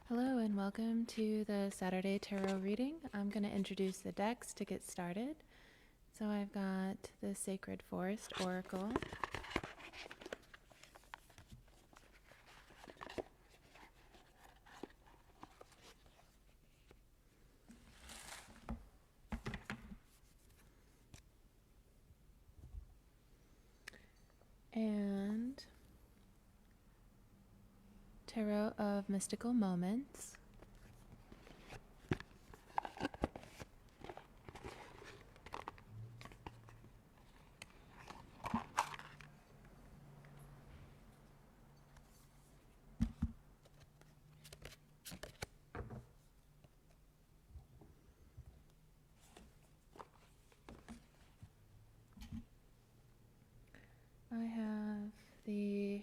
Hello and welcome to the Saturday Tarot reading. I'm going to introduce the decks to get started. So I've got the Sacred Forest Oracle, and Tarot of Mystical Moments, I have the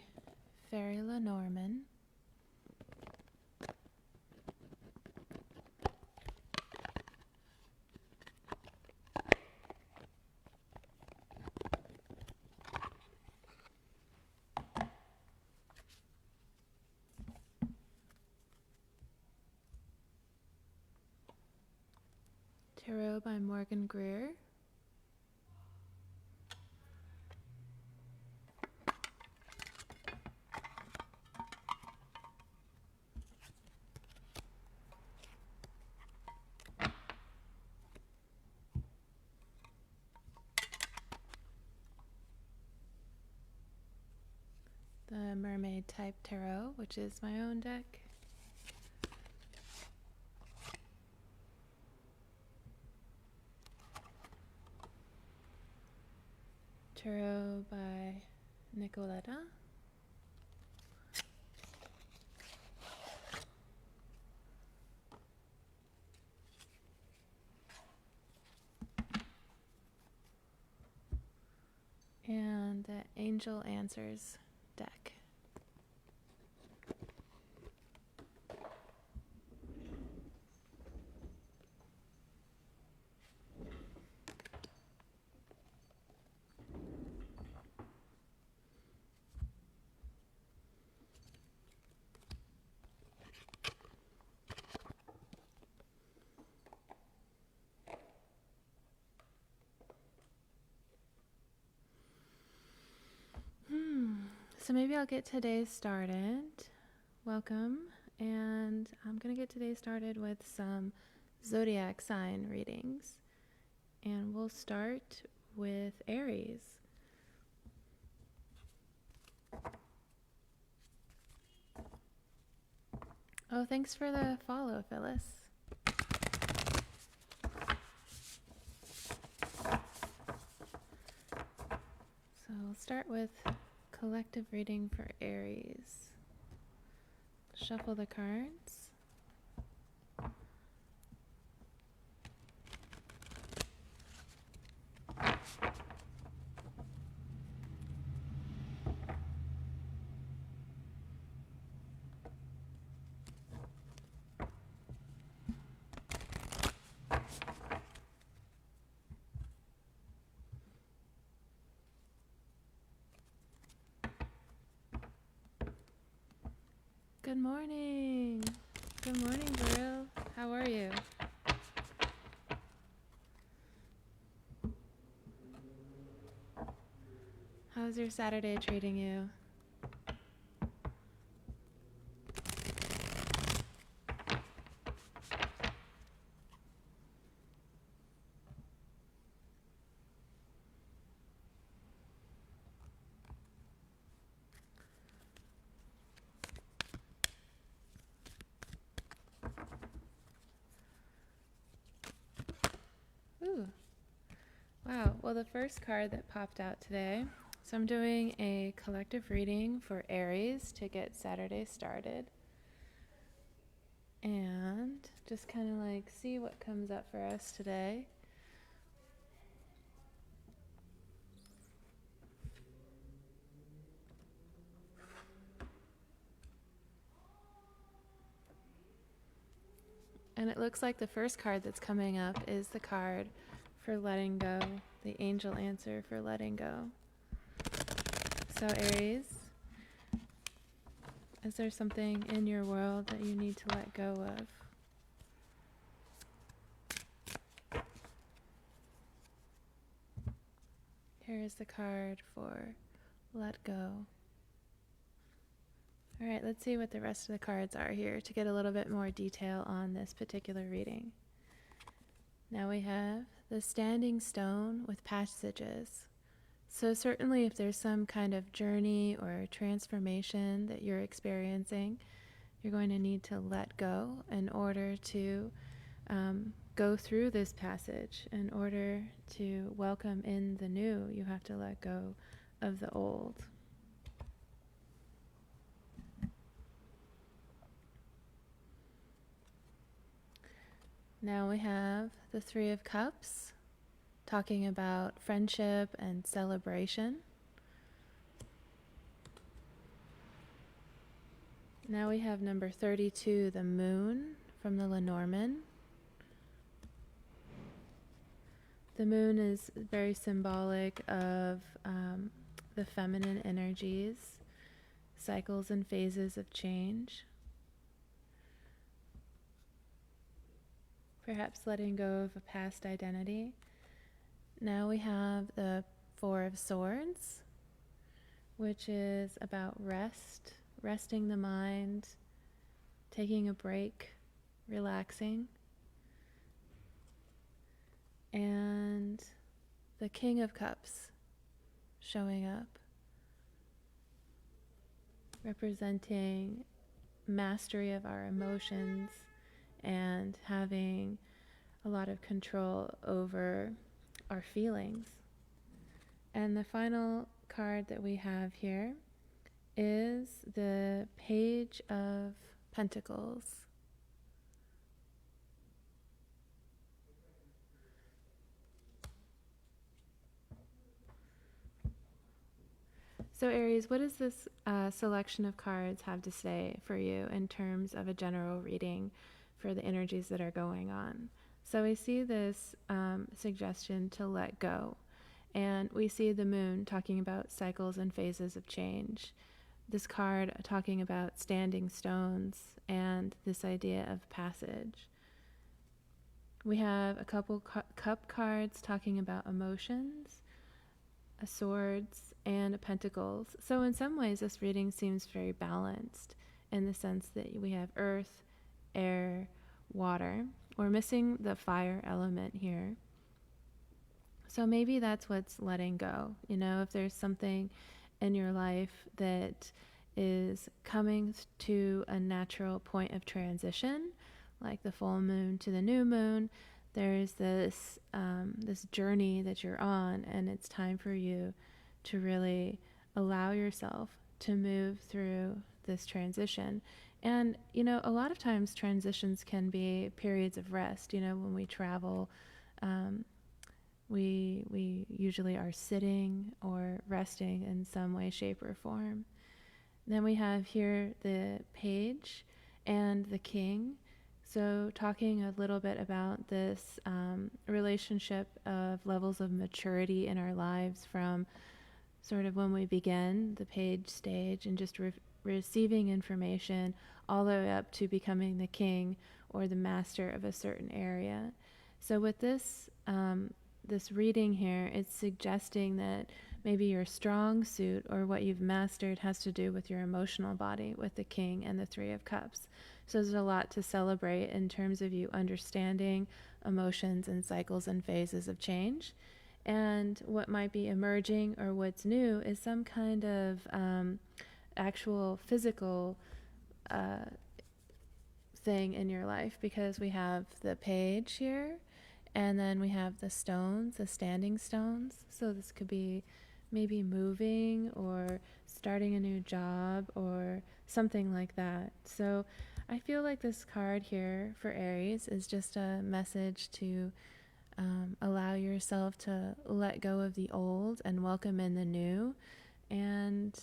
Fairy Lenormand, Tarot by Morgan Greer, the Mermaid Type Tarot, which is my own deck, Tarot by Nicoletta, and the Angel Answers deck. So maybe I'll get today started. Welcome. And I'm going to get today started with some zodiac sign readings. And we'll start with Aries. Oh, thanks for the follow, Phyllis. So we'll start with collective reading for Aries. Shuffle the cards. Good morning. Good morning, Brill. How are you? How's your Saturday treating you? Ooh. Wow. Well, the first card that popped out today. So I'm doing a collective reading for Aries to get Saturday started. And just kind of like see what comes up for us today. And it looks like the first card that's coming up is the card for letting go, the angel answer for letting go. So Aries, Is there something in your world that you need to let go of? Here is the card for let go. All right, let's see what the rest of the cards are here to get a little bit more detail on this particular reading. Now we have the Standing Stone with passages. So certainly if there's some kind of journey or transformation that you're experiencing, you're going to need to let go in order to go through this passage. In order to welcome in the new, you have to let go of the old. Now we have the Three of Cups, talking about friendship and celebration. Now we have number 32, the Moon, from the Lenormand. The moon is very symbolic of the feminine energies, cycles and phases of change. Perhaps letting go of a past identity. Now we have the Four of Swords, which is about rest, resting the mind, taking a break, relaxing. And the King of Cups showing up, representing mastery of our emotions and having a lot of control over our feelings. And the final card that we have here is the Page of Pentacles. So Aries, what does this selection of cards have to say for you in terms of a general reading for the energies that are going on? So we see this suggestion to let go, and we see the moon talking about cycles and phases of change. This card talking about standing stones and this idea of passage. We have a couple cup cards talking about emotions, a swords, and a pentacles. So in some ways this reading seems very balanced in the sense that we have earth, air, water. We're missing the fire element here. So maybe that's what's letting go. You know, if there's something in your life that is coming to a natural point of transition, like the full moon to the new moon, there's this this journey that you're on, and it's time for you to really allow yourself to move through this transition. And, you know, a lot of times transitions can be periods of rest. You know, when we travel, we usually are sitting or resting in some way, shape, or form. Then we have here the Page and the King. So talking a little bit about this relationship of levels of maturity in our lives from sort of when we begin the page stage and just receiving information all the way up to becoming the king or the master of a certain area. So with this this reading here, it's suggesting that maybe your strong suit or what you've mastered has to do with your emotional body with the King and the Three of Cups. So there's a lot to celebrate in terms of you understanding emotions and cycles and phases of change. And what might be emerging or what's new is some kind of actual physical thing in your life, because we have the Page here, and then we have the stones, the standing stones. So this could be maybe moving or starting a new job or something like that. So I feel like this card here for Aries is just a message to allow yourself to let go of the old and welcome in the new. And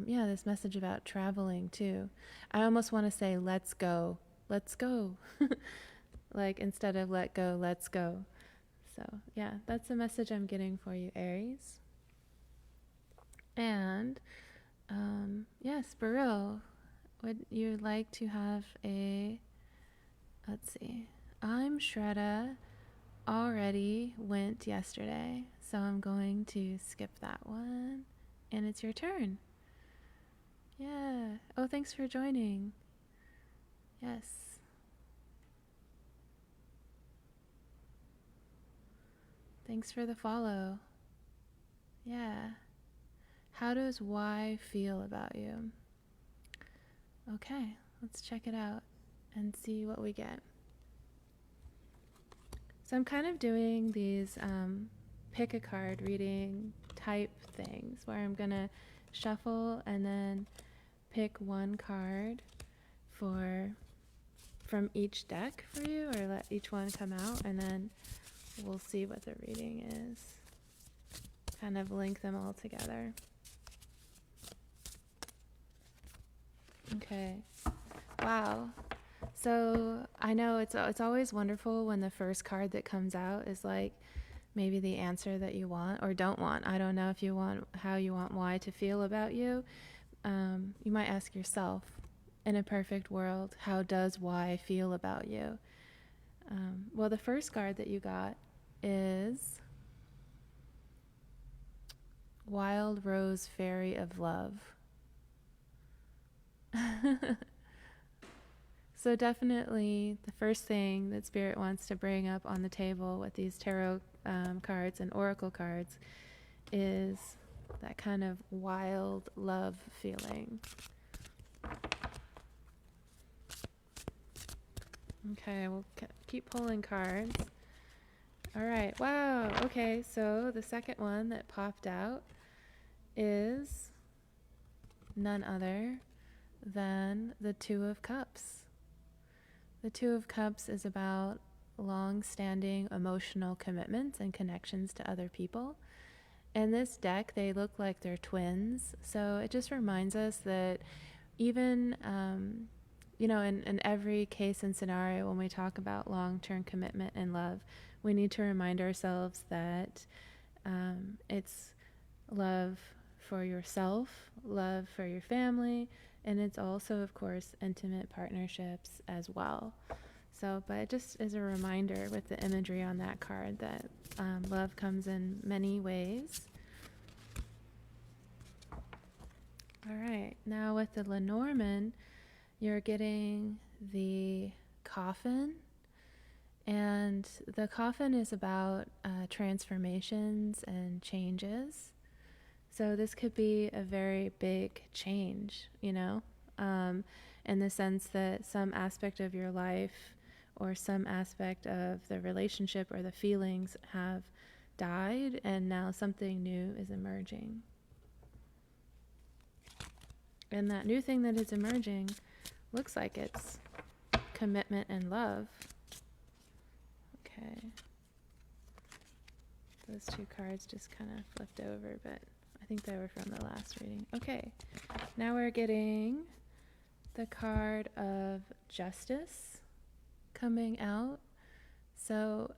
yeah, this message about traveling too. I almost want to say, let's go, let's go. Like instead of let go, let's go. So yeah, that's the message I'm getting for you, Aries. And yes, Beryl, Would you like to have let's see. I'm Shredda already went yesterday, so I'm going to skip that one. And it's your turn. Yeah. Oh, thanks for joining. Yes. Thanks for the follow. Yeah. How does Y feel about you? Okay, let's check it out and see what we get. So I'm kind of doing these pick a card reading type things where I'm gonna shuffle and then pick one card from each deck for you, or let each one come out, and then we'll see what the reading is. Kind of link them all together. Okay. Wow. So I know it's always wonderful when the first card that comes out is like maybe the answer that you want or don't want. I don't know if you want how you want Y to feel about you. You might ask yourself, in a perfect world, how does Y feel about you? Well, the first card that you got is Wild Rose Fairy of Love. So definitely the first thing that Spirit wants to bring up on the table with these tarot cards and oracle cards is that kind of wild love feeling. Okay, we'll keep pulling cards. All right, wow, okay, so the second one that popped out is none other than the Two of Cups. The Two of Cups is about long-standing emotional commitments and connections to other people. In this deck, they look like they're twins, so it just reminds us that even, in every case and scenario when we talk about long-term commitment and love, we need to remind ourselves that it's love for yourself, love for your family, and it's also, of course, intimate partnerships as well. So, but it just is a reminder with the imagery on that card that love comes in many ways. All right, now with the Lenormand, you're getting the Coffin. And the Coffin is about transformations and changes. So this could be a very big change, in the sense that some aspect of your life or some aspect of the relationship or the feelings have died and now something new is emerging. And that new thing that is emerging looks like it's commitment and love. Okay. Those two cards just kind of flipped over, but I think they were from the last reading. Okay, now we're getting the card of Justice coming out. So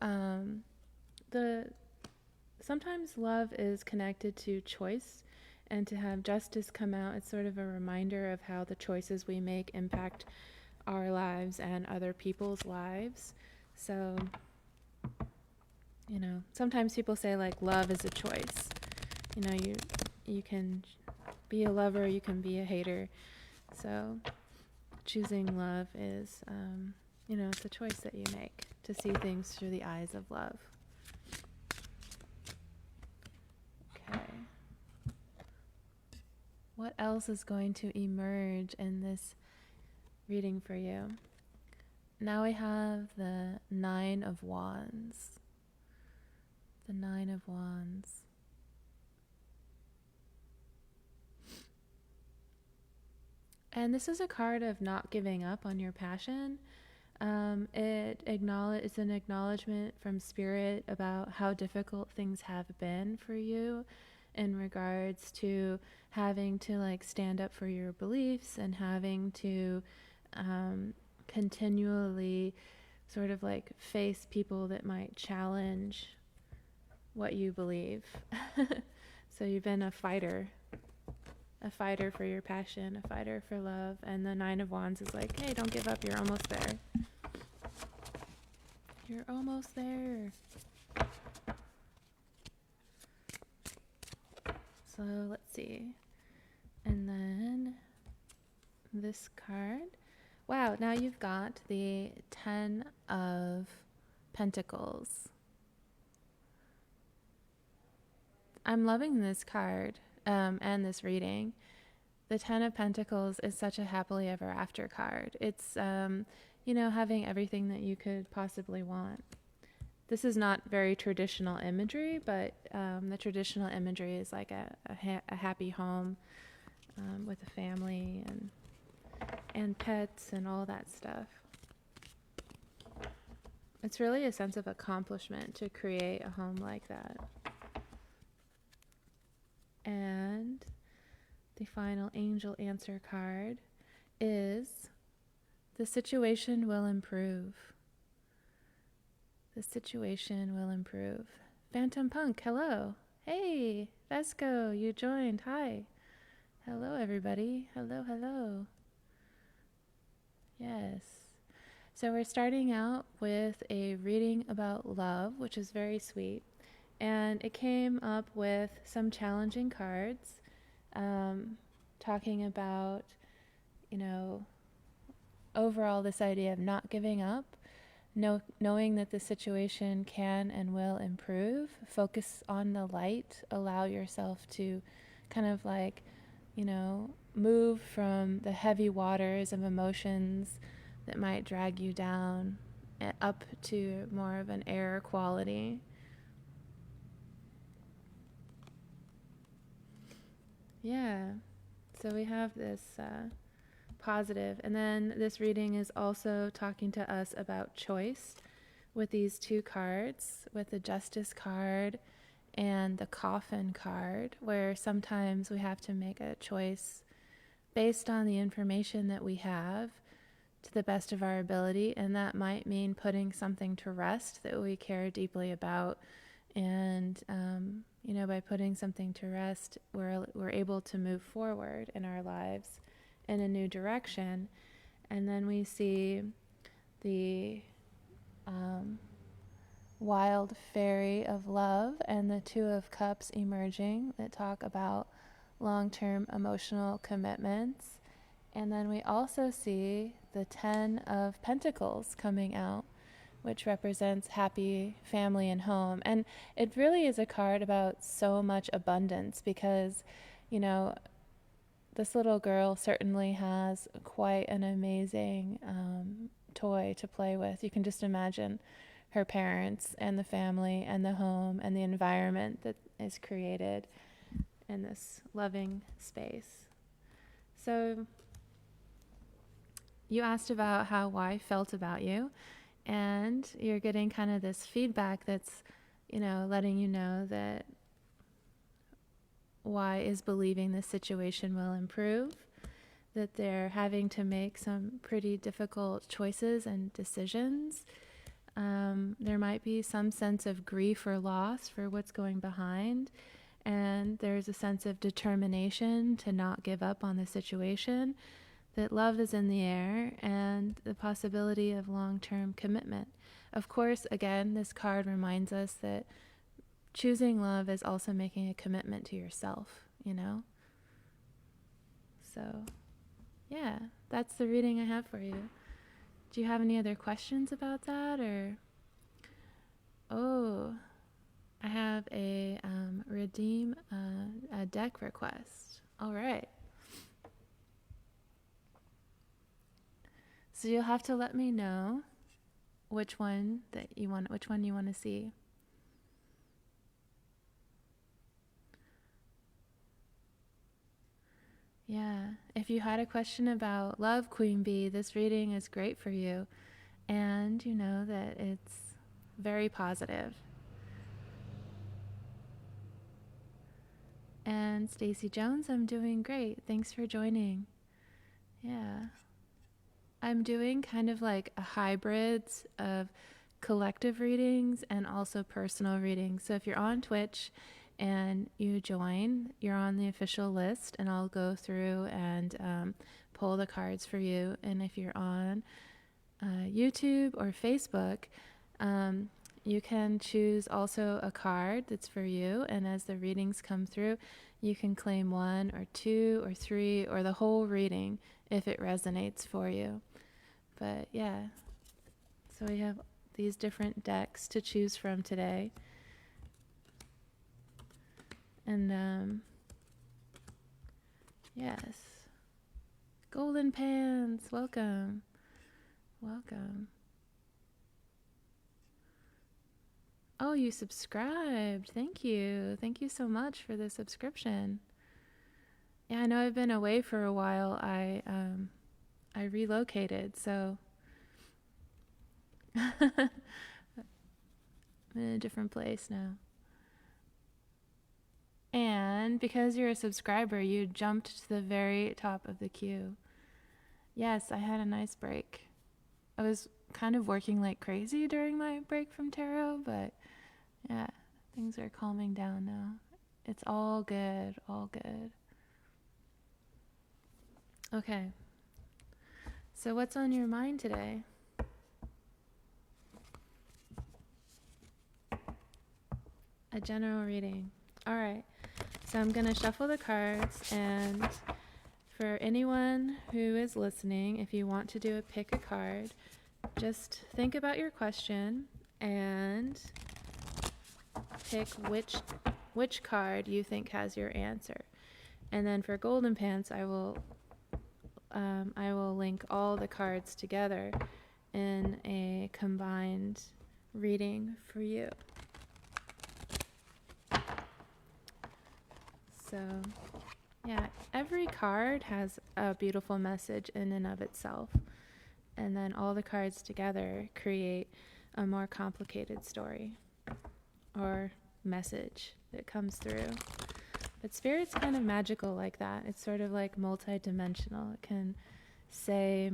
sometimes love is connected to choice, and to have Justice come out, it's sort of a reminder of how the choices we make impact our lives and other people's lives. So, sometimes people say like love is a choice. You can be a lover, you can be a hater. So choosing love is, it's a choice that you make to see things through the eyes of love. Okay. What else is going to emerge in this reading for you? Now we have the Nine of Wands. The Nine of Wands. And this is a card of not giving up on your passion. It's an acknowledgement from Spirit about how difficult things have been for you in regards to having to stand up for your beliefs and having to continually sort of face people that might challenge what you believe. So you've been a fighter a fighter for your passion, a fighter for love. And the Nine of Wands is like, hey, don't give up. You're almost there. You're almost there. So let's see. And then this card. Wow, now you've got the 10 of Pentacles. I'm loving this card and this reading. The 10 of Pentacles is such a happily ever after card. It's, having everything that you could possibly want. This is not very traditional imagery, but the traditional imagery is like a happy home with a family and pets and all that stuff. It's really a sense of accomplishment to create a home like that. And the final angel answer card is the situation will improve. The situation will improve. Phantom Punk, hello. Hey, Vesco, you joined. Hi. Hello, everybody. Hello, hello. Yes. So we're starting out with a reading about love, which is very sweet. And it came up with some challenging cards, talking about, overall this idea of not giving up, knowing that the situation can and will improve. Focus on the light. Allow yourself to kind of move from the heavy waters of emotions that might drag you down up to more of an air quality. Yeah, so we have this positive. And then this reading is also talking to us about choice with these two cards, with the Justice card and the Coffin card, where sometimes we have to make a choice based on the information that we have to the best of our ability, and that might mean putting something to rest that we care deeply about. And by putting something to rest, we're able to move forward in our lives in a new direction. And then we see the Wild Fairy of Love and the Two of Cups emerging that talk about long-term emotional commitments. And then we also see the 10 of Pentacles coming out, which represents happy family and home. And it really is a card about so much abundance because, this little girl certainly has quite an amazing toy to play with. You can just imagine her parents and the family and the home and the environment that is created in this loving space. So you asked about how Y felt about you. And you're getting kind of this feedback that's, letting you know that Y is believing the situation will improve, that they're having to make some pretty difficult choices and decisions. There might be some sense of grief or loss for what's going behind, and there's a sense of determination to not give up on the situation, that love is in the air, and the possibility of long-term commitment. Of course, again, this card reminds us that choosing love is also making a commitment to yourself, So, yeah, that's the reading I have for you. Do you have any other questions about that, or? Oh, I have a redeem a deck request. All right. So you'll have to let me know which one you want to see. Yeah, if you had a question about love, Queen Bee, this reading is great for you. And you know that it's very positive. And Stacy Jones, I'm doing great. Thanks for joining. Yeah. I'm doing kind of like a hybrid of collective readings and also personal readings. So if you're on Twitch and you join, you're on the official list, and I'll go through and pull the cards for you. And if you're on YouTube or Facebook, you can choose also a card that's for you, and as the readings come through, you can claim 1 or 2 or 3 or the whole reading if it resonates for you. But yeah, so we have these different decks to choose from today. And yes, Golden Pants, welcome. Oh, you subscribed. Thank you so much for the subscription. Yeah, I know I've been away for a while. I relocated, so I'm in a different place now. And because you're a subscriber, you jumped to the very top of the queue. Yes, I had a nice break. I was kind of working like crazy during my break from tarot, but yeah, things are calming down now. It's all good, all good. Okay. So what's on your mind today? A general reading. All right. So I'm going to shuffle the cards, and for anyone who is listening, if you want to do a pick a card, just think about your question and pick which card you think has your answer. And then for Golden Pants, I will link all the cards together in a combined reading for you. So, yeah, every card has a beautiful message in and of itself. And then all the cards together create a more complicated story or message that comes through. But Spirit's kind of magical like that. It's sort of like multi-dimensional. It can say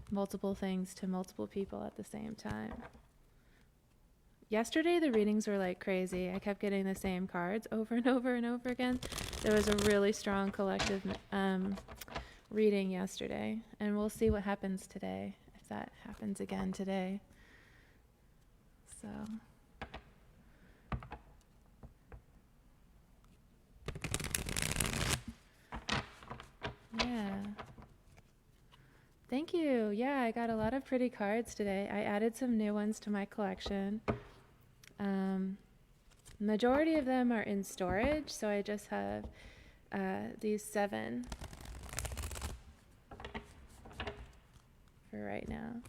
multiple things to multiple people at the same time. Yesterday, the readings were like crazy. I kept getting the same cards over and over and over again. There was a really strong collective reading yesterday, and we'll see what happens today, if that happens again today. So, yeah. Thank you. Yeah, I got a lot of pretty cards today. I added some new ones to my collection. Majority of them are in storage, so I just have these 7 for right now.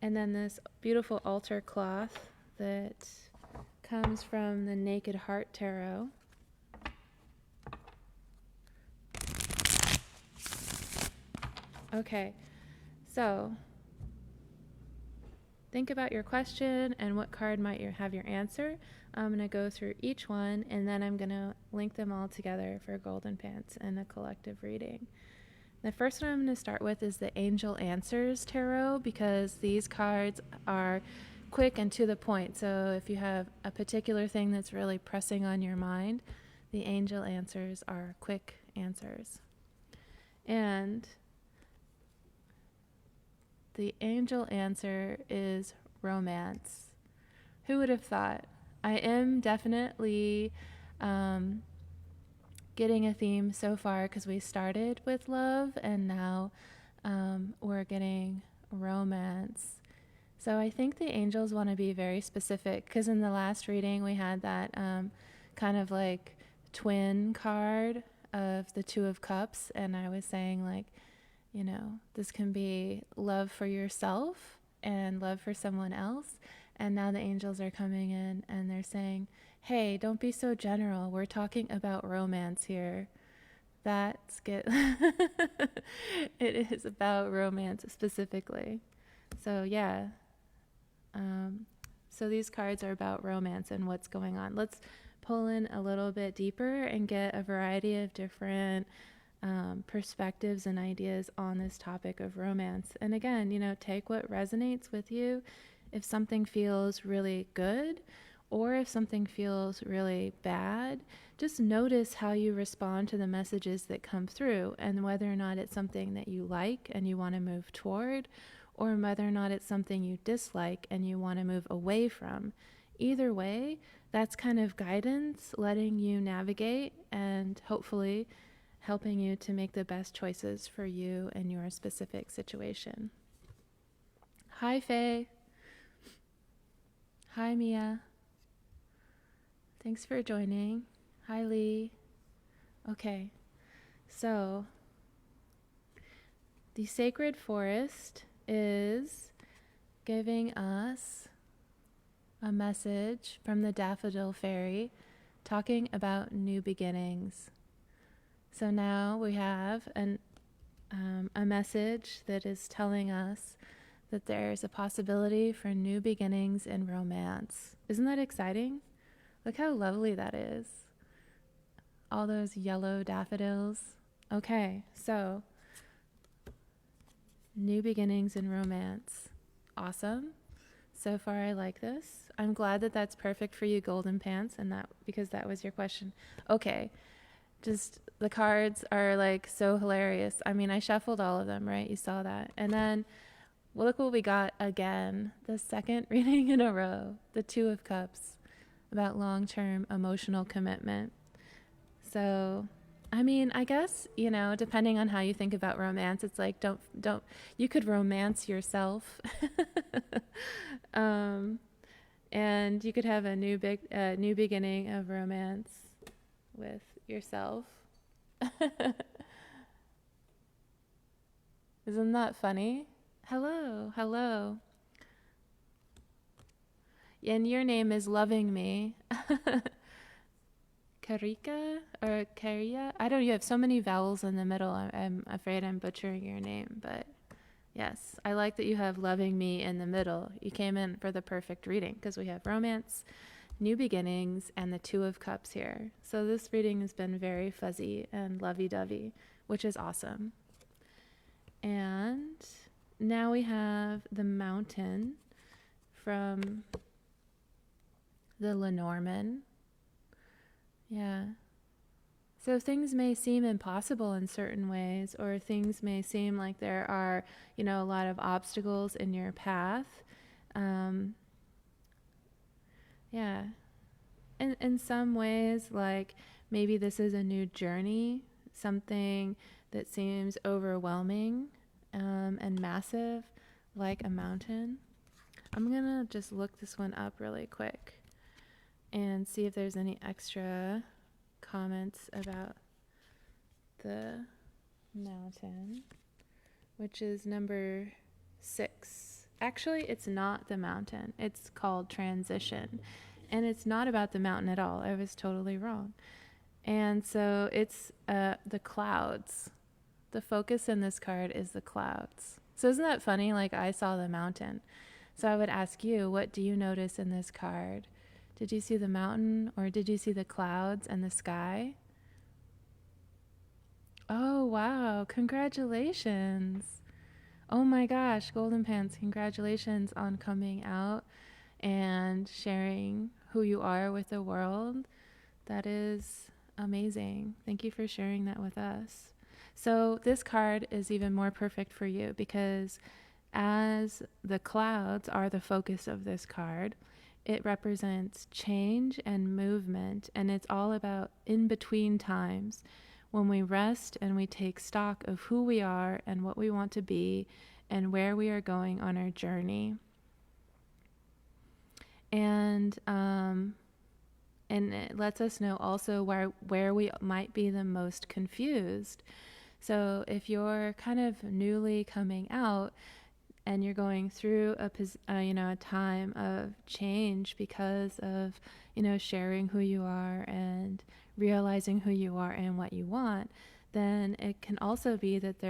And then this beautiful altar cloth that comes from the Naked Heart Tarot. Okay, so think about your question and what card might have your answer. I'm going to go through each one, and then I'm going to link them all together for Golden Pants in a collective reading. The first one I'm going to start with is the Angel Answers Tarot, because these cards are quick and to the point. So if you have a particular thing that's really pressing on your mind, the Angel Answers are quick answers. And the angel answer is romance. Who would have thought? I am definitely getting a theme so far, because we started with love and now we're getting romance. So I think the angels want to be very specific, because in the last reading we had that kind of like twin card of the Two of Cups, and I was saying, like, you know, this can be love for yourself and love for someone else. And now the angels are coming in and they're saying, hey, don't be so general. We're talking about romance here. That's good. It is about romance specifically. So yeah. So these cards are about romance and what's going on. Let's pull in a little bit deeper and get a variety of different perspectives and ideas on this topic of romance. And again, you know, take what resonates with you. If something feels really good, or if something feels really bad, just notice how you respond to the messages that come through and whether or not it's something that you like and you want to move toward, or whether or not it's something you dislike and you want to move away from. Either way, that's kind of guidance letting you navigate and hopefully helping you to make the best choices for you and your specific situation. Hi, Faye. Hi, Mia. Thanks for joining. Hi, Lee. Okay, so the sacred forest is giving us a message from the Daffodil Fairy talking about new beginnings. So now we have a message that is telling us that there's a possibility for new beginnings in romance. Isn't that exciting? Look how lovely that is. All those yellow daffodils. Okay, so new beginnings in romance. Awesome. So far I like this. I'm glad that that's perfect for you, Golden Pants, and that because that was your question. Okay. Just the cards are like so hilarious. I mean, I shuffled all of them, right? You saw that. And then well, look what we got again. The second reading in a row, the Two of Cups, about long-term emotional commitment. So, I mean, I guess, you know, depending on how you think about romance, it's like don't you could romance yourself. And you could have a new beginning of romance with yourself. Isn't that funny? Hello, hello. And your name is Loving Me. Karika or Karia? I don't know. You have so many vowels in the middle. I'm afraid I'm butchering your name, but yes, I like that you have Loving Me in the middle. You came in for the perfect reading because we have romance, new beginnings, and the Two of Cups here. So this reading has been very fuzzy and lovey-dovey, which is awesome. And now we have the Mountain from the Lenormand. Yeah. So things may seem impossible in certain ways, or things may seem like there are, you know, a lot of obstacles in your path. Yeah. And in some ways, like maybe this is a new journey, something that seems overwhelming and massive, like a mountain. I'm going to just look this one up really quick and see if there's any extra comments about the mountain, which is number 6. Actually, it's not the mountain. It's called Transition. And it's not about the mountain at all. I was totally wrong. And so it's the clouds. The focus in this card is the clouds. So isn't that funny? Like I saw the mountain. So I would ask you, what do you notice in this card? Did you see the mountain or did you see the clouds and the sky? Oh, wow. Congratulations. Oh my gosh, Golden Pants, congratulations on coming out and sharing who you are with the world. That is amazing. Thank you for sharing that with us. So this card is even more perfect for you because as the clouds are the focus of this card, it represents change and movement, and it's all about in between times when we rest and we take stock of who we are and what we want to be and where we are going on our journey. And it lets us know also where we might be the most confused. So if you're kind of newly coming out and you're going through a time of change because of, sharing who you are and realizing who you are and what you want, then it can also be that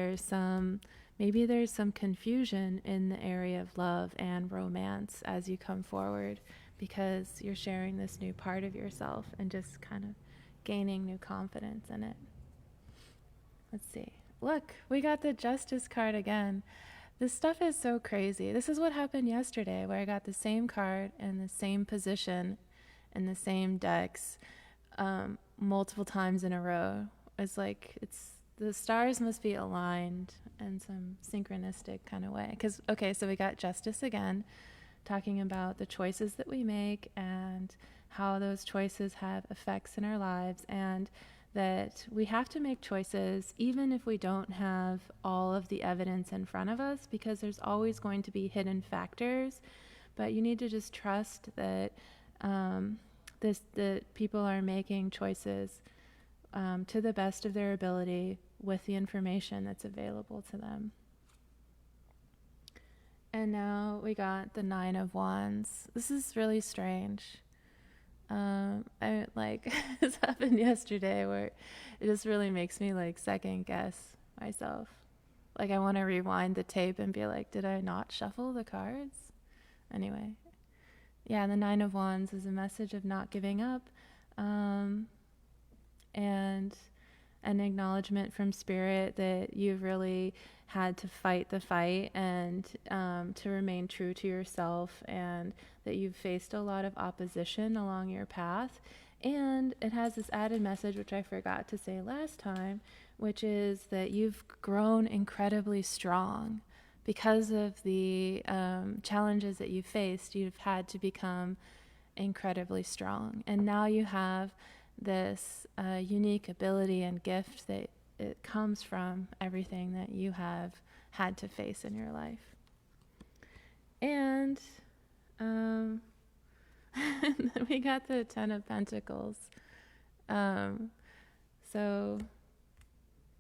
maybe there's some confusion in the area of love and romance as you come forward because you're sharing this new part of yourself and just kind of gaining new confidence in it. Let's see. Look, we got the Justice card again. This stuff is so crazy. This is what happened yesterday where I got the same card in the same position in the same decks multiple times in a row. It's like the stars must be aligned in some synchronistic kind of way. Because, okay, so we got Justice again, talking about the choices that we make and how those choices have effects in our lives, and that we have to make choices even if we don't have all of the evidence in front of us, because there's always going to be hidden factors. But you need to just trust that that people are making choices to the best of their ability with the information that's available to them. And now we got the Nine of Wands. This is really strange. I like this happened yesterday where it just really makes me like second guess myself. Like I want to rewind the tape and be like, did I not shuffle the cards? Anyway, yeah, the Nine of Wands is a message of not giving up, and an acknowledgement from Spirit that you've really had to fight the fight and to remain true to yourself, and that you've faced a lot of opposition along your path. And it has this added message, which I forgot to say last time, which is that you've grown incredibly strong. Because of the challenges that you've faced, you've had to become incredibly strong. And now you have this unique ability and gift that it comes from everything that you have had to face in your life. And then we got the Ten of Pentacles. So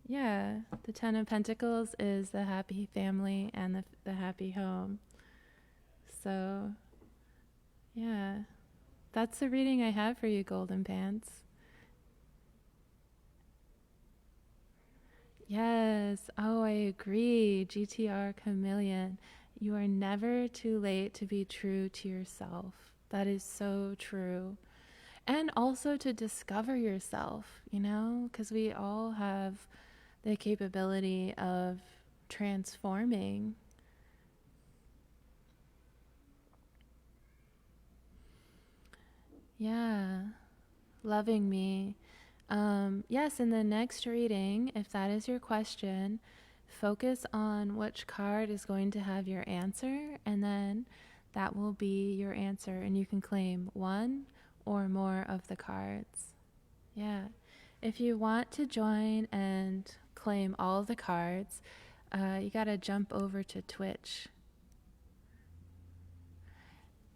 yeah, the Ten of Pentacles is the happy family and the happy home. So yeah, that's the reading I have for you, Golden Pants. Yes. Oh, I agree. GTR Chameleon. You are never too late to be true to yourself. That is so true. And also to discover yourself, because we all have the capability of transforming. Yeah. Loving me. Yes, in the next reading, if that is your question, focus on which card is going to have your answer, and then that will be your answer, and you can claim one or more of the cards. Yeah. If you want to join and claim all of the cards, you gotta jump over to Twitch.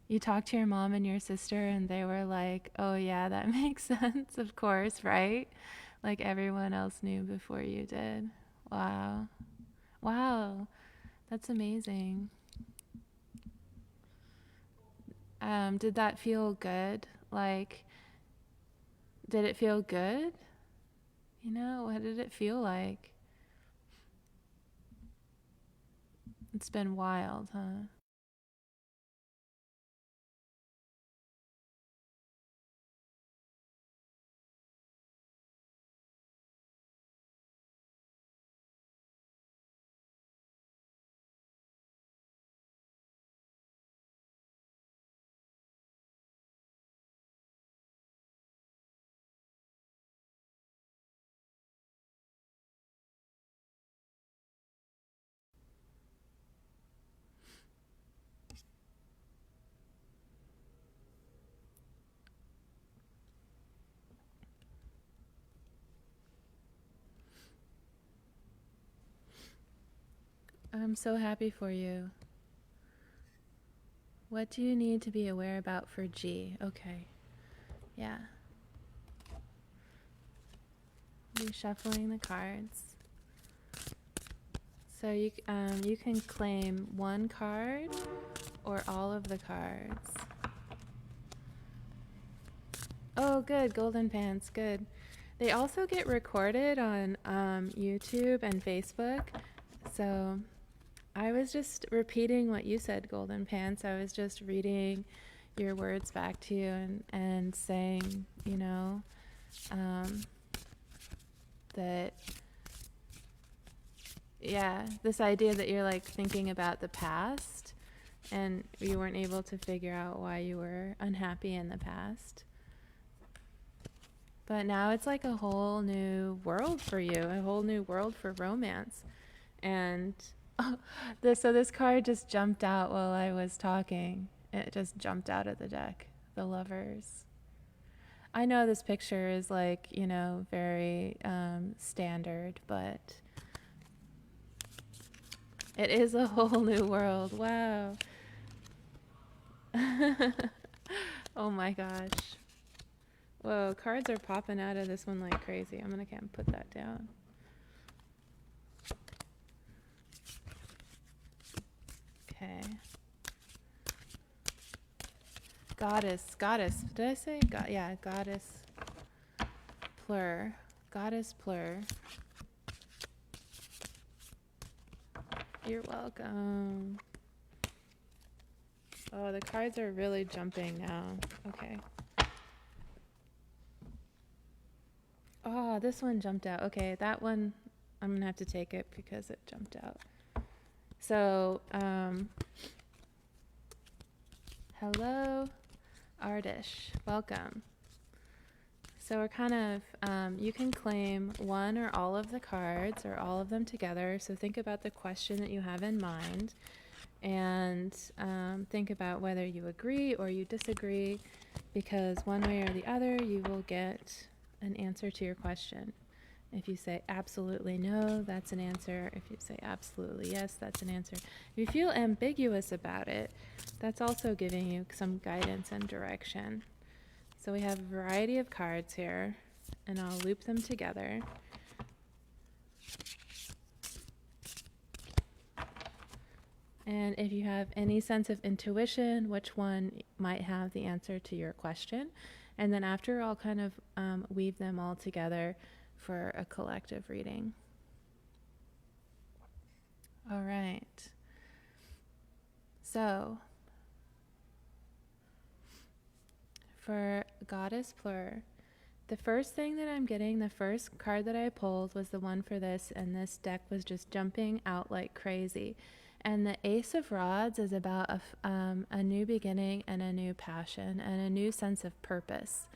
You talked to your mom and your sister, and they were like, oh yeah, that makes sense, of course, right? Like everyone else knew before you did. Wow. Wow. That's amazing. Did that feel good? Like, did it feel good? What did it feel like? It's been wild, huh? I'm so happy for you. What do you need to be aware about for G? Okay. Yeah. Be shuffling the cards. So you can claim one card or all of the cards. Oh, good. Golden Pants. Good. They also get recorded on YouTube and Facebook. So I was just repeating what you said, Golden Pants. I was just reading your words back to you and saying, that, yeah, this idea that you're like thinking about the past and you weren't able to figure out why you were unhappy in the past. But now it's like a whole new world for you, a whole new world for romance. And this card just jumped out while I was talking. It just jumped out of the deck. The Lovers. I know this picture is like, very standard, but it is a whole new world. Wow. Oh my gosh. Whoa, cards are popping out of this one like crazy. I'm gonna can't put that down. Okay. Goddess. Did I say? Yeah, Goddess Plur. Goddess Plur. You're welcome. Oh, the cards are really jumping now. Okay. Oh, this one jumped out. Okay, that one, I'm gonna have to take it because it jumped out. So, hello, Ardish. Welcome. So we're kind of, you can claim one or all of the cards or all of them together. So think about the question that you have in mind and think about whether you agree or you disagree, because one way or the other, you will get an answer to your question. If you say absolutely no, that's an answer. If you say absolutely yes, that's an answer. If you feel ambiguous about it, that's also giving you some guidance and direction. So we have a variety of cards here, and I'll loop them together. And if you have any sense of intuition, which one might have the answer to your question. And then after, I'll kind of weave them all together for a collective reading. All right. So, for Goddess Plur, the first thing that I'm getting, the first card that I pulled was the one for this, and this deck was just jumping out like crazy. And the Ace of Rods is about a new beginning and a new passion and a new sense of purpose.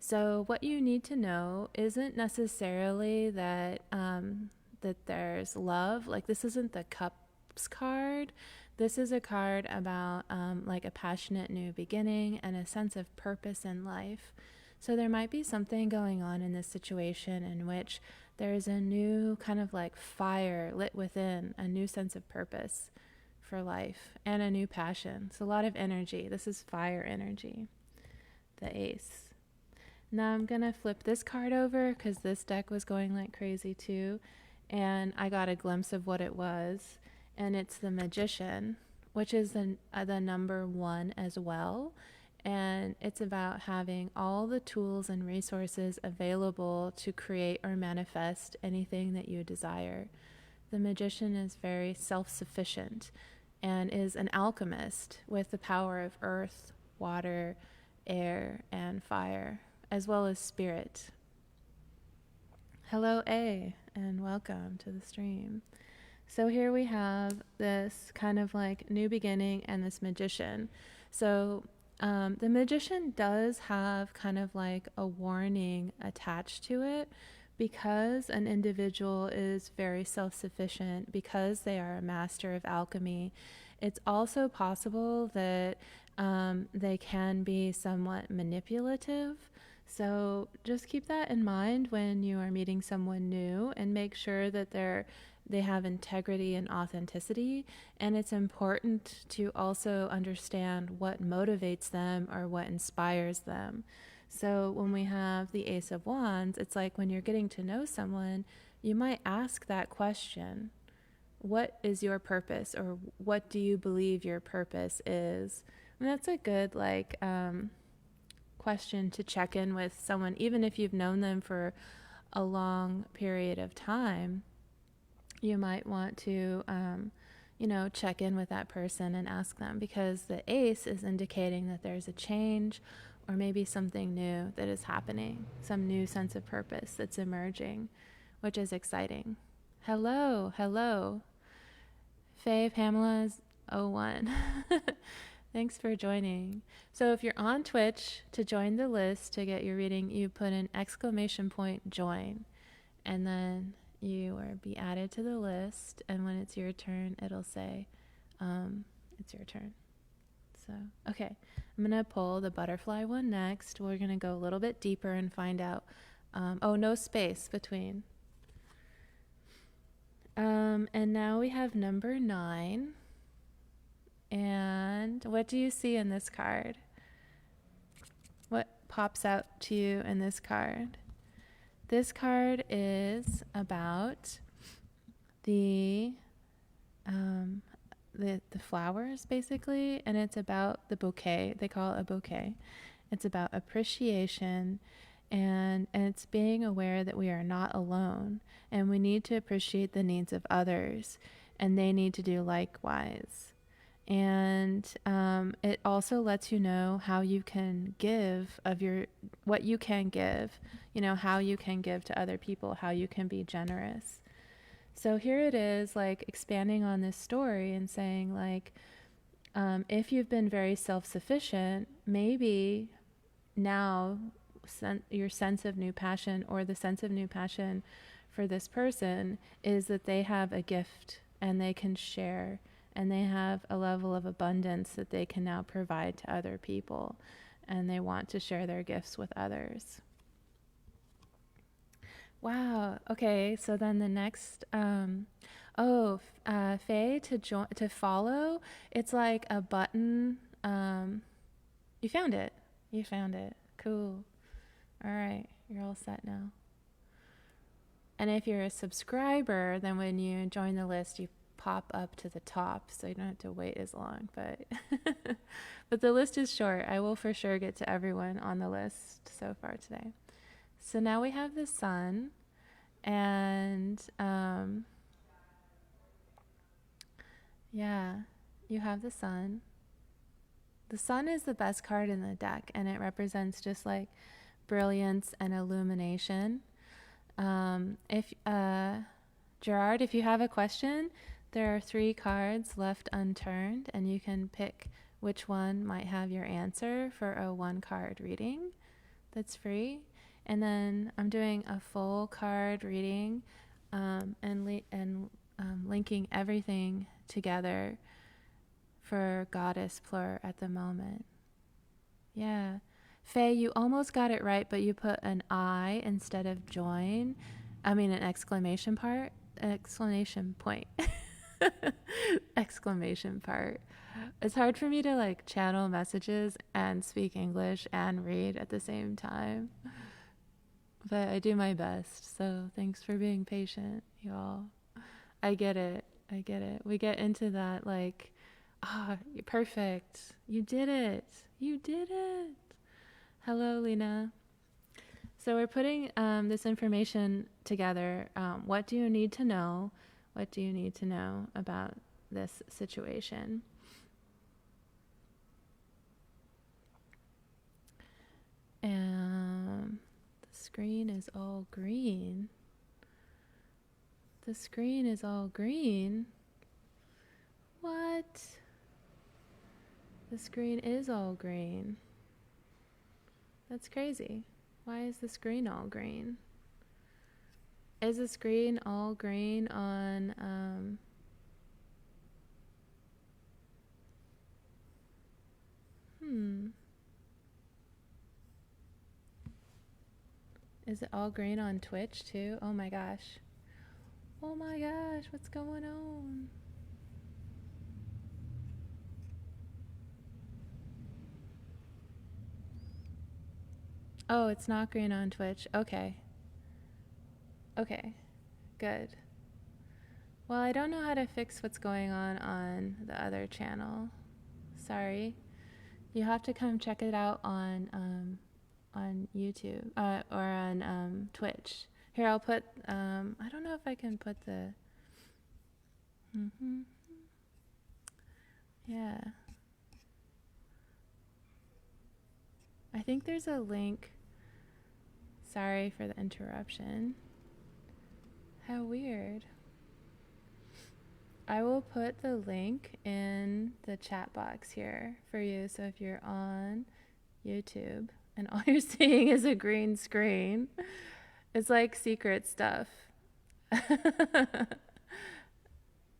So what you need to know isn't necessarily that that there's love. Like, this isn't the Cups card. This is a card about like a passionate new beginning and a sense of purpose in life. So there might be something going on in this situation in which there's a new kind of like fire lit within, a new sense of purpose for life and a new passion. So a lot of energy. This is fire energy, the Ace. Now I'm going to flip this card over because this deck was going like crazy too. And I got a glimpse of what it was. And it's the Magician, which is the number 1 as well. And it's about having all the tools and resources available to create or manifest anything that you desire. The Magician is very self-sufficient and is an alchemist with the power of earth, water, air, and fire, as well as spirit. Hello, A, and welcome to the stream. So here we have this kind of like new beginning and this Magician. So the Magician does have kind of like a warning attached to it, because an individual is very self-sufficient, because they are a master of alchemy. It's also possible that they can be somewhat manipulative. So just keep that in mind when you are meeting someone new, and make sure that they have integrity and authenticity. And it's important to also understand what motivates them or what inspires them. So when we have the Ace of Wands, it's like when you're getting to know someone, you might ask that question: what is your purpose, or what do you believe your purpose is? And that's a good question to check in with someone, even if you've known them for a long period of time. You might want to check in with that person and ask them, because the Ace is indicating that there's a change, or maybe something new that is happening, some new sense of purpose that's emerging, which is exciting. Hello. Faye Pamela's 01. Thanks for joining. So if you're on Twitch, to join the list to get your reading, you put an exclamation point join, and then you will be added to the list. And when it's your turn, it'll say it's your turn. So, okay, I'm going to pull the butterfly one next. We're going to go a little bit deeper and find out. Oh, no space between. And now we have number 9. And what do you see in this card? What pops out to you in this card? This card is about the flowers, basically, and it's about the bouquet. They call it a bouquet. It's about appreciation, and it's being aware that we are not alone, and we need to appreciate the needs of others, and they need to do likewise. And it also lets you know how you can give of what you can give, how you can give to other people, how you can be generous. So here it is, like expanding on this story and saying, like, if you've been very self-sufficient, maybe now your sense of new passion, or the sense of new passion for this person, is that they have a gift and they can share, and they have a level of abundance that they can now provide to other people, and they want to share their gifts with others. Wow. Okay. So then the next, Faye, to follow. It's like a button. You found it. You found it. Cool. All right. You're all set now. And if you're a subscriber, then when you join the list, you pop up to the top, so you don't have to wait as long. But but the list is short. I will for sure get to everyone on the list so far today. So now we have the sun, and you have the sun. The sun is the best card in the deck, and it represents just like brilliance and illumination. If Gerard, if you have a question, there are 3 cards left unturned, and you can pick which one might have your answer for a 1-card reading that's free. And then I'm doing a full card reading, linking everything together for Goddess Plur at the moment. Yeah. Faye, you almost got it right, but you put an I instead of join. I mean, an exclamation point. Exclamation part. It's hard for me to like channel messages and speak English and read at the same time. But I do my best. So thanks for being patient, y'all. I get it. We get into that like, you're perfect. You did it. Hello, Lena. So we're putting this information together. What do you need to know? What do you need to know about this situation? And the screen is all green. The screen is all green. What? The screen is all green. That's crazy. Why is the screen all green? Is the screen all green on Is it all green on Twitch too? Oh my gosh. What's going on? Oh, it's not green on Twitch. Okay, good. Well, I don't know how to fix what's going on the other channel. Sorry. You have to come check it out on YouTube or on Twitch. Here, I'll put. I don't know if I can put the. Yeah. I think there's a link. Sorry for the interruption. How weird. I will put the link in the chat box here for you. So if you're on YouTube and all you're seeing is a green screen, it's like secret stuff.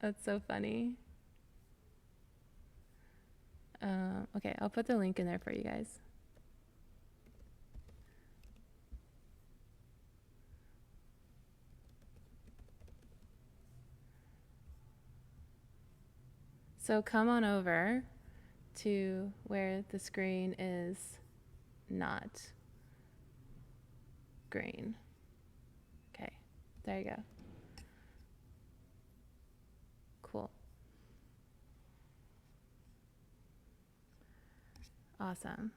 That's so funny. Okay, I'll put the link in there for you guys. So come on over to where the screen is not green. Okay, there you go. Cool. Awesome.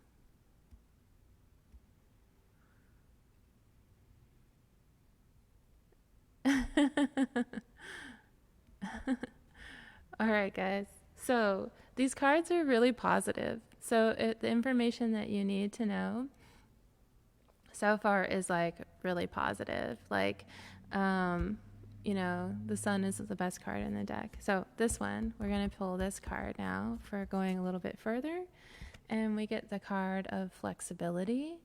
All right, guys. So these cards are really positive. So the information that you need to know so far is like really positive. Like, the sun is the best card in the deck. So this one, we're going to pull this card now for going a little bit further. And we get the card of flexibility.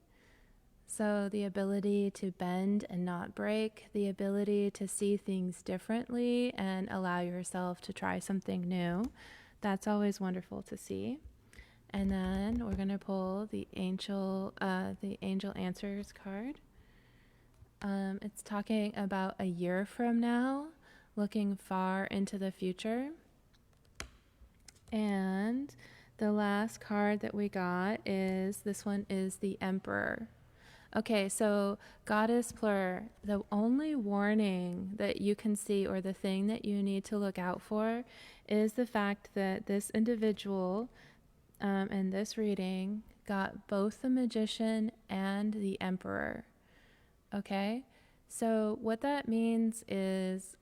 So the ability to bend and not break, the ability to see things differently and allow yourself to try something new. That's always wonderful to see. And then we're going to pull the Angel Answers card. It's talking about a year from now, looking far into the future. And the last card that we got is, this one is the Emperor. Okay, so Goddess Plur, the only warning that you can see, or the thing that you need to look out for, is the fact that this individual in this reading got both the Magician and the Emperor. Okay, so what that means is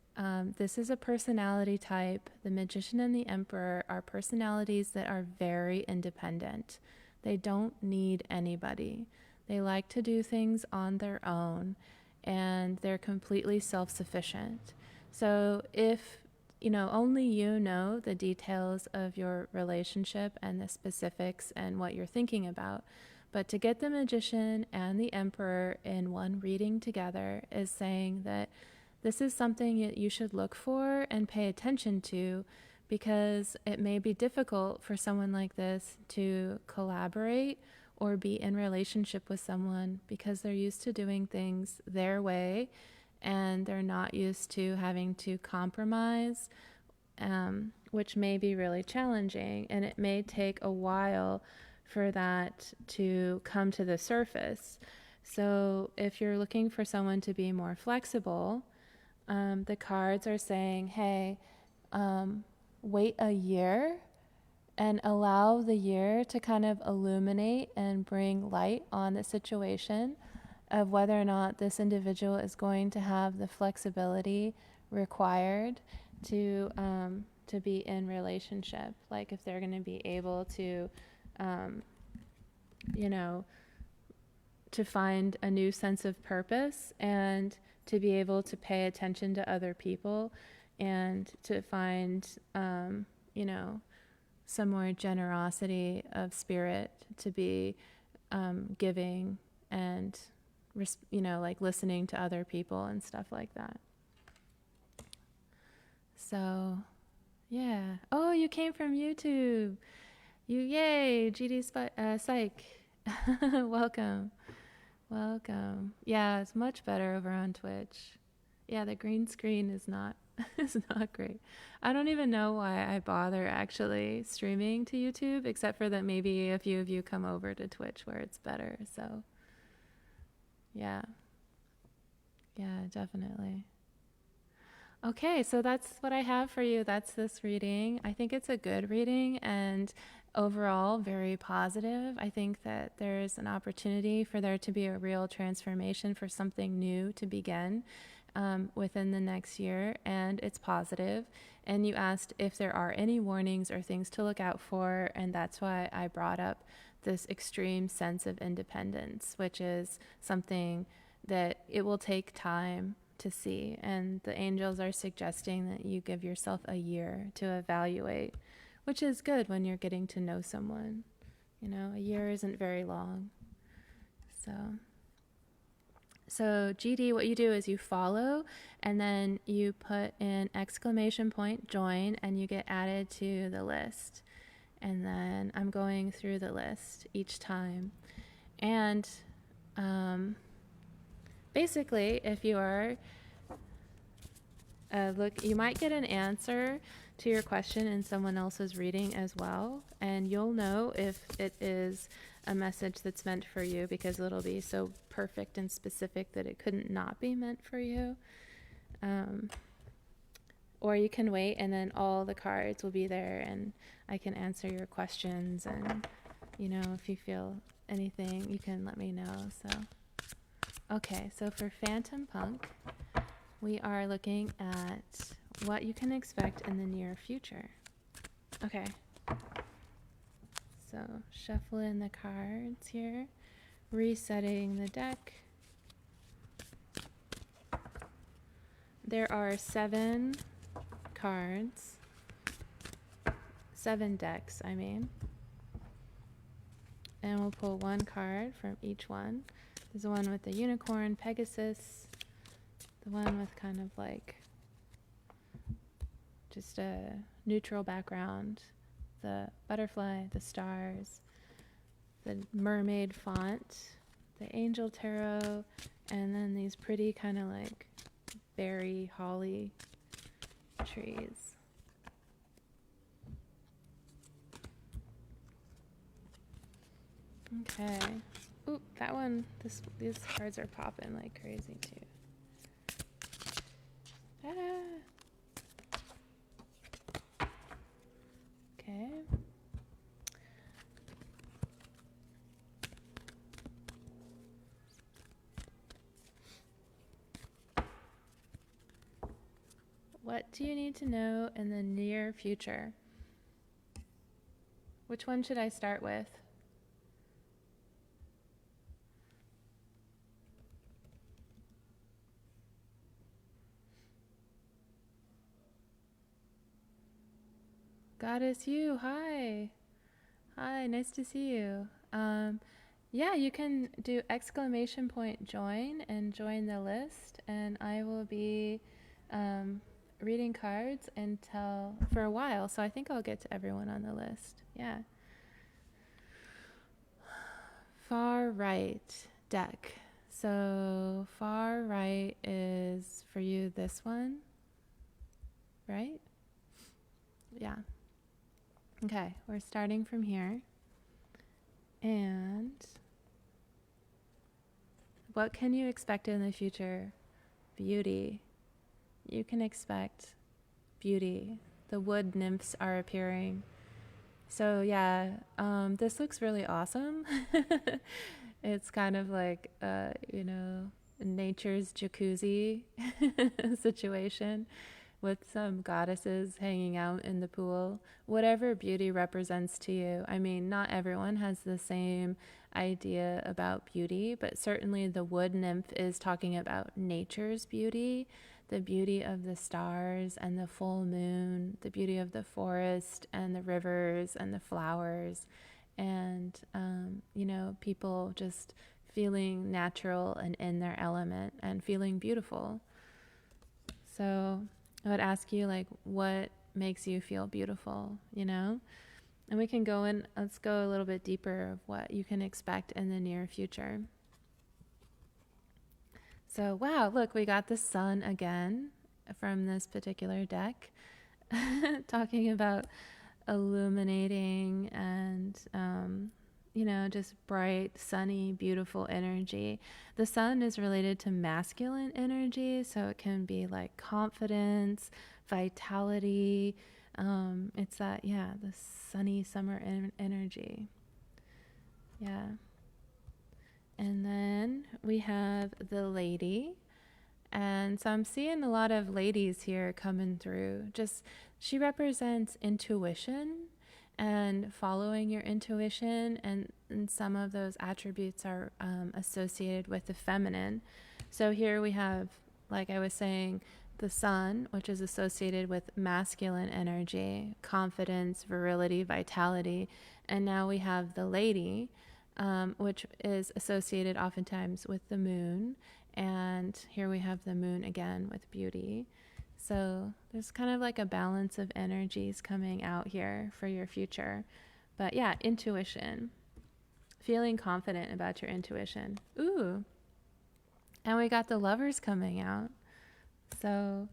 this is a personality type. The Magician and the Emperor are personalities that are very independent. They don't need anybody. They like to do things on their own, and they're completely self-sufficient. So if only you know the details of your relationship and the specifics and what you're thinking about. But to get the Magician and the Emperor in one reading together is saying that this is something that you should look for and pay attention to, because it may be difficult for someone like this to collaborate or be in relationship with someone because they're used to doing things their way and they're not used to having to compromise, which may be really challenging, and it may take a while for that to come to the surface. So if you're looking for someone to be more flexible, the cards are saying, hey, wait a year and allow the year to kind of illuminate and bring light on the situation of whether or not this individual is going to have the flexibility required to be in relationship. Like if they're going to be able to, to find a new sense of purpose and to be able to pay attention to other people and to find, some more generosity of spirit, to be giving and, like listening to other people and stuff like that. So, yeah. Oh, you came from YouTube. Yay, GD Psych. Welcome. Welcome. Yeah, it's much better over on Twitch. Yeah, the green screen is not great. I don't even know why I bother actually streaming to YouTube, except for that maybe a few of you come over to Twitch where it's better. So, yeah. Yeah, definitely. Okay, so that's what I have for you. That's this reading. I think it's a good reading and overall very positive. I think that there's an opportunity for there to be a real transformation, for something new to begin within the next year, and it's positive. And you asked if there are any warnings or things to look out for, and that's why I brought up this extreme sense of independence, which is something that it will take time to see. And the angels are suggesting that you give yourself a year to evaluate, which is good when you're getting to know someone. You know, a year isn't very long. So GD, what you do is you follow, and then you put in exclamation point join, and you get added to the list. And then I'm going through the list each time. And basically, if you are you might get an answer to your question in someone else's reading as well, and you'll know if it is a message that's meant for you, because it'll be so perfect and specific that it couldn't not be meant for you. Or you can wait, and then all the cards will be there, and I can answer your questions, and you know, if you feel anything, you can let me know. So okay, so for Phantom Punk, we are looking at what you can expect in the near future. Okay. So shuffling the cards here, resetting the deck. There are 7 cards, 7 decks, I mean. And we'll pull 1 card from each one. There's the one with the unicorn, Pegasus, the one with kind of like just a neutral background, the butterfly, the stars, the mermaid font, the angel tarot, and then these pretty kind of like berry holly trees. Okay. Oop, that one, these cards are popping like crazy too. Okay. What do you need to know in the near future? Which one should I start with? Goddess you, hi. Hi, nice to see you. Yeah, you can do exclamation point join and join the list, and I will be reading cards until for a while, so I think I'll get to everyone on the list. Yeah. Far right deck. So far right is for you this one, right? Yeah. Okay, we're starting from here. And what can you expect in the future? Beauty. You can expect beauty. The wood nymphs are appearing. So yeah, this looks really awesome. It's kind of like, you know, nature's jacuzzi situation with some goddesses hanging out in the pool. Whatever beauty represents to you. I mean, not everyone has the same idea about beauty, but certainly the wood nymph is talking about nature's beauty, the beauty of the stars and the full moon, the beauty of the forest and the rivers and the flowers, and, you know, people just feeling natural and in their element and feeling beautiful. So I would ask you, like, what makes you feel beautiful, you know? And we can go in, let's go a little bit deeper of what you can expect in the near future. So, wow, look, we got the sun again from this particular deck, talking about illuminating and, you know, just bright, sunny, beautiful energy. The sun is related to masculine energy, so it can be like confidence, vitality. It's that, yeah, the sunny summer energy. Yeah. And then we have the lady. And so I'm seeing a lot of ladies here coming through. Just, she represents intuition and following your intuition, and some of those attributes are associated with the feminine. So here we have like I was saying, the sun, which is associated with masculine energy, confidence, virility, vitality. And now we have the lady, which is associated oftentimes with the moon. And here we have the moon again with beauty. So there's kind of like a balance of energies coming out here for your future. But yeah, intuition, feeling confident about your intuition. Ooh, and we got the lovers coming out. So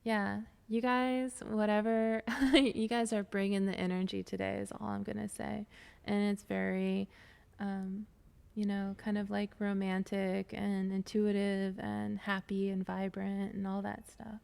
yeah, you guys, whatever, you guys are bringing the energy today is all I'm going to say. And it's very, kind of like romantic and intuitive and happy and vibrant and all that stuff.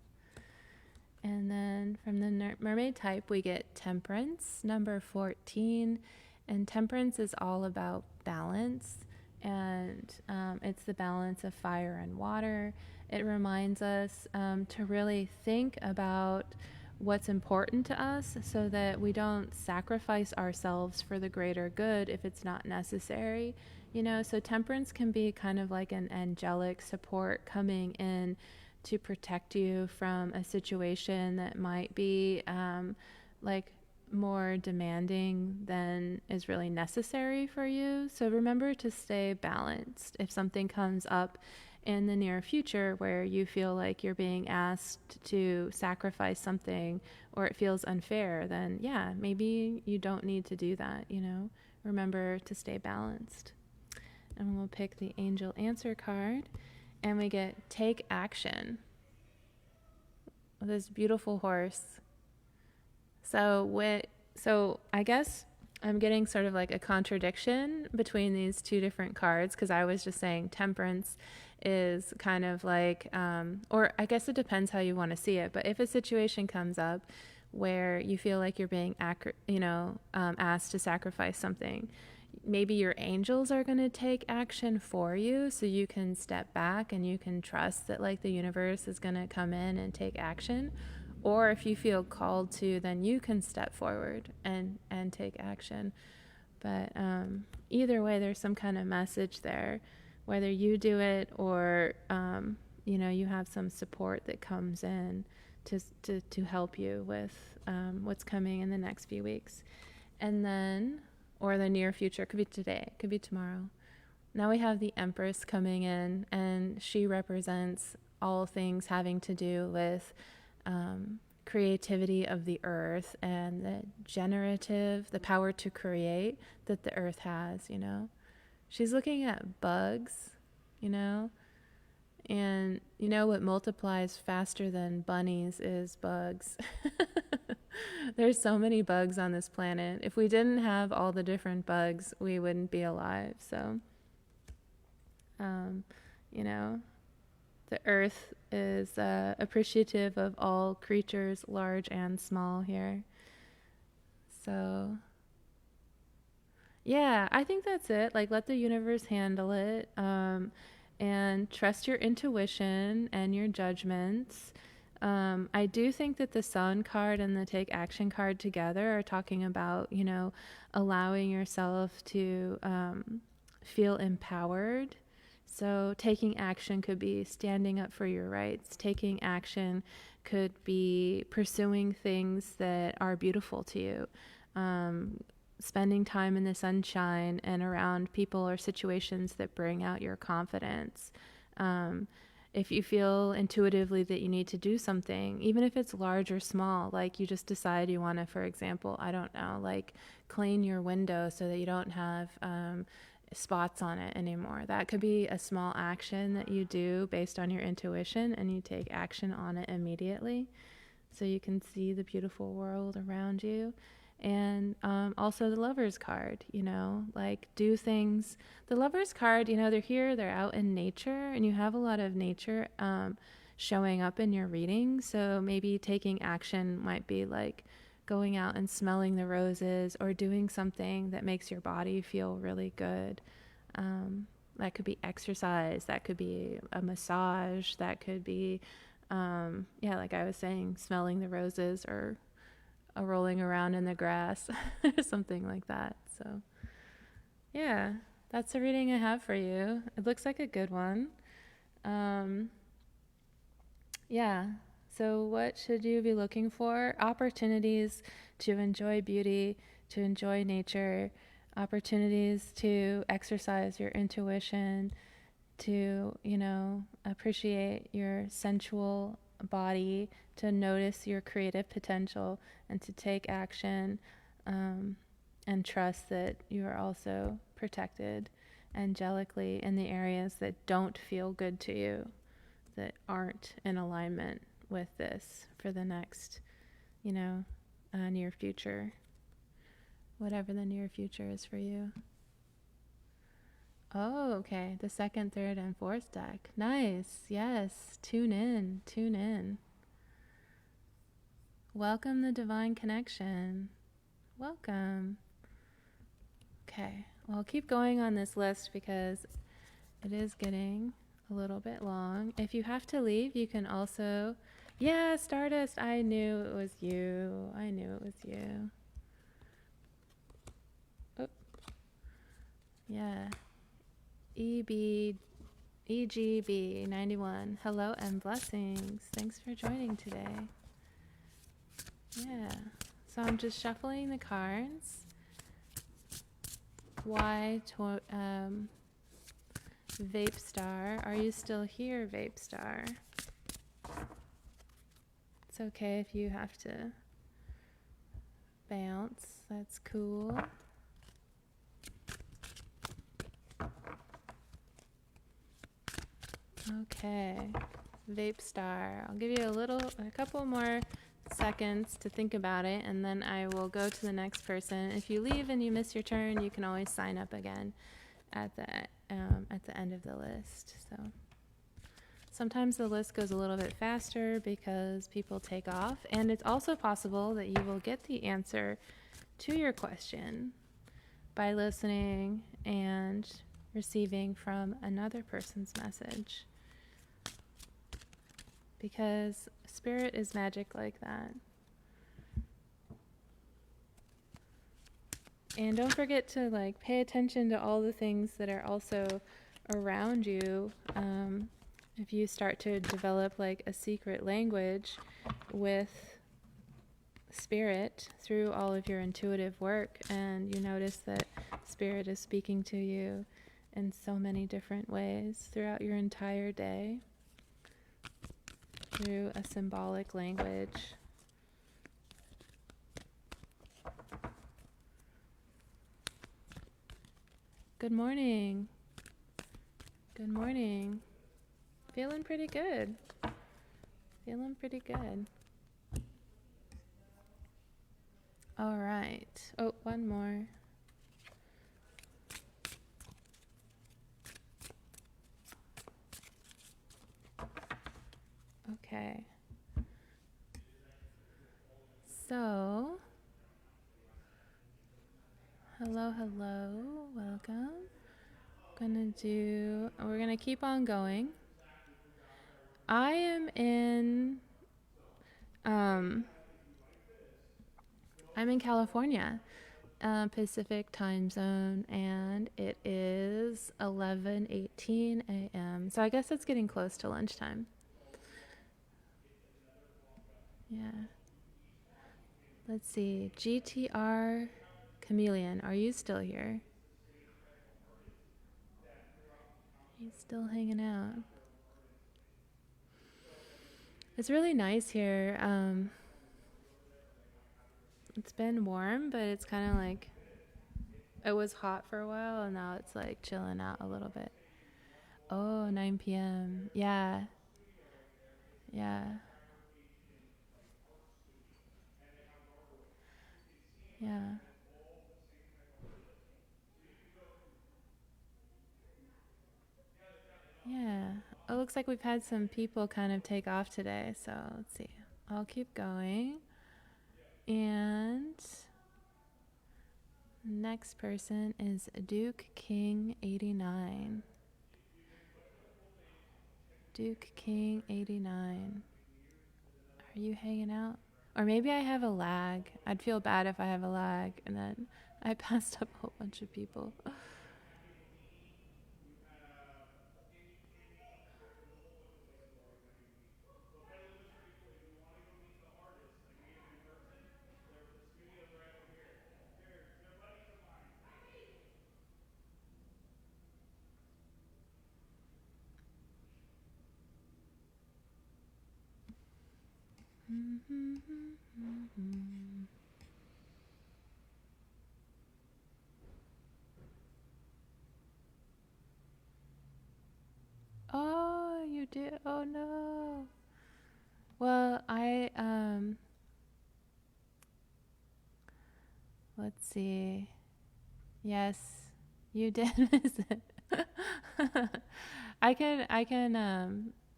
And then from the mermaid type, we get temperance, number 14. And temperance is all about balance. And it's the balance of fire and water. It reminds us to really think about what's important to us so that we don't sacrifice ourselves for the greater good if it's not necessary. So temperance can be kind of like an angelic support coming in to protect you from a situation that might be like more demanding than is really necessary for you. So remember to stay balanced. If something comes up in the near future where you feel like you're being asked to sacrifice something or it feels unfair, then yeah, maybe you don't need to do that. Remember to stay balanced. And we'll pick the angel answer card. And we get take action. This beautiful horse. So I guess I'm getting sort of like a contradiction between these two different cards, because I was just saying temperance is kind of like, or I guess it depends how you want to see it. But if a situation comes up where you feel like you're being asked to sacrifice something, maybe your angels are going to take action for you so you can step back and you can trust that like the universe is going to come in and take action. Or if you feel called to, then you can step forward and take action. But either way, there's some kind of message there, whether you do it or you have some support that comes in to help you with what's coming in the next few weeks. And then, or the near future, could be today, could be tomorrow. Now we have the Empress coming in, and she represents all things having to do with creativity of the earth and the power to create that the earth has, She's looking at bugs, and what multiplies faster than bunnies is bugs. There's so many bugs on this planet. If we didn't have all the different bugs, we wouldn't be alive. So, the earth is appreciative of all creatures, large and small here. So, yeah, I think that's it. Like, let the universe handle it. And trust your intuition and your judgments. I do think that the Sun card and the Take Action card together are talking about, allowing yourself to feel empowered. So taking action could be standing up for your rights. Taking action could be pursuing things that are beautiful to you. Spending time in the sunshine and around people or situations that bring out your confidence. If you feel intuitively that you need to do something, even if it's large or small, like you just decide you want to, for example, I don't know, like clean your window so that you don't have spots on it anymore. That could be a small action that you do based on your intuition, and you take action on it immediately so you can see the beautiful world around you. And also the Lover's card, like do things. The Lover's card, they're here, they're out in nature, and you have a lot of nature showing up in your reading. So maybe taking action might be like going out and smelling the roses or doing something that makes your body feel really good. That could be exercise, that could be a massage, that could be, like I was saying, smelling the roses or rolling around in the grass or something like that. So yeah, that's the reading I have for you. It looks like a good one. Yeah. So, what should you be looking for? Opportunities to enjoy beauty, to enjoy nature, opportunities to exercise your intuition, to, appreciate your sensual body, to notice your creative potential, and to take action, um, and trust that you are also protected angelically in the areas that don't feel good to you, that aren't in alignment with this for the next, near future, whatever the near future is for you. Oh, okay. The second, third, and fourth deck. Nice. Yes. Tune in. Tune in. Welcome the divine connection. Welcome. Okay. Well, I'll keep going on this list because it is getting a little bit long. If you have to leave, you can also. Yeah, Stardust. I knew it was you. I knew it was you. Oh, yeah. EGB 91. Hello and blessings. Thanks for joining today. Yeah. So I'm just shuffling the cards. Vape Star. Are you still here, Vape Star? It's okay if you have to bounce. That's cool. Okay. Vape Star. I'll give you a couple more seconds to think about it, and then I will go to the next person. If you leave and you miss your turn, you can always sign up again at the end of the list. So sometimes the list goes a little bit faster because people take off, and it's also possible that you will get the answer to your question by listening and receiving from another person's message, because spirit is magic like that. And don't forget to pay attention to all the things that are also around you. If you start to develop a secret language with spirit through all of your intuitive work, and you notice that spirit is speaking to you in so many different ways throughout your entire day through a symbolic language. Good morning. Good morning. Feeling pretty good. Feeling pretty good. All right. Oh, one more. Okay. So, hello, welcome. We're gonna keep on going. I am I'm in California, Pacific time zone, and it is 11:18 a.m. So I guess it's getting close to lunchtime. Yeah. Let's see. GTR Chameleon, are you still here? He's still hanging out. It's really nice here. It's been warm, but it's kind of it was hot for a while, and now it's chilling out a little bit. Oh, 9 p.m. Yeah. Yeah. Yeah. Yeah. It looks like we've had some people kind of take off today, so let's see. I'll keep going. And next person is Duke King 89. Duke King 89. Are you hanging out? Or maybe I have a lag. I'd feel bad if I have a lag and then I passed up a whole bunch of people. Oh, you did. Oh no. Well, let's see. Yes, you did miss it.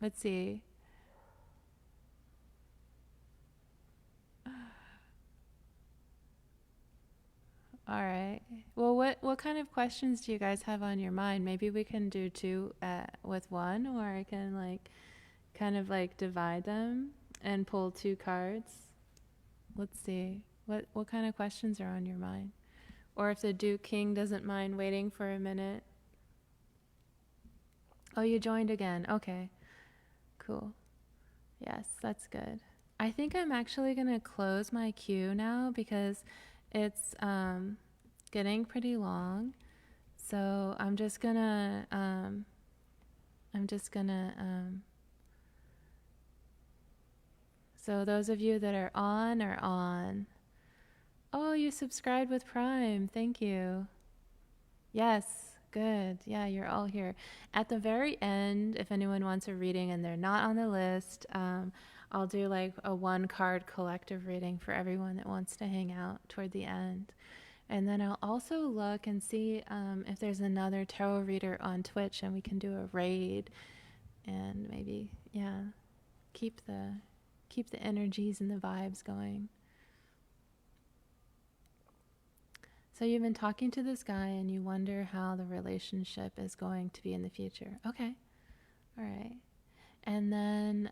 Let's see. All right. Well, what kind of questions do you guys have on your mind? Maybe we can do two with one, or I can like kind of like divide them and pull two cards. Let's see. What kind of questions are on your mind? Or if the Duke King doesn't mind waiting for a minute. Oh, you joined again. Okay. Cool. Yes, that's good. I think I'm actually going to close my queue now because it's getting pretty long. So I'm just gonna, so those of you that are on are on. Oh, you subscribed with Prime. Thank you. Yes, good. Yeah, you're all here. At the very end, if anyone wants a reading and they're not on the list, I'll do like a one card collective reading for everyone that wants to hang out toward the end. And then I'll also look and see if there's another tarot reader on Twitch and we can do a raid and maybe, yeah, keep the energies and the vibes going. So you've been talking to this guy and you wonder how the relationship is going to be in the future. Okay. All right. And then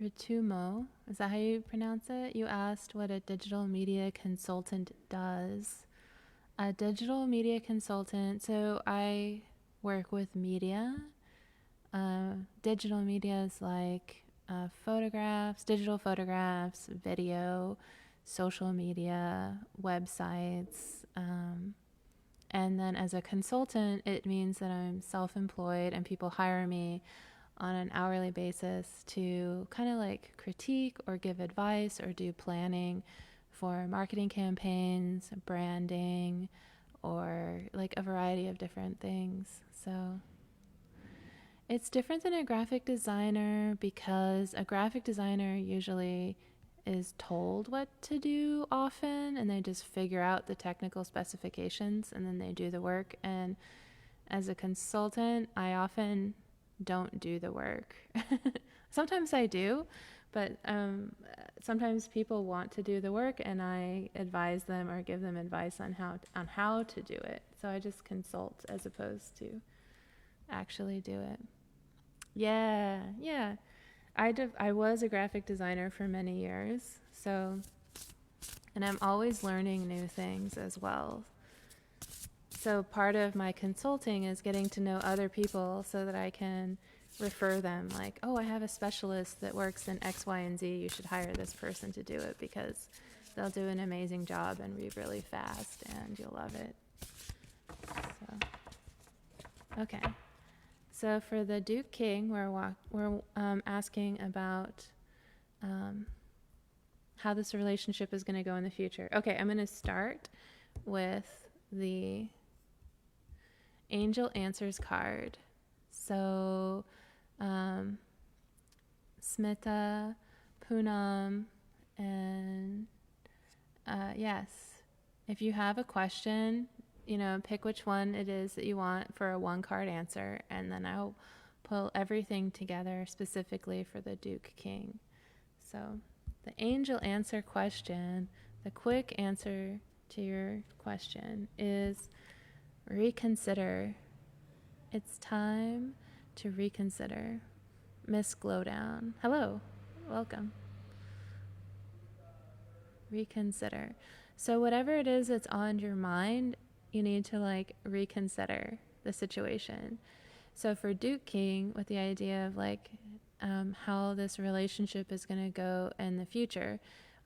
Ritumo, is that how you pronounce it? You asked what a digital media consultant does. A digital media consultant, so I work with media. Digital media is like photographs, digital photographs, video, social media, websites. And then as a consultant, it means that I'm self-employed and people hire me on an hourly basis to kind of like critique or give advice or do planning for marketing campaigns, branding, or like a variety of different things. So it's different than a graphic designer because a graphic designer usually is told what to do often and they just figure out the technical specifications and then they do the work. And as a consultant, I often don't do the work. Sometimes I do, but sometimes people want to do the work and I advise them or give them advice on how to do it. So I just consult as opposed to actually do it. Yeah, yeah. I was a graphic designer for many years, so, and I'm always learning new things as well. So part of my consulting is getting to know other people so that I can refer them like, oh, I have a specialist that works in X, Y, and Z. You should hire this person to do it because they'll do an amazing job and read really fast and you'll love it. So, okay. So for the Duke King, we're asking about how this relationship is going to go in the future. Okay, I'm going to start with the Angel Answers card. So Smita, Poonam, and yes, if you have a question, pick which one it is that you want for a one card answer, and then I'll pull everything together specifically for the Duke King. So the angel answer question, the quick answer to your question is reconsider. It's time to reconsider. Miss Glowdown. Hello. Welcome. Reconsider. So whatever it is that's on your mind, you need to like reconsider the situation. So for Duke King, with the idea of like how this relationship is going to go in the future,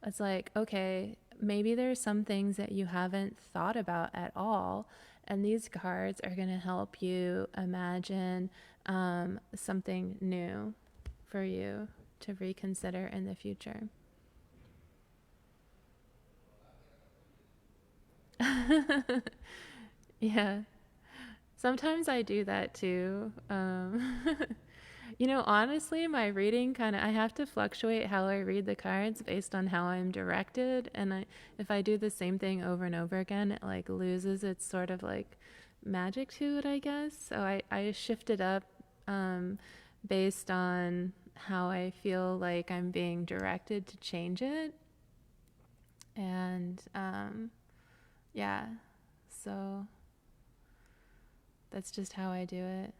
it's like, okay, maybe there's some things that you haven't thought about at all. And these cards are going to help you imagine something new for you to reconsider in the future. Yeah. Sometimes I do that too. Honestly, my reading I have to fluctuate how I read the cards based on how I'm directed. And if I do the same thing over and over again, it like loses its sort of like magic to it, I guess. So I shift it up based on how I feel like I'm being directed to change it. And yeah, so that's just how I do it.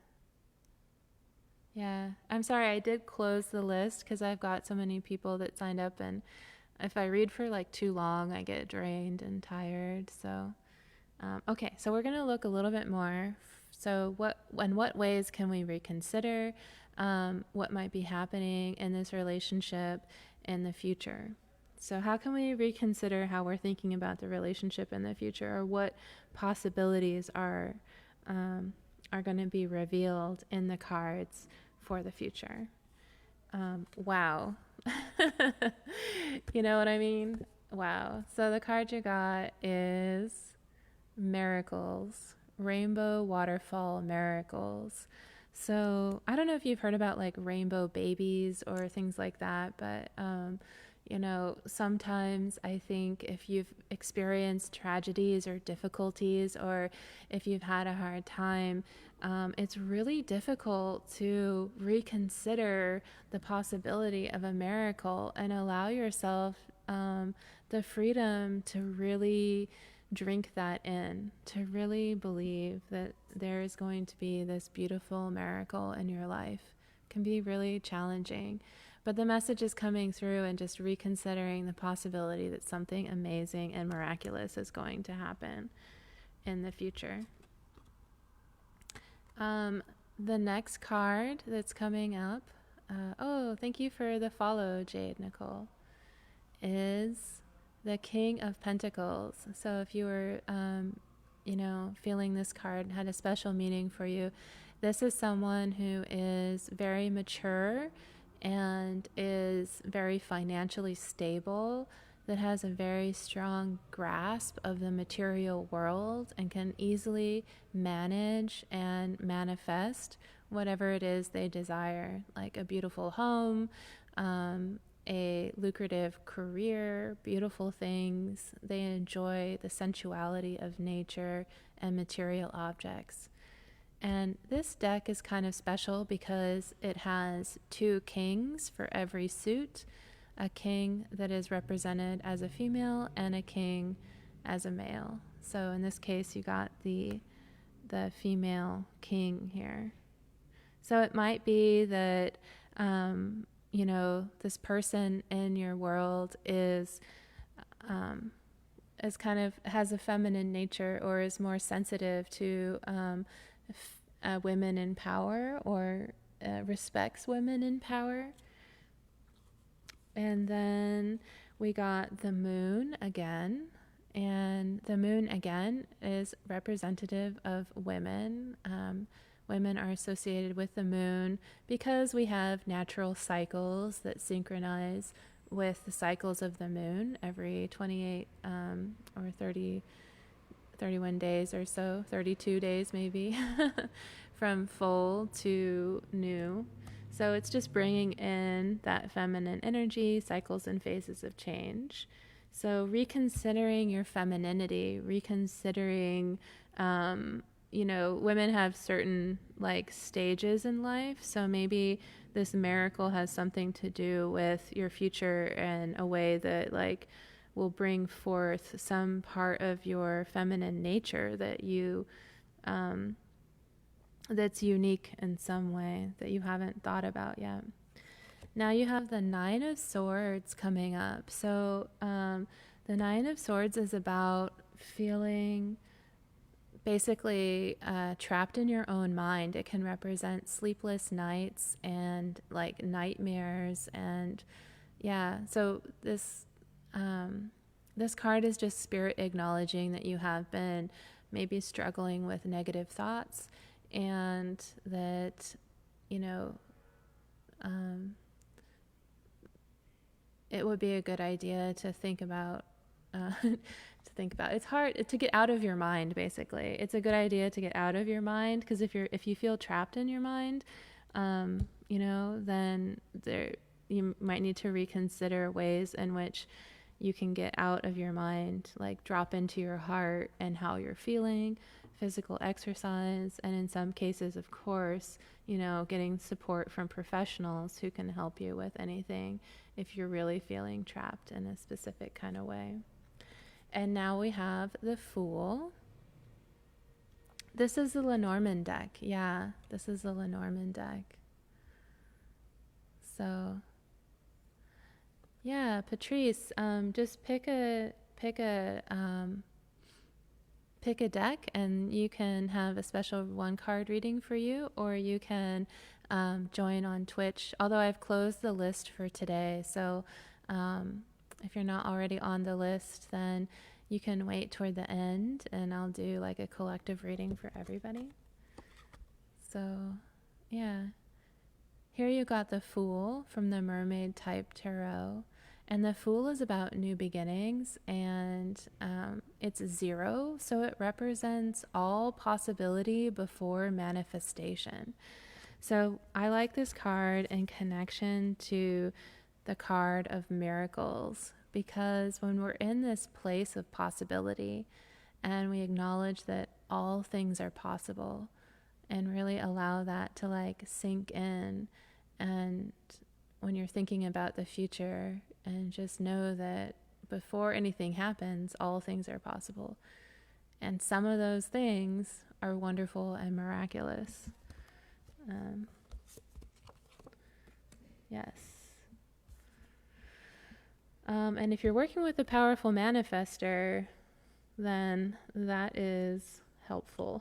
Yeah, I'm sorry, I did close the list because I've got so many people that signed up, and if I read for like too long, I get drained and tired. So, okay, so we're gonna look a little bit more. So, what ways can we reconsider what might be happening in this relationship in the future? So, how can we reconsider how we're thinking about the relationship in the future, or what possibilities are going to be revealed in the cards for the future? Wow. You know what I mean? Wow. So the card you got is Miracles, Rainbow Waterfall Miracles. So I don't know if you've heard about like rainbow babies or things like that, but sometimes I think if you've experienced tragedies or difficulties, or if you've had a hard time, it's really difficult to reconsider the possibility of a miracle and allow yourself the freedom to really drink that in, to really believe that there is going to be this beautiful miracle in your life. It can be really challenging. But the message is coming through and just reconsidering the possibility that something amazing and miraculous is going to happen in the future. The next card that's coming up, thank you for the follow, Jade Nicole, is the King of Pentacles. So if you were, feeling this card had a special meaning for you, this is someone who is very mature and is very financially stable, that has a very strong grasp of the material world and can easily manage and manifest whatever it is they desire, like a beautiful home, a lucrative career, beautiful things. They enjoy the sensuality of nature and material objects. And this deck is kind of special because it has two kings for every suit, a king that is represented as a female and a king as a male. So in this case, you got the female king here. So it might be that, this person in your world is kind of has a feminine nature, or is more sensitive to women in power, or respects women in power. And then we got the moon again. And the moon again is representative of women. Women are associated with the moon because we have natural cycles that synchronize with the cycles of the moon every 28 or 30, 31 days or so, 32 days maybe, from full to new. So it's just bringing in that feminine energy, cycles and phases of change. So reconsidering your femininity, reconsidering, women have certain like stages in life. So maybe this miracle has something to do with your future in a way that like will bring forth some part of your feminine nature that you, that's unique in some way that you haven't thought about yet. Now you have the Nine of Swords coming up. So the Nine of Swords is about feeling basically trapped in your own mind. It can represent sleepless nights and like nightmares. And yeah, so this card is just spirit acknowledging that you have been maybe struggling with negative thoughts, and that, it would be a good idea to think about. It's hard to get out of your mind. Basically, it's a good idea to get out of your mind, because if you feel trapped in your mind, then you might need to reconsider ways in which you can get out of your mind, like drop into your heart and how you're feeling, physical exercise, and in some cases, of course, getting support from professionals who can help you with anything if you're really feeling trapped in a specific kind of way. And now we have the Fool. This is the Lenormand deck. Yeah, this is the Lenormand deck. So, yeah, Patrice, just pick a deck, and you can have a special one card reading for you, or you can join on Twitch. Although I've closed the list for today, so if you're not already on the list, then you can wait toward the end, and I'll do like a collective reading for everybody. So, yeah. Here you got the Fool from the Mermaid Type Tarot. And the Fool is about new beginnings, and it's 0, so it represents all possibility before manifestation. So I like this card in connection to the card of miracles, because when we're in this place of possibility and we acknowledge that all things are possible and really allow that to like sink in, and when you're thinking about the future, and just know that before anything happens, all things are possible. And some of those things are wonderful and miraculous. Yes. And if you're working with a powerful manifester, then that is helpful.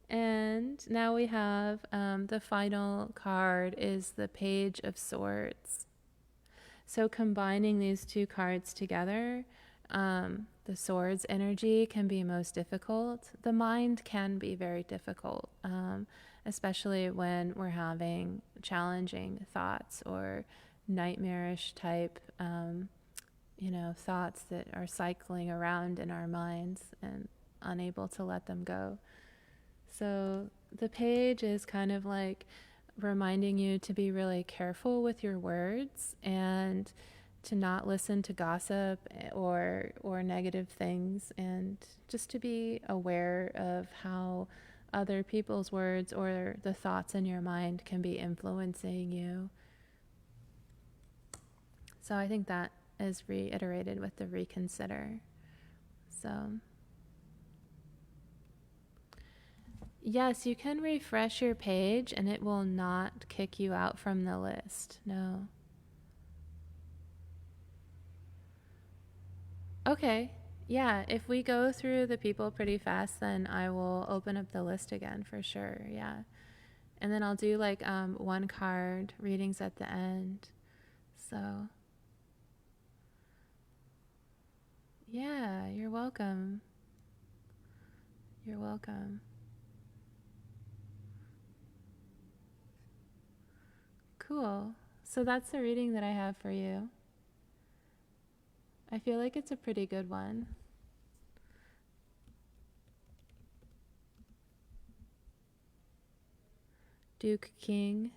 And now we have the final card is the Page of Swords. So combining these two cards together, the swords energy can be most difficult. The mind can be very difficult, especially when we're having challenging thoughts or nightmarish type, thoughts that are cycling around in our minds and unable to let them go. So the page is kind of like reminding you to be really careful with your words and to not listen to gossip or negative things, and just to be aware of how other people's words or the thoughts in your mind can be influencing you. So I think that is reiterated with the reconsider. So yes, you can refresh your page and it will not kick you out from the list. No. Okay. Yeah, if we go through the people pretty fast, then I will open up the list again for sure. Yeah. And then I'll do like one card readings at the end. So yeah, you're welcome. You're welcome. Cool. So that's the reading that I have for you. I feel like it's a pretty good one. Duke King.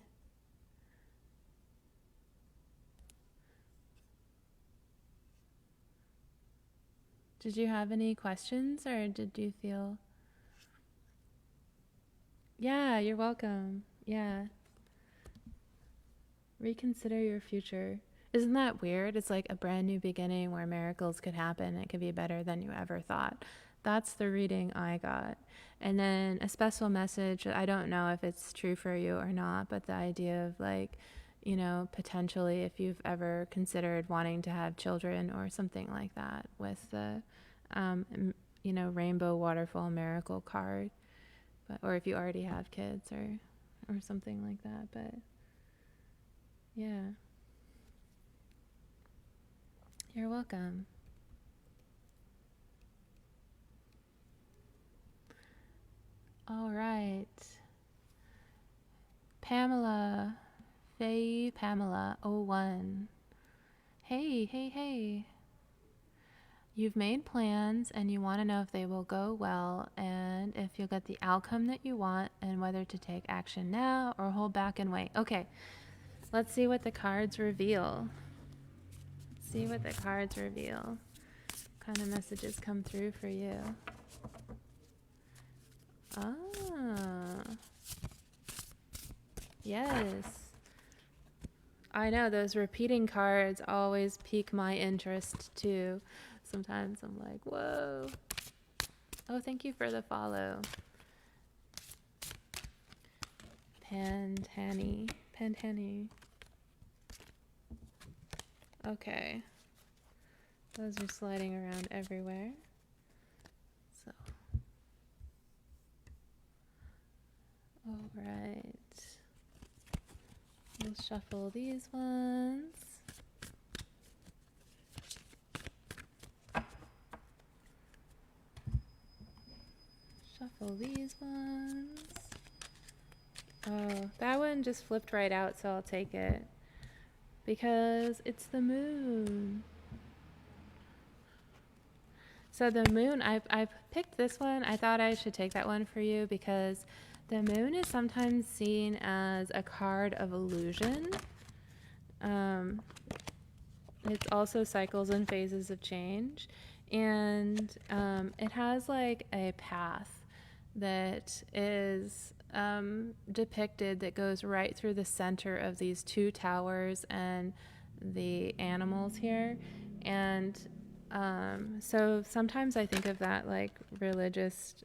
Did you have any questions, or did you feel... Yeah, you're welcome. Yeah. Reconsider your future. Isn't that weird? It's like a brand new beginning where miracles could happen. It could be better than you ever thought. That's the reading I got. And then a special message, I don't know if it's true for you or not, but the idea of like, potentially if you've ever considered wanting to have children or something like that, with the, rainbow waterfall miracle card, or if you already have kids or something like that. But yeah. You're welcome. All right. Pamela, Faye Pamela 01. Hey, hey, hey. You've made plans and you want to know if they will go well and if you'll get the outcome that you want and whether to take action now or hold back and wait. Okay, let's see what the cards reveal. See what the cards reveal. What kind of messages come through for you? Ah, yes. I know those repeating cards always pique my interest too. Sometimes I'm like, whoa. Oh, thank you for the follow. Pantani. Okay. Those are sliding around everywhere. So. All right. We'll shuffle these ones. Shuffle these ones. Oh, that one just flipped right out, so I'll take it. Because it's the moon. So the moon, I've picked this one. I thought I should take that one for you because the moon is sometimes seen as a card of illusion. It's also cycles and phases of change. And it has like a path that is depicted that goes right through the center of these two towers and the animals here. And so sometimes I think of that like religious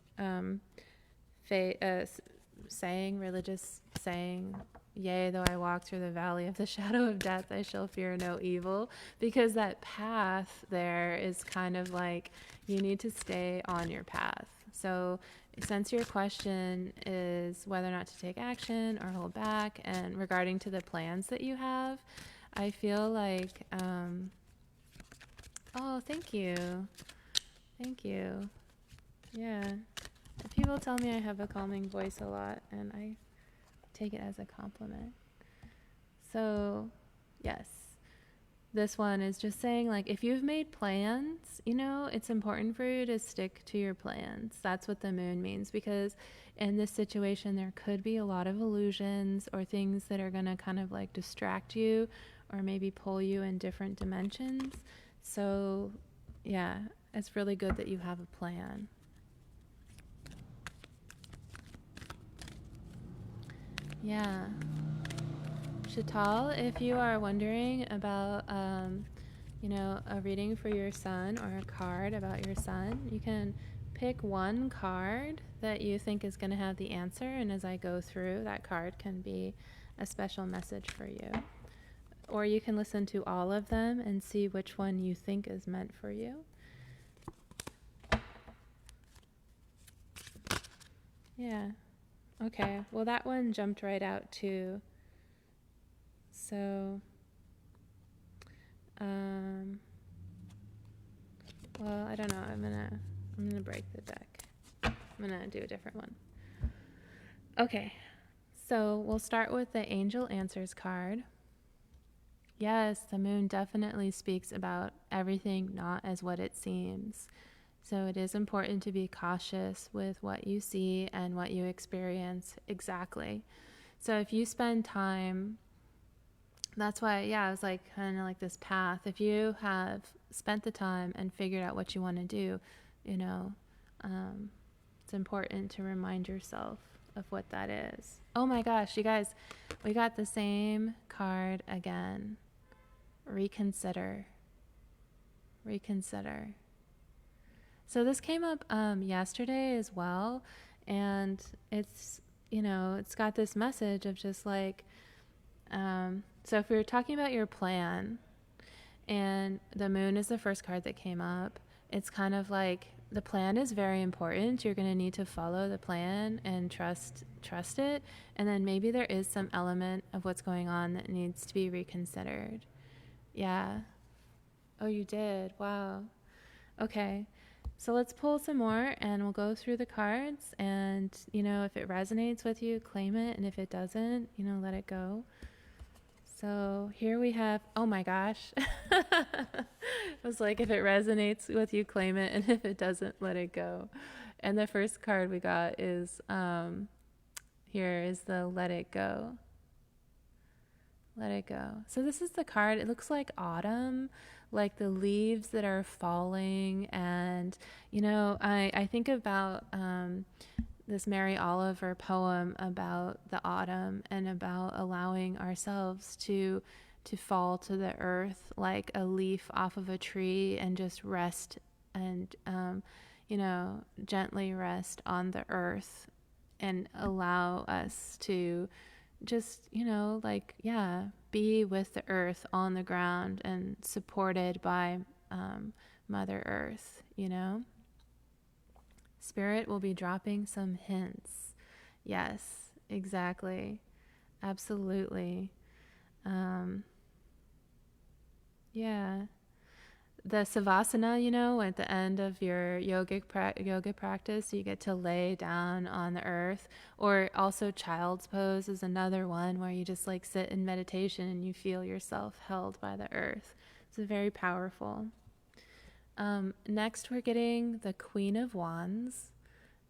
religious saying, yea, though I walk through the valley of the shadow of death, I shall fear no evil. Because that path there is kind of like you need to stay on your path. So since your question is whether or not to take action or hold back, and regarding to the plans that you have, I feel like, oh, thank you. Thank you. Yeah. People tell me I have a calming voice a lot, and I take it as a compliment. So, yes. This one is just saying, like, if you've made plans, you know, it's important for you to stick to your plans. That's what the moon means, because in this situation, there could be a lot of illusions or things that are going to kind of like distract you or maybe pull you in different dimensions. So, yeah, it's really good that you have a plan. Yeah. Shatal, if you are wondering about, you know, a reading for your son or a card about your son, you can pick one card that you think is going to have the answer. And as I go through, that card can be a special message for you. Or you can listen to all of them and see which one you think is meant for you. Yeah. Okay. Well, that one jumped right out too. So, well, I don't know. I'm gonna break the deck. I'm gonna do a different one. Okay. So we'll start with the Angel Answers card. Yes, the moon definitely speaks about everything not as what it seems. So it is important to be cautious with what you see and what you experience exactly. So if you spend time, that's why, yeah, it was like kind of like this path. If you have spent the time and figured out what you want to do, you know, it's important to remind yourself of what that is. Oh my gosh, you guys, we got the same card again. Reconsider. Reconsider. So this came up yesterday as well, and it's, you know, it's got this message of just like, so if we were talking about your plan, and the moon is the first card that came up, it's kind of like the plan is very important. You're going to need to follow the plan and trust it, and then maybe there is some element of what's going on that needs to be reconsidered. Yeah. Oh, you did. Wow. Okay. So let's pull some more and we'll go through the cards, and, you know, if it resonates with you, claim it, and if it doesn't, you know, let it go. So here we have, oh my gosh. I was like, if it resonates with you, claim it. And if it doesn't, let it go. And the first card we got is, here is the Let It Go. Let it go. So this is the card. It looks like autumn, like the leaves that are falling. And, I think about this Mary Oliver poem about the autumn and about allowing ourselves to fall to the earth like a leaf off of a tree and just rest and gently rest on the earth and allow us to just be with the earth on the ground and supported by Mother Earth. Spirit will be dropping some hints. Yes, exactly. Absolutely. Yeah. The Savasana, at the end of your yoga practice, you get to lay down on the earth. Or also Child's Pose is another one where you just like sit in meditation and you feel yourself held by the earth. It's very powerful. Next, we're getting the Queen of Wands,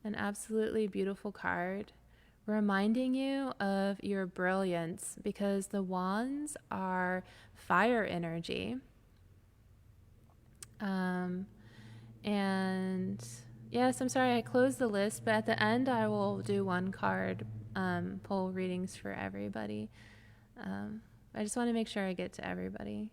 an absolutely beautiful card, reminding you of your brilliance because the wands are fire energy. And yes, I'm sorry I closed the list, but at the end I will do one card pull readings for everybody. I just want to make sure I get to everybody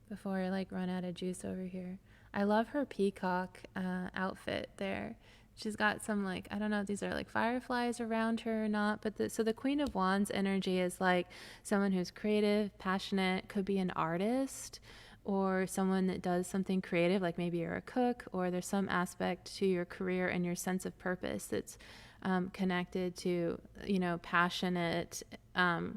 before I run out of juice over here. I love her peacock outfit there. She's got some I don't know if these are fireflies around her or not, but so the Queen of Wands energy is someone who's creative, passionate, could be an artist or someone that does something creative, like maybe you're a cook or there's some aspect to your career and your sense of purpose that's connected to, passionate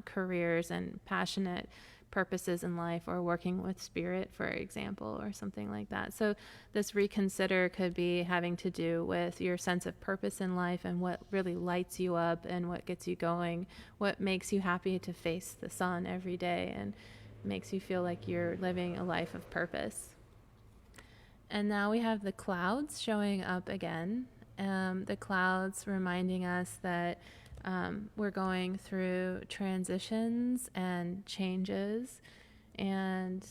careers and passionate purposes in life, or working with spirit, for example, or something like that. So this reconsider could be having to do with your sense of purpose in life and what really lights you up and what gets you going, what makes you happy to face the sun every day and makes you feel like you're living a life of purpose. And now we have the clouds showing up again. The clouds reminding us that we're going through transitions and changes, and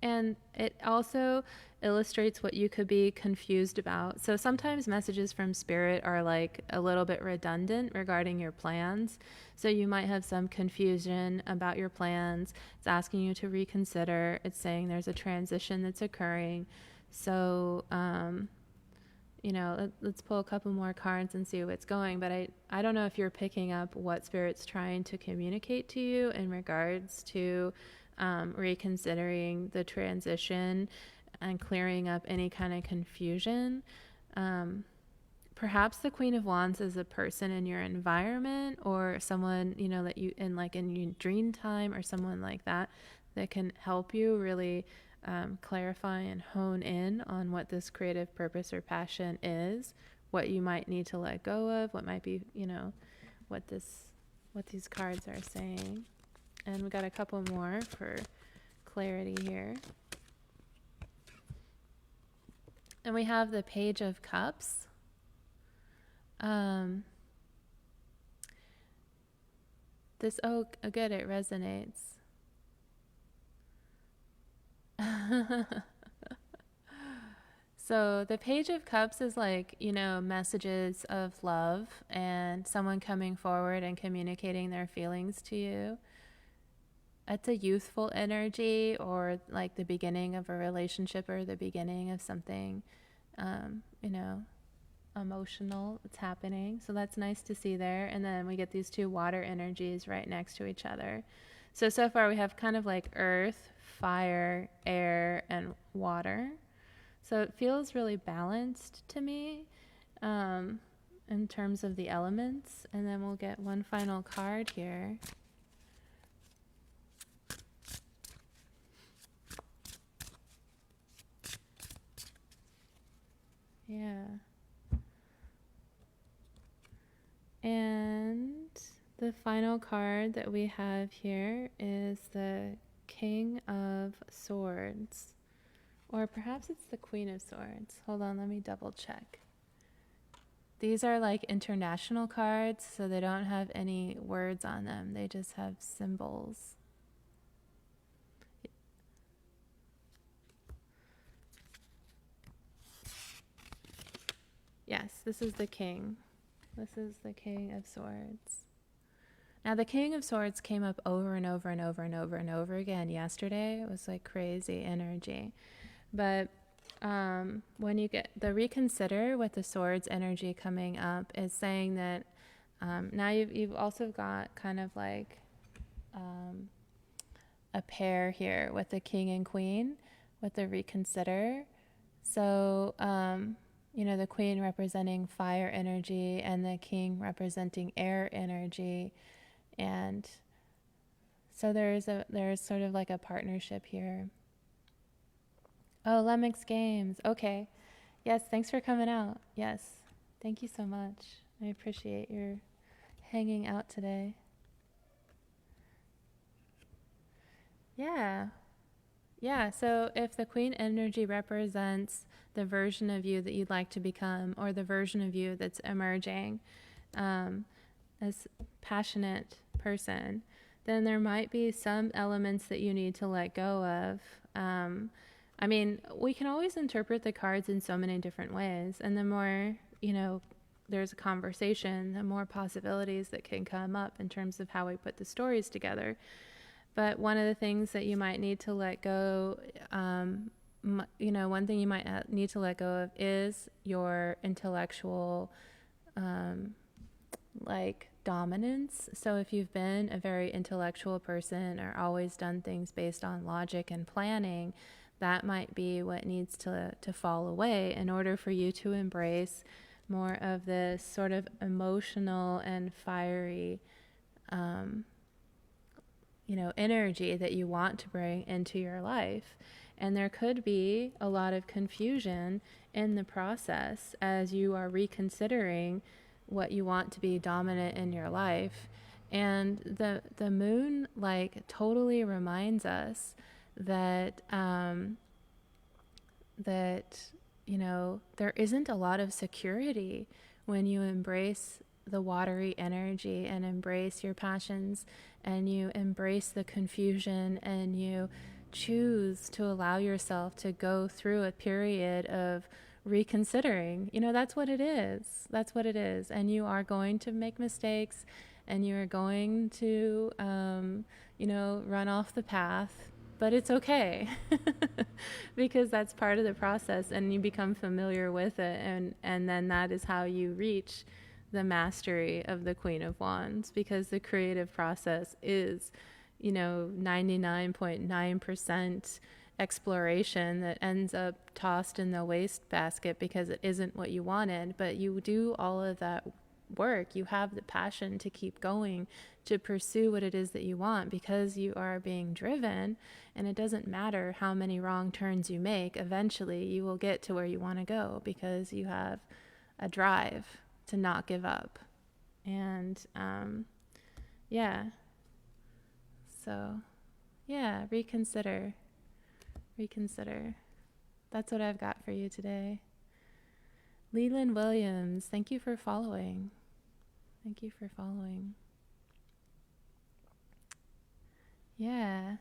and it also illustrates what you could be confused about. So sometimes messages from spirit are a little bit redundant regarding your plans. So you might have some confusion about your plans. It's asking you to reconsider. It's saying there's a transition that's occurring. So, let's pull a couple more cards and see what's going. But I don't know if you're picking up what spirit's trying to communicate to you in regards to reconsidering the transition and clearing up any kind of confusion. Perhaps the Queen of Wands is a person in your environment or someone, that you in your dream time, or someone like that can help you really clarify and hone in on what this creative purpose or passion is, what you might need to let go of, what might be, what these cards are saying. And we got a couple more for clarity here. And we have the Page of Cups. Good, it resonates. So the Page of Cups is messages of love and someone coming forward and communicating their feelings to you. It's a youthful energy, or the beginning of a relationship or the beginning of something, emotional that's happening. So that's nice to see there. And then we get these two water energies right next to each other. So far we have kind of earth, fire, air, and water. So it feels really balanced to me in terms of the elements. And then we'll get one final card here. Yeah. the final card that we have here is the King of Swords. Or perhaps it's the Queen of Swords. Hold on, let me double check. These are like international cards, so they don't have any words on them. They just have symbols. Yes, this is the King. This is the King of Swords. Now, the King of Swords came up over and over and over and over and over again yesterday. It was like crazy energy. But when you get the reconsider with the swords energy coming up is saying that now you've also got kind of like a pair here with the king and queen with the reconsider. So the queen representing fire energy and the king representing air energy, and so there's sort of like a partnership here. Oh, Lemix Games. Okay. Yes, thanks for coming out. Yes. Thank you so much. I appreciate your hanging out today. Yeah. Yeah, so if the queen energy represents the version of you that you'd like to become, or the version of you that's emerging as passionate person, then there might be some elements that you need to let go of. I mean, we can always interpret the cards in so many different ways, and the more, there's a conversation, the more possibilities that can come up in terms of how we put the stories together. But one of the things that you might need to let go, one thing you might need to let go of is your intellectual, dominance. So if you've been a very intellectual person or always done things based on logic and planning, that might be what needs to fall away in order for you to embrace more of this sort of emotional and fiery energy that you want to bring into your life. And there could be a lot of confusion in the process as you are reconsidering what you want to be dominant in your life. And the moon totally reminds us that there isn't a lot of security when you embrace the watery energy and embrace your passions and you embrace the confusion and you choose to allow yourself to go through a period of reconsidering. That's what it is. That's what it is. And you are going to make mistakes and you are going to, run off the path, but it's okay because that's part of the process and you become familiar with it. And then that is how you reach the mastery of the Queen of Wands, because the creative process is, 99.9% exploration that ends up tossed in the wastebasket because it isn't what you wanted. But you do all of that work. You have the passion to keep going, to pursue what it is that you want, because you are being driven, and it doesn't matter how many wrong turns you make. Eventually you will get to where you want to go because you have a drive to not give up. And reconsider. That's what I've got for you today. Leland Williams, thank you for following. Yeah.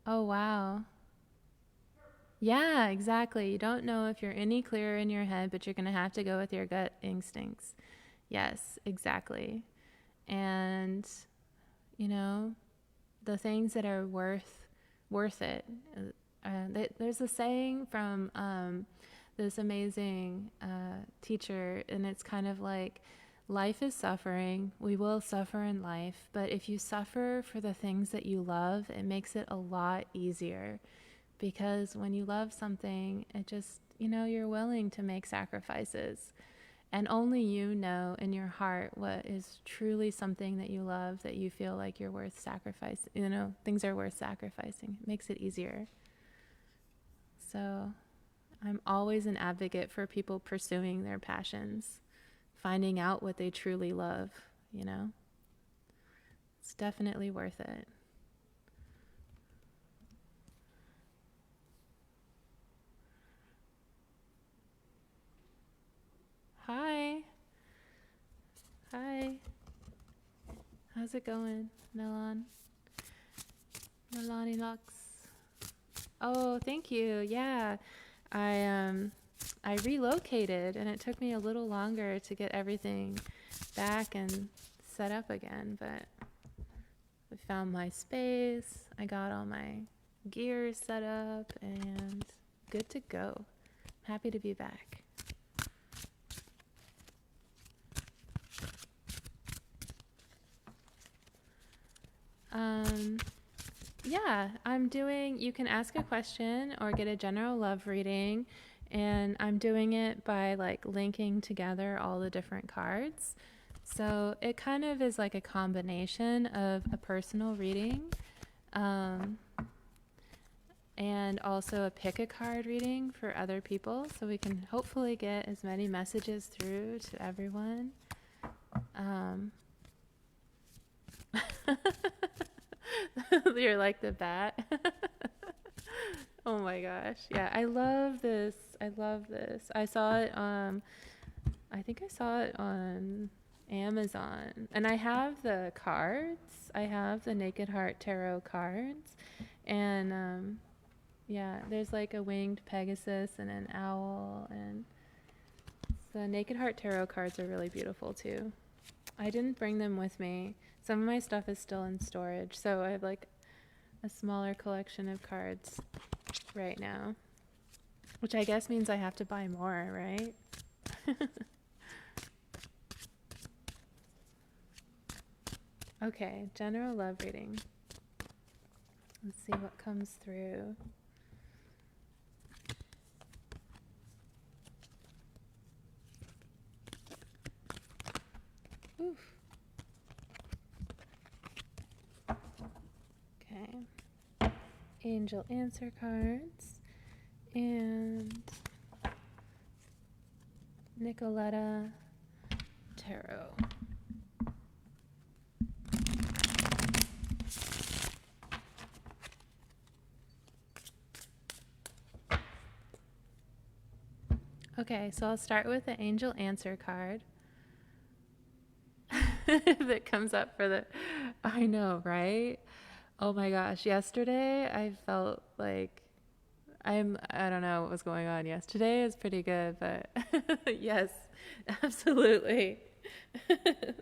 Oh, wow. Yeah, exactly. You don't know if you're any clearer in your head, but you're going to have to go with your gut instincts. Yes, exactly. And, the things that are worth it. There's a saying from this amazing teacher, and it's kind of like, life is suffering. We will suffer in life, but if you suffer for the things that you love, it makes it a lot easier. Because when you love something, it just, you're willing to make sacrifices. And only you know in your heart what is truly something that you love, that you feel like you're worth sacrificing. Things are worth sacrificing. It makes it easier. So I'm always an advocate for people pursuing their passions, finding out what they truly love, you know? It's definitely worth it. Hi. Hi. How's it going, Milan? Milani Lux. Oh, thank you. Yeah. I relocated and it took me a little longer to get everything back and set up again, but I found my space. I got all my gear set up and good to go. Happy to be back. Yeah, you can ask a question or get a general love reading, and I'm doing it by like linking together all the different cards. So it kind of is like a combination of a personal reading, um, and also a pick a card reading for other people, so we can hopefully get as many messages through to everyone. You're like the bat. Oh my gosh. Yeah, I love this. I love this. I saw it I think I saw it on Amazon. And I have the cards. I have the Naked Heart Tarot cards. And yeah, there's like a winged Pegasus and an owl, and the Naked Heart Tarot cards are really beautiful too. I didn't bring them with me. Some of my stuff is still in storage, so I have like a smaller collection of cards right now, which I guess means I have to buy more, right? Okay, general love reading. Let's see what comes through. Oof. Okay. Angel answer cards and Nicoletta Tarot. Okay, so I'll start with the Angel Answer card. That comes up for the... I know, right? Oh my gosh, yesterday I felt like I don't know what was going on yesterday. It's pretty good, but yes, absolutely. The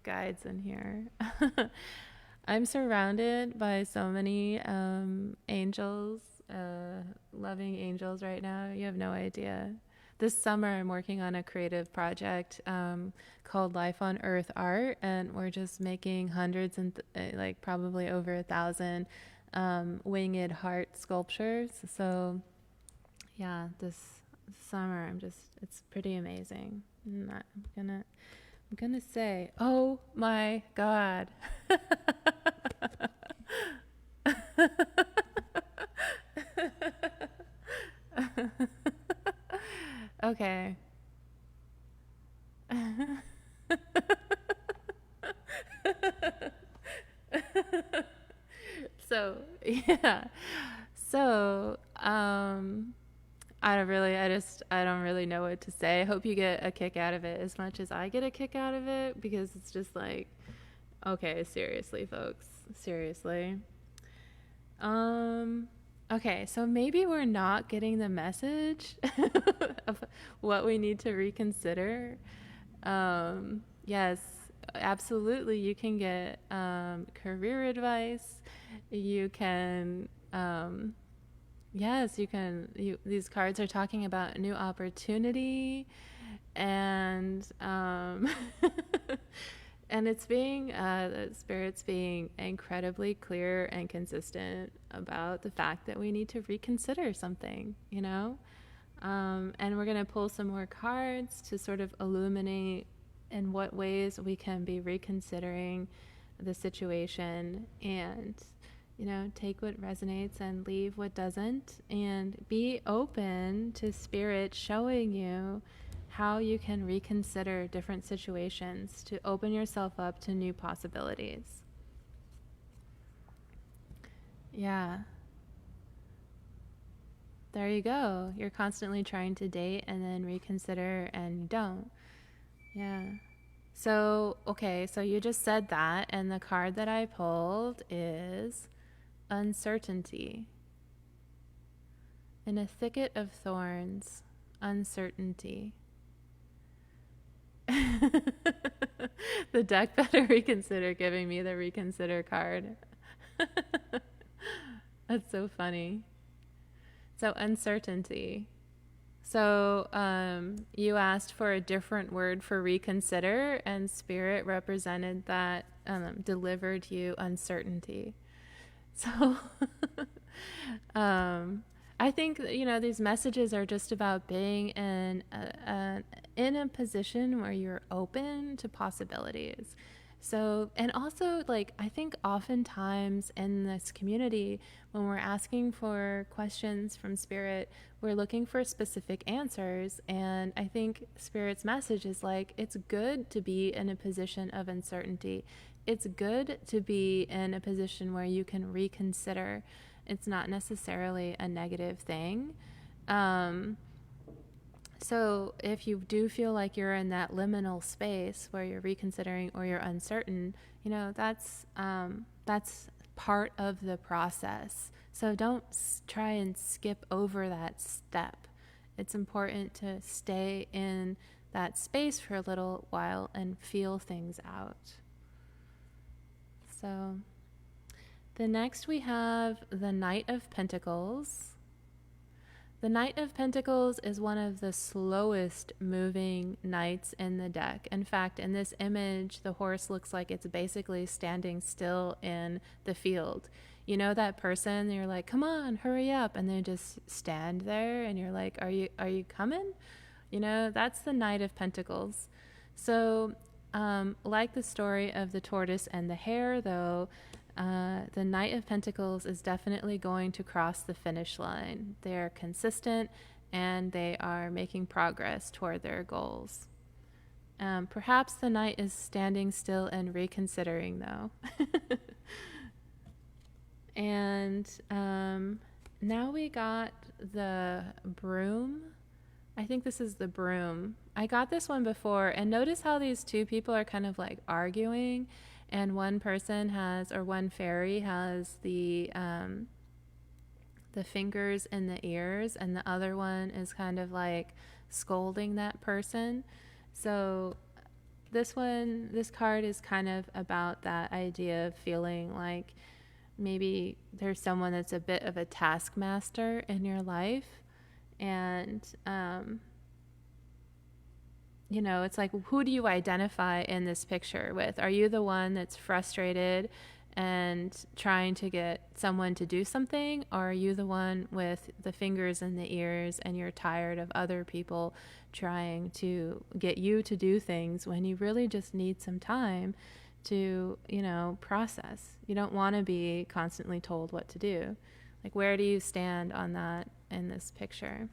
guides in here. I'm surrounded by so many angels, loving angels right now. You have no idea. This summer, I'm working on a creative project called Life on Earth Art, and we're just making hundreds and like probably over 1,000 winged heart sculptures. So, yeah, this summer, it's pretty amazing. I'm gonna say, oh my God. Okay. So, yeah. So, I don't really know what to say. I hope you get a kick out of it as much as I get a kick out of it, because it's just like, okay, seriously, folks, seriously. Okay, so maybe we're not getting the message of what we need to reconsider. Yes, absolutely. You can get career advice. You can, yes, you can. These cards are talking about new opportunity, and and it's being the spirit's being incredibly clear and consistent about the fact that we need to reconsider something, you know. And we're going to pull some more cards to sort of illuminate in what ways we can be reconsidering the situation and Take what resonates and leave what doesn't, and be open to spirit showing you how you can reconsider different situations to open yourself up to new possibilities. Yeah. There you go. You're constantly trying to date and then reconsider and you don't. Yeah. So, okay, so you just said that, and the card that I pulled is uncertainty. In a thicket of thorns, uncertainty. The deck better reconsider giving me the reconsider card. That's so funny. So, uncertainty. So, you asked for a different word for reconsider, and spirit represented that, delivered you uncertainty. So, I think, these messages are just about being in a position where you're open to possibilities. So, and also, I think oftentimes in this community, when we're asking for questions from Spirit, we're looking for specific answers. And I think Spirit's message is it's good to be in a position of uncertainty. It's good to be in a position where you can reconsider. It's not necessarily a negative thing. So if you do feel like you're in that liminal space where you're reconsidering or you're uncertain, that's part of the process. So don't try and skip over that step. It's important to stay in that space for a little while and feel things out. So the next we have the Knight of Pentacles. The Knight of Pentacles is one of the slowest moving knights in the deck. In fact, in this image, the horse looks like it's basically standing still in the field. You know that person, you're like, come on, hurry up, and they just stand there, and you're like, are you coming? That's the Knight of Pentacles. So, like the story of the tortoise and the hare, though, the Knight of Pentacles is definitely going to cross the finish line. They're consistent and they are making progress toward their goals. Perhaps the Knight is standing still and reconsidering, though. And now we got the broom. I think this is the broom. I got this one before, and notice how these two people are kind of arguing. And one person one fairy has the fingers in the ears, and the other one is kind of scolding that person. So this card is kind of about that idea of feeling like maybe there's someone that's a bit of a taskmaster in your life. And it's who do you identify in this picture with? Are you the one that's frustrated and trying to get someone to do something? Or are you the one with the fingers in the ears and you're tired of other people trying to get you to do things when you really just need some time to, process? You don't want to be constantly told what to do. Where do you stand on that in this picture?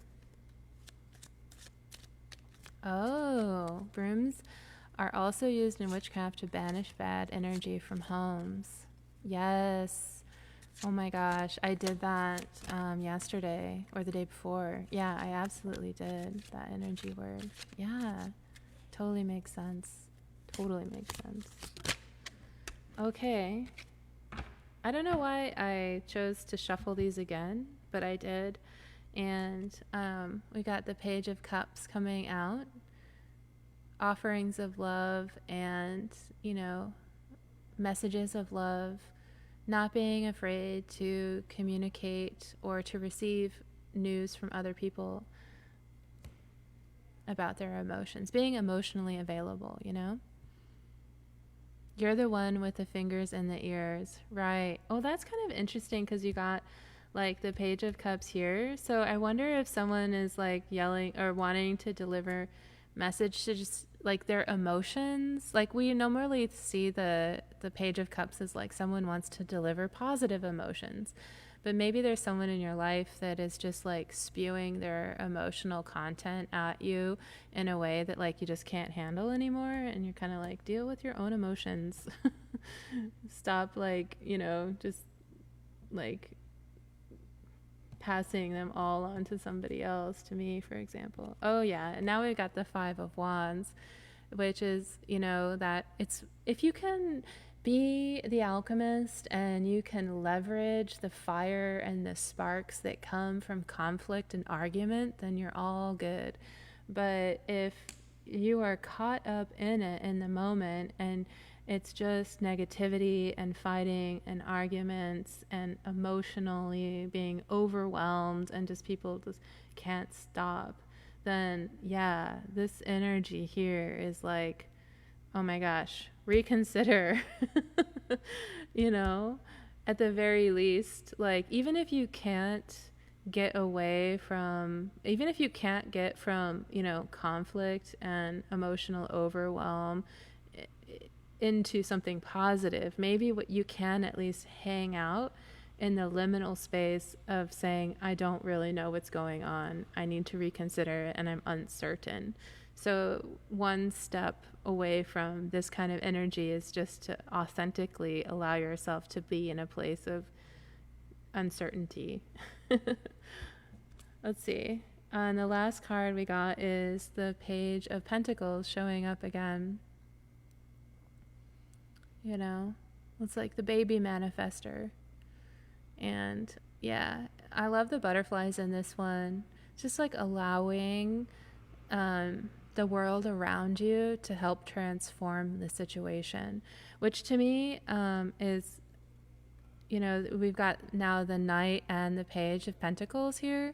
Oh, brooms are also used in witchcraft to banish bad energy from homes. Yes. Oh my gosh, I did that yesterday or the day before. Yeah, I absolutely did that energy word. Yeah, totally makes sense. Totally makes sense. Okay. I don't know why I chose to shuffle these again, but I did. And we got the Page of Cups coming out, offerings of love and, messages of love, not being afraid to communicate or to receive news from other people about their emotions, being emotionally available, You're the one with the fingers in the ears, right? Oh, that's kind of interesting because you got the Page of Cups here. So I wonder if someone is yelling or wanting to deliver message to just like their emotions. Like we normally see the Page of Cups as like someone wants to deliver positive emotions, but maybe there's someone in your life that is just like spewing their emotional content at you in a way that like you just can't handle anymore, and you're kind of like, deal with your own emotions. Stop, like, just like passing them all on to somebody else, to me, for example. Oh yeah, and now we've got the Five of Wands, which is, that it's, if you can be the alchemist and you can leverage the fire and the sparks that come from conflict and argument, then you're all good. But if you are caught up in it in the moment, and it's just negativity and fighting and arguments and emotionally being overwhelmed, and just people just can't stop, then yeah, this energy here is like, oh my gosh, reconsider. you know, at the very least, like, even if you can't get away from, even if you can't get from, conflict and emotional overwhelm into something positive, maybe what you can at least hang out in the liminal space of saying, I don't really know what's going on. I need to reconsider it, and I'm uncertain. So one step away from this kind of energy is just to authentically allow yourself to be in a place of uncertainty. Let's see. And the last card we got is the Page of Pentacles showing up again. It's like the baby manifester. And yeah, I love the butterflies in this one. Just like allowing the world around you to help transform the situation, which to me is, we've got now the Knight and the Page of Pentacles here,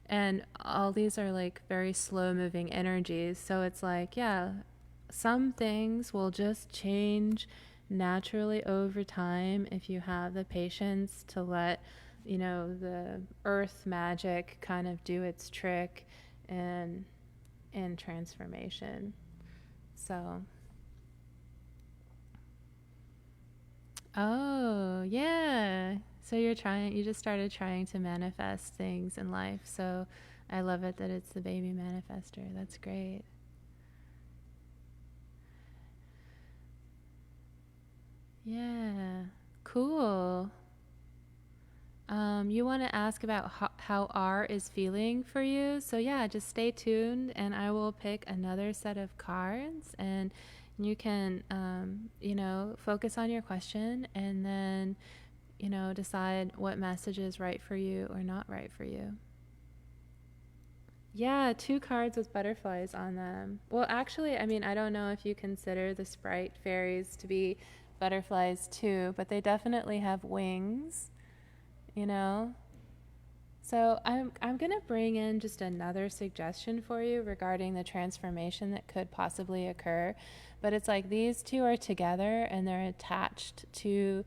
and all these are like very slow moving energies. So it's like, yeah, some things will just change naturally over time if you have the patience to let, the earth magic kind of do its trick and in transformation. So, oh, yeah. So you just started trying to manifest things in life. So I love it that it's the baby manifester. That's great. Yeah, cool. You want to ask about how R is feeling for you. So yeah, just stay tuned, and I will pick another set of cards, and you can, focus on your question, and then, decide what message is right for you or not right for you. Yeah, 2 cards with butterflies on them. Well, actually, I mean, I don't know if you consider the sprite fairies to be butterflies too, but they definitely have wings, you know? So I'm going to bring in just another suggestion for you regarding the transformation that could possibly occur. But it's like these two are together and they're attached to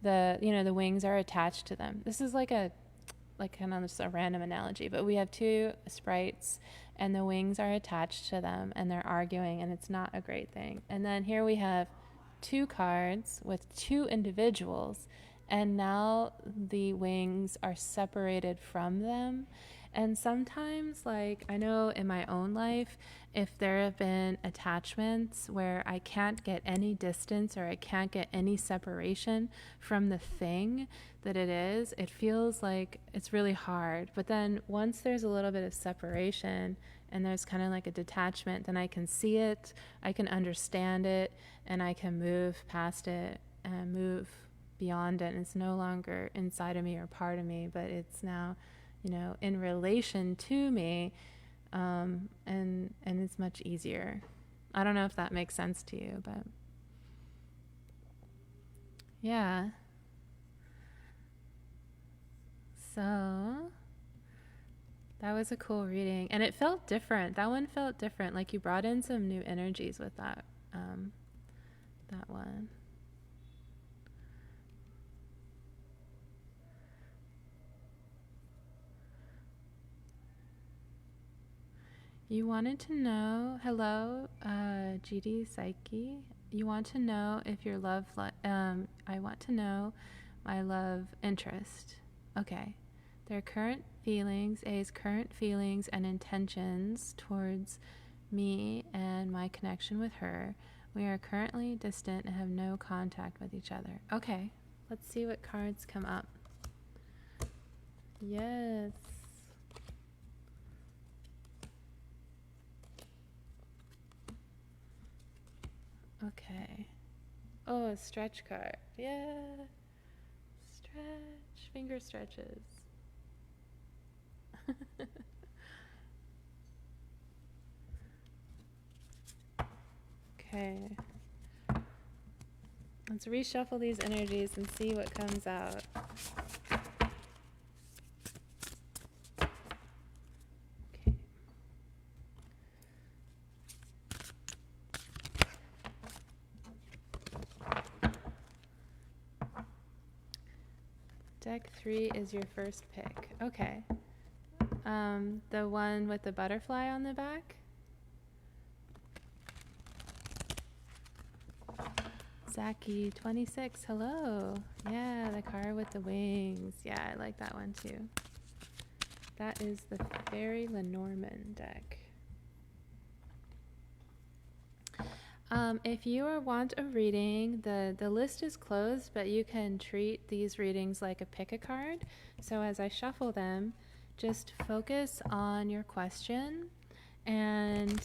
the wings are attached to them. This is like kind of just a random analogy, but we have 2 sprites and the wings are attached to them and they're arguing, and it's not a great thing. And then here we have 2 cards with 2 individuals, and now the wings are separated from them. And sometimes, like, I know in my own life, if there have been attachments where I can't get any distance or I can't get any separation from the thing that it is, it feels like it's really hard. But then once there's a little bit of separation and there's kind of like a detachment, then I can see it, I can understand it, and I can move past it and move beyond it. And it's no longer inside of me or part of me, but it's now, in relation to me, and it's much easier. I don't know if that makes sense to you, but yeah. So that was a cool reading, and it felt different. That one felt different. Like you brought in some new energies with that one. You wanted to know, hello, GD Psyche. You want to know if your love, I want to know my love interest. Okay. Their current feelings, A's current feelings and intentions towards me and my connection with her. We are currently distant and have no contact with each other. Okay. Let's see what cards come up. Yes. Okay. Oh, a stretch card. Yeah. Stretch. Finger stretches. Okay. Let's reshuffle these energies and see what comes out. Okay. Deck 3 is your first pick. Okay. The one with the butterfly on the back? Zaki 26, hello. Yeah, the car with the wings. Yeah, I like that one too. That is the Fairy Lenormand deck. If you want a reading, the list is closed, but you can treat these readings like a pick a card. So as I shuffle them, just focus on your question, and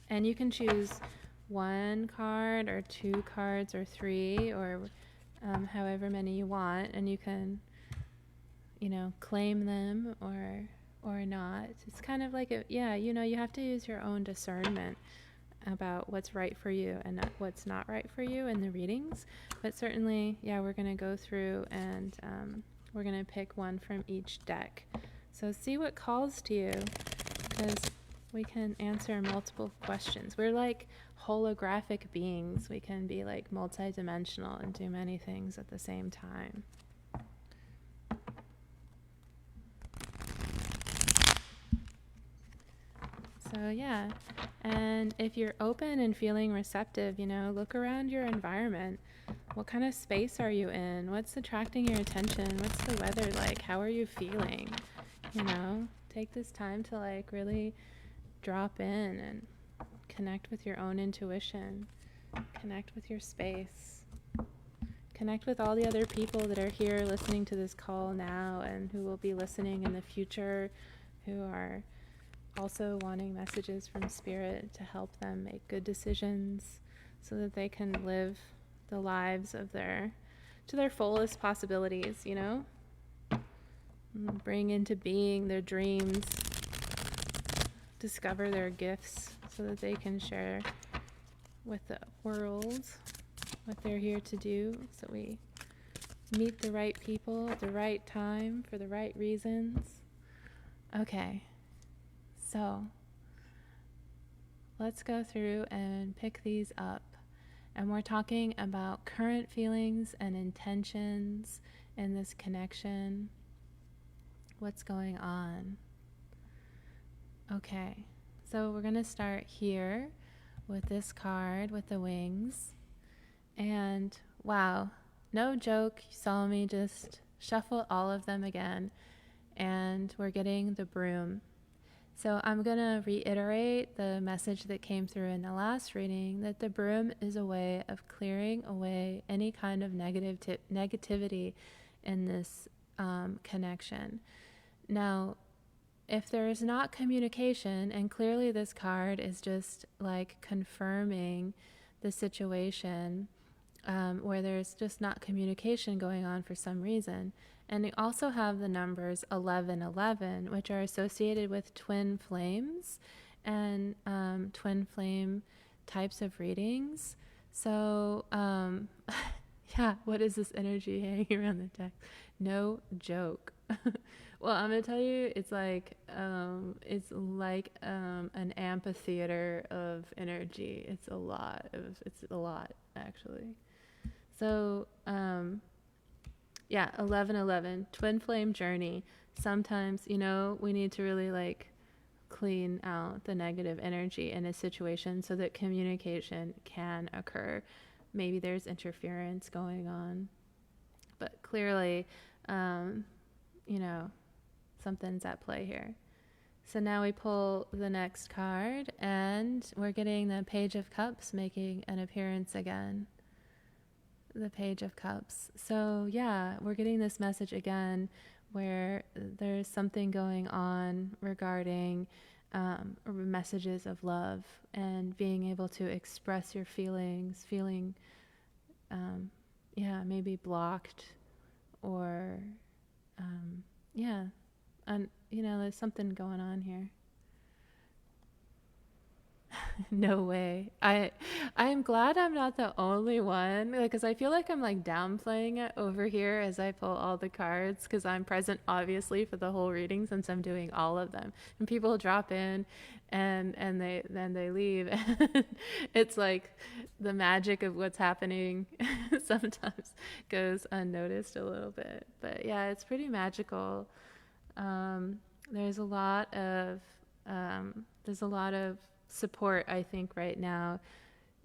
you can choose one card or two cards or three or however many you want, and you can, claim them or not. It's kind of like you have to use your own discernment about what's right for you and what's not right for you in the readings. But certainly, we're going to go through and we're going to pick one from each deck. So see what calls to you, because we can answer multiple questions. We're like holographic beings. We can be like multidimensional and do many things at the same time. So and if you're open and feeling receptive, look around your environment. What kind of space are you in? What's attracting your attention? What's the weather like? How are you feeling? Take this time to like really drop in and connect with your own intuition. Connect with your space. Connect with all the other people that are here listening to this call now and who will be listening in the future, who are also wanting messages from Spirit to help them make good decisions so that they can live the lives of to their fullest possibilities, bring into being their dreams, discover their gifts so that they can share with the world what they're here to do, so we meet the right people at the right time for the right reasons. Okay. So let's go through and pick these up. And we're talking about current feelings and intentions in this connection. What's going on? Okay, so we're going to start here with this card with the wings. And wow, no joke, you saw me just shuffle all of them again. And we're getting the broom. So I'm going to reiterate the message that came through in the last reading, that the broom is a way of clearing away any kind of negativity in this connection. Now, if there is not communication, and clearly this card is just like confirming the situation where there's just not communication going on for some reason. And we also have the numbers 1111, which are associated with twin flames and twin flame types of readings. So, what is this energy hanging around the deck? No joke. Well, I'm gonna tell you, it's like an amphitheater of energy. It's a lot actually. So, 1111, twin flame journey. Sometimes, we need to really like clean out the negative energy in a situation so that communication can occur. Maybe there's interference going on, but clearly, you know, something's at play here. So now we pull the next card, and we're getting the Page of Cups making an appearance again. The Page of Cups. So yeah, we're getting this message again where there's something going on regarding messages of love and being able to express your feelings, feeling, maybe blocked or, and there's something going on here. No way. I'm glad I'm not the only one, because I feel like I'm like downplaying it over here as I pull all the cards, because I'm present obviously for the whole reading since I'm doing all of them. And people drop in and they leave. It's like the magic of what's happening sometimes goes unnoticed a little bit. But yeah, it's pretty magical. There's a lot of support, I think, right now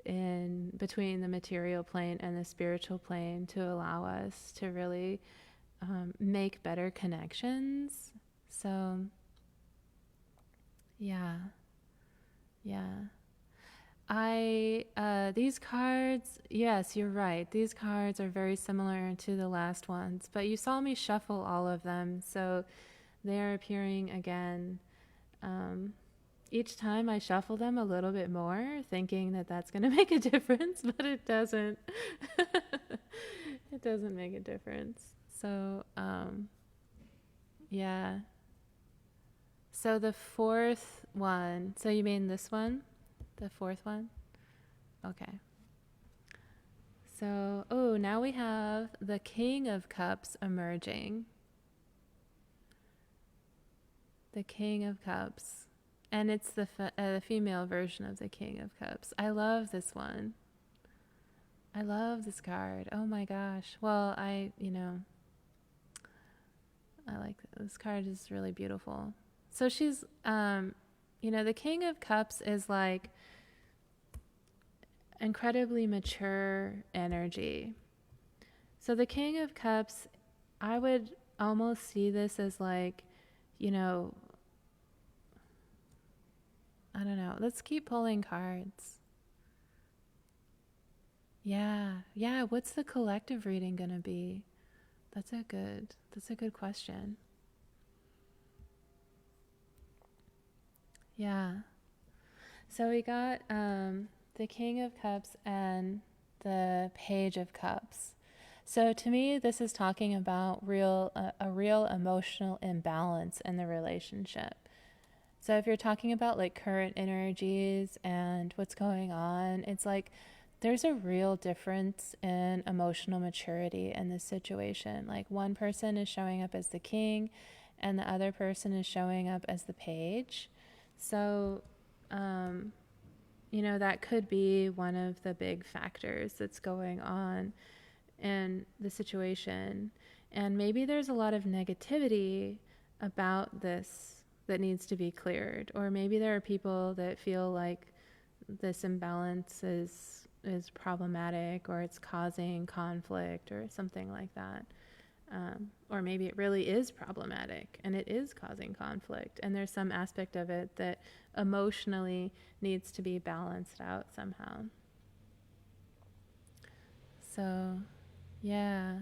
in between the material plane and the spiritual plane to allow us to really make better connections. So yeah. These cards, yes, you're right. These cards are very similar to the last ones, but you saw me shuffle all of them, so they're appearing again. Each time I shuffle them a little bit more, thinking that that's going to make a difference, but it doesn't. It doesn't make a difference. So, yeah. So the fourth one, so you mean this one? The fourth one? Okay. So, now we have the King of Cups emerging. The King of Cups. And it's the female version of the King of Cups. I love this one. I love this card. Oh my gosh. Well, I like this card is really beautiful. So she's, the King of Cups is like incredibly mature energy. So the King of Cups, I would almost see this as like, I don't know. Let's keep pulling cards. Yeah. What's the collective reading going to be? That's a good question. Yeah. So we got the King of Cups and the Page of Cups. So to me, this is talking about a real emotional imbalance in the relationship. So if you're talking about like current energies and what's going on, it's like there's a real difference in emotional maturity in this situation. Like one person is showing up as the king and the other person is showing up as the page. So, that could be one of the big factors that's going on in the situation. And maybe there's a lot of negativity about this that needs to be cleared, or maybe there are people that feel like this imbalance is problematic, or it's causing conflict or something like that, or maybe it really is problematic and it is causing conflict, and there's some aspect of it that emotionally needs to be balanced out somehow. So yeah.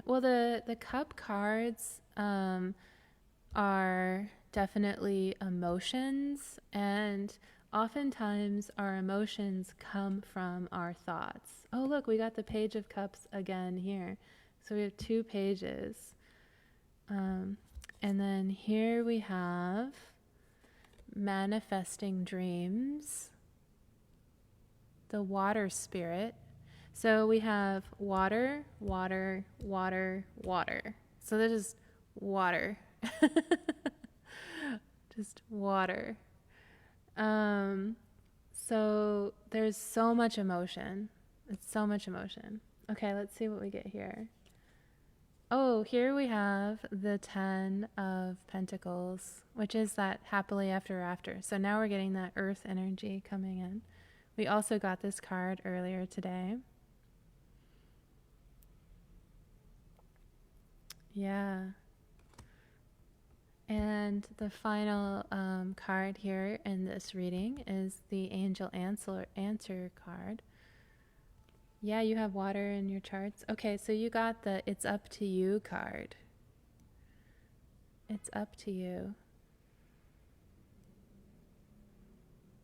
Well, the cup cards are definitely emotions, and oftentimes our emotions come from our thoughts. Oh, look, we got the Page of Cups again here. So we have 2 pages. And then here we have manifesting dreams, the water spirit. So we have water, water, water, water. So there's just water. Just water. So there's so much emotion. It's so much emotion. Okay, let's see what we get here. Oh, here we have the 10 of Pentacles, which is that happily ever after. So now we're getting that earth energy coming in. We also got this card earlier today. Yeah. And the final card here in this reading is the Angel Answer card. Yeah, you have water in your charts. Okay, so you got the It's Up to You card. It's up to you.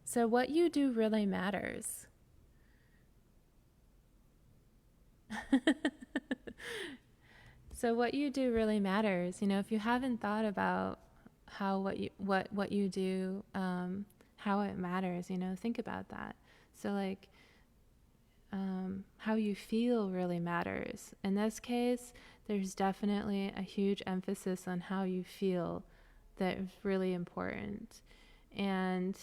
So what you do really matters. So what you do really matters. You know, if you haven't thought about how what you do, how it matters, you know, think about that. So like how you feel really matters. In this case, there's definitely a huge emphasis on how you feel that is really important. And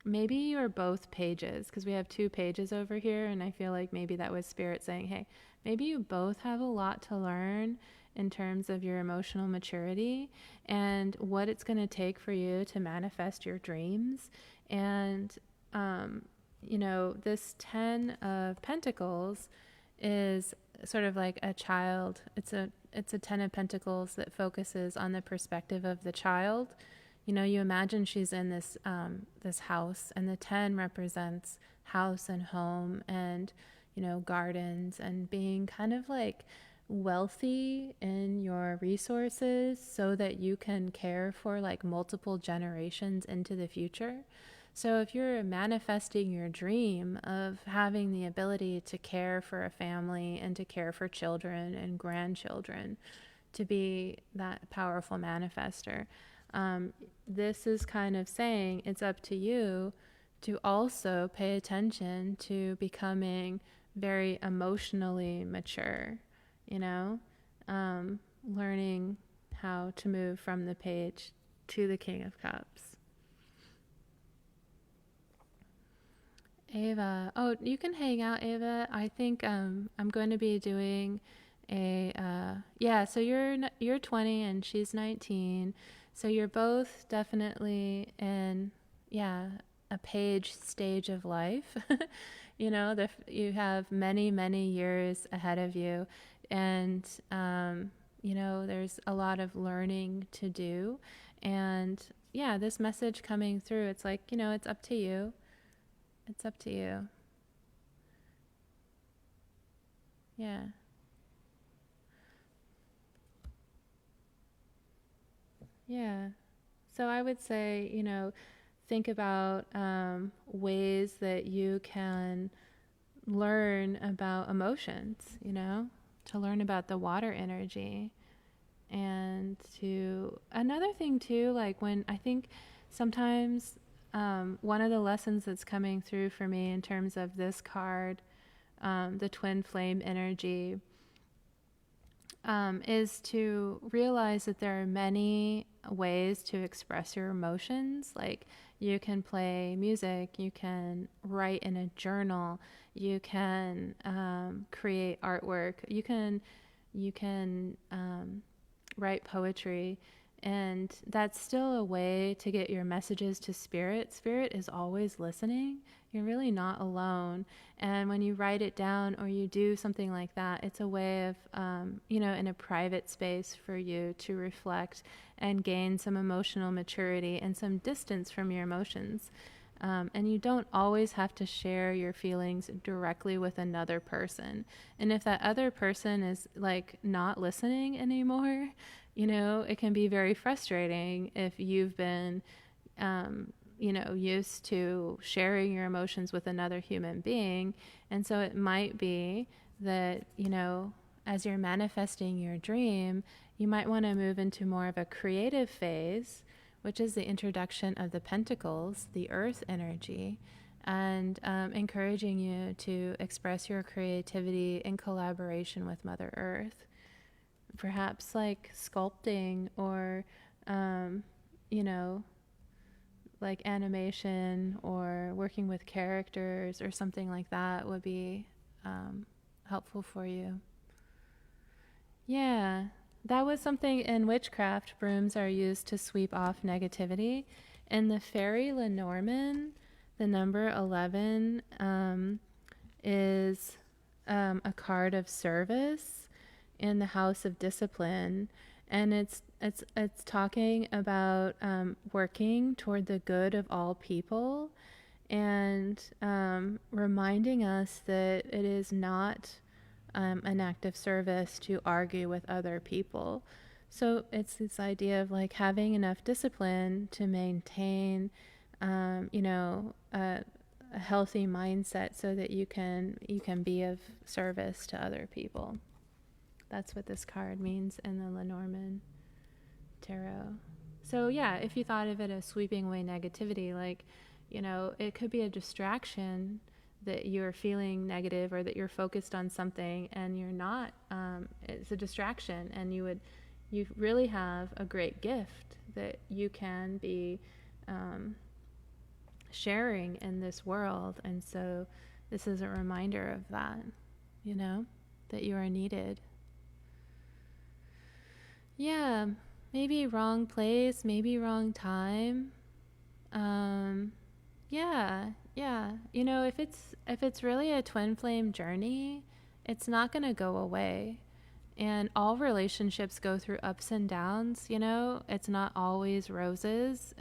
maybe you're both pages, because we have two pages over here, and I feel like maybe that was Spirit saying, hey, maybe you both have a lot to learn in terms of your emotional maturity and what it's going to take for you to manifest your dreams. And you know, this 10 of Pentacles is sort of like a child. It's a 10 of Pentacles that focuses on the perspective of the child. You know, you imagine she's in this house, and the 10 represents house and home and, you know, gardens and being kind of like wealthy in your resources so that you can care for like multiple generations into the future. So if you're manifesting your dream of having the ability to care for a family and to care for children and grandchildren, to be that powerful manifester, this is kind of saying it's up to you to also pay attention to becoming very emotionally mature, you know, learning how to move from the page to the King of Cups. Ava, oh, you can hang out, Ava. I think I'm going to be doing a yeah. So you're 20 and she's 19, so you're both definitely in, yeah, a page stage of life. You know, you have many years ahead of you, and you know, there's a lot of learning to do, and yeah, this message coming through, it's like, you know, it's up to you. It's up to you. Yeah. Yeah. So I would say, you know, think about ways that you can learn about emotions, you know, to learn about the water energy. And to another thing too, like when I think sometimes one of the lessons that's coming through for me in terms of this card, the twin flame energy, is to realize that there are many ways to express your emotions. Like you can play music, you can write in a journal, you can create artwork, you can write poetry, and that's still a way to get your messages to Spirit. Spirit is always listening. You're really not alone. And when you write it down or you do something like that, it's a way of, you know, in a private space for you to reflect and gain some emotional maturity and some distance from your emotions. And you don't always have to share your feelings directly with another person. And if that other person is like not listening anymore, you know, it can be very frustrating if you've been, you know, used to sharing your emotions with another human being. And so it might be that, you know, as you're manifesting your dream, you might want to move into more of a creative phase, which is the introduction of the pentacles, the earth energy, and encouraging you to express your creativity in collaboration with Mother Earth. Perhaps like sculpting or, you know, like animation or working with characters or something like that would be helpful for you. Yeah, that was something in witchcraft. Brooms are used to sweep off negativity. In the fairy Lenormand, the number 11 is a card of service in the house of discipline, and it's talking about working toward the good of all people, and reminding us that it is not an act of service to argue with other people. So it's this idea of like having enough discipline to maintain, a healthy mindset so that you can be of service to other people. That's what this card means in the Lenormand tarot. So yeah, if you thought of it as sweeping away negativity, like, it could be a distraction that you're feeling negative or that you're focused on something and you're not. It's a distraction, and you really have a great gift that you can be sharing in this world. And so this is a reminder of that, that you are needed. Yeah, maybe wrong place, maybe wrong time. Yeah, yeah. If it's really a twin flame journey, it's not going to go away. And all relationships go through ups and downs, It's not always roses.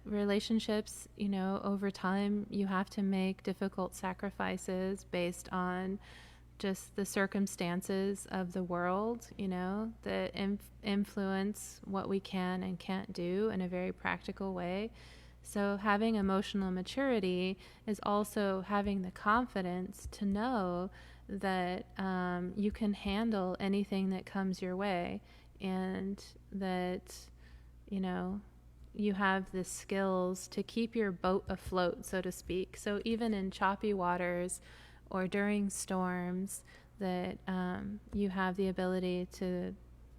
Relationships, over time, you have to make difficult sacrifices based on just the circumstances of the world, that influence what we can and can't do in a very practical way. So having emotional maturity is also having the confidence to know that you can handle anything that comes your way, and that, you know, you have the skills to keep your boat afloat, so to speak. So even in choppy waters or during storms, that you have the ability to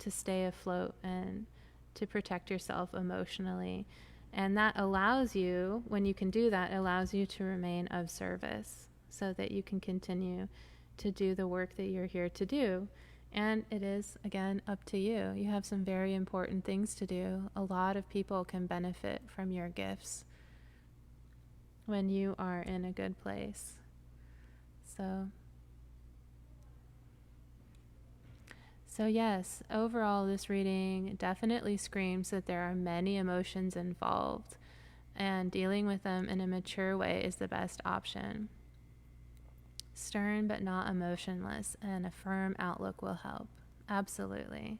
stay afloat and to protect yourself emotionally. And that allows you, when you can do that, allows you to remain of service so that you can continue to do the work that you're here to do. And it is, again, up to you. You have some very important things to do. A lot of people can benefit from your gifts when you are in a good place. So yes, overall, this reading definitely screams that there are many emotions involved, and dealing with them in a mature way is the best option. Stern but not emotionless, and a firm outlook will help. Absolutely.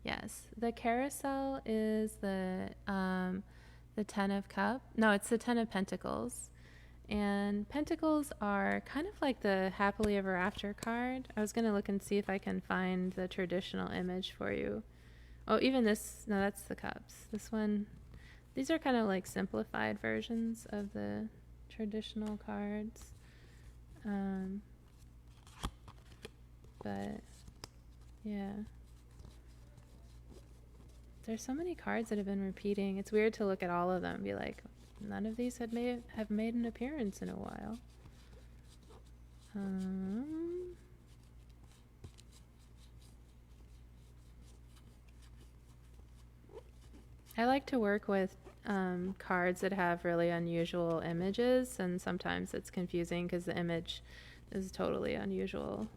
Yes. The carousel is the Ten of Cups. No, it's the Ten of Pentacles. And Pentacles are kind of like the happily ever after card. I was going to look and see if I can find the traditional image for you. Oh, even this, no, that's the Cups. This one, these are kind of like simplified versions of the traditional cards. But yeah, there's so many cards that have been repeating. It's weird to look at all of them and be like, none of these have made an appearance in a while. I like to work with cards that have really unusual images, and sometimes it's confusing because the image is totally unusual.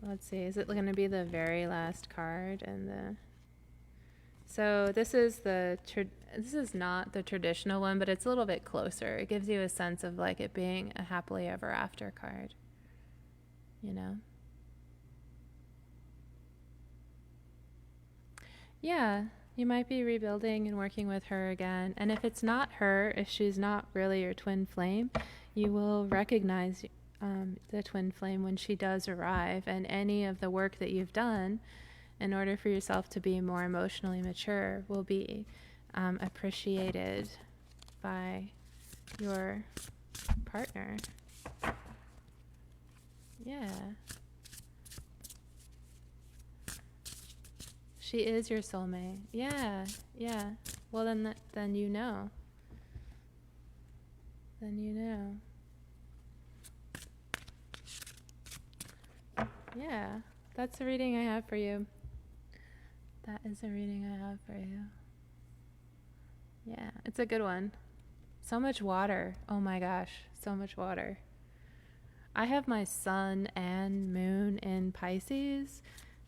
Let's see, is it going to be the very last card? So this is this is not the traditional one, but it's a little bit closer. It gives you a sense of like it being a happily ever after card, Yeah, you might be rebuilding and working with her again. And if it's not her, if she's not really your twin flame, you will recognize the twin flame when she does arrive. And any of the work that you've done in order for yourself to be more emotionally mature will be appreciated by your partner. Yeah. She is your soulmate. Yeah, yeah. Well, then you know. Then you know. Yeah, that's a reading I have for you. That is a reading I have for you. Yeah, it's a good one. So much water. Oh my gosh, so much water. I have my sun and moon in Pisces,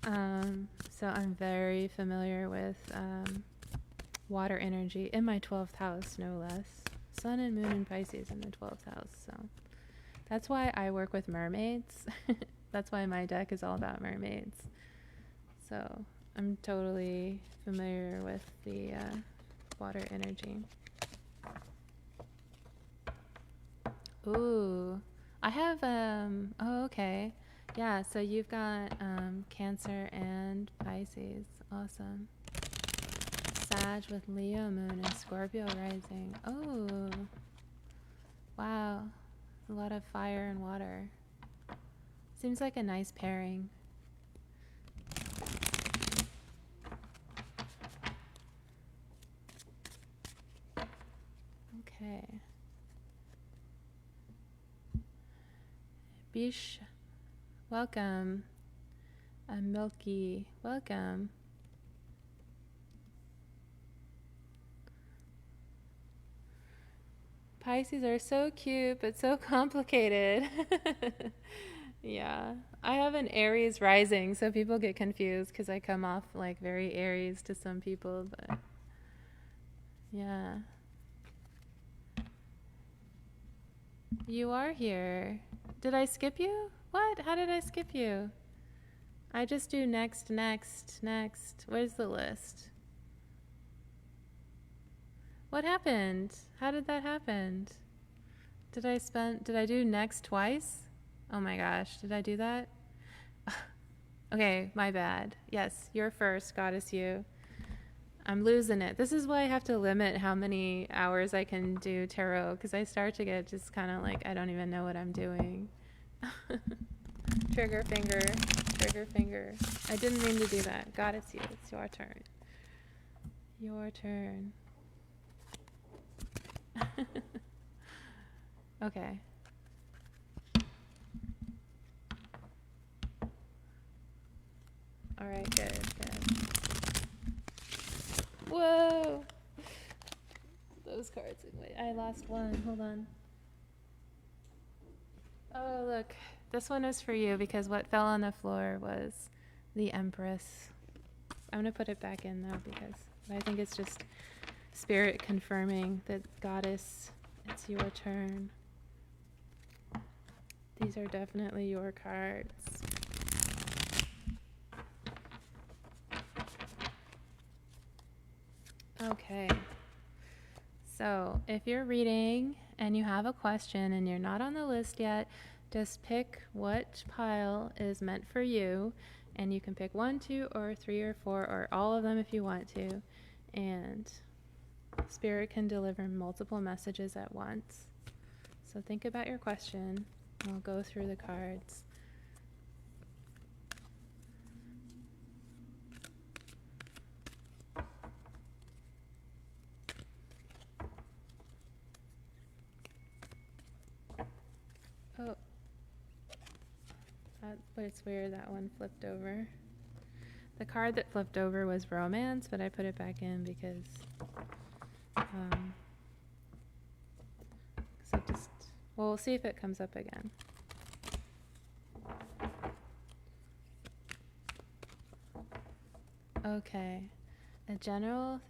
so I'm very familiar with water energy in my 12th house, no less. Sun and moon in Pisces in the 12th house, so that's why I work with mermaids. That's why my deck is all about mermaids. So I'm totally familiar with the water energy. Ooh, I have, oh, okay. Yeah, so you've got Cancer and Pisces. Awesome. Sag with Leo moon and Scorpio rising. Oh, wow. A lot of fire and water. Seems like a nice pairing. Okay. Bish, welcome. Milky, welcome. Pisces are so cute, but so complicated. Yeah. I have an Aries rising, so people get confused because I come off like very Aries to some people, but yeah. You are here. Did I skip you? What? How did I skip you? I just do next, next, next. Where's the list? What happened? How did that happen? Did I do next twice? Oh my gosh, did I do that? Okay, my bad. Yes, you're first, Goddess you. I'm losing it. This is why I have to limit how many hours I can do tarot, because I start to get just kind of like, I don't even know what I'm doing. Trigger finger, trigger finger. I didn't mean to do that. Goddess you, it's your turn. Your turn. Okay. All right, good, good. Whoa! Those cards. Wait, I lost one. Hold on. Oh, look. This one is for you because what fell on the floor was the Empress. I'm going to put it back in though because I think it's just spirit confirming that Goddess, it's your turn. These are definitely your cards. Okay. So if you're reading and you have a question and you're not on the list yet, just pick what pile is meant for you, and you can pick 1, 2, or 3, or 4, or all of them if you want to, and Spirit can deliver multiple messages at once. So think about your question, and we'll go through the cards. Oh, but it's weird that one flipped over. The card that flipped over was Romance, but I put it back in because it just, well, we'll see if it comes up again. Okay, a general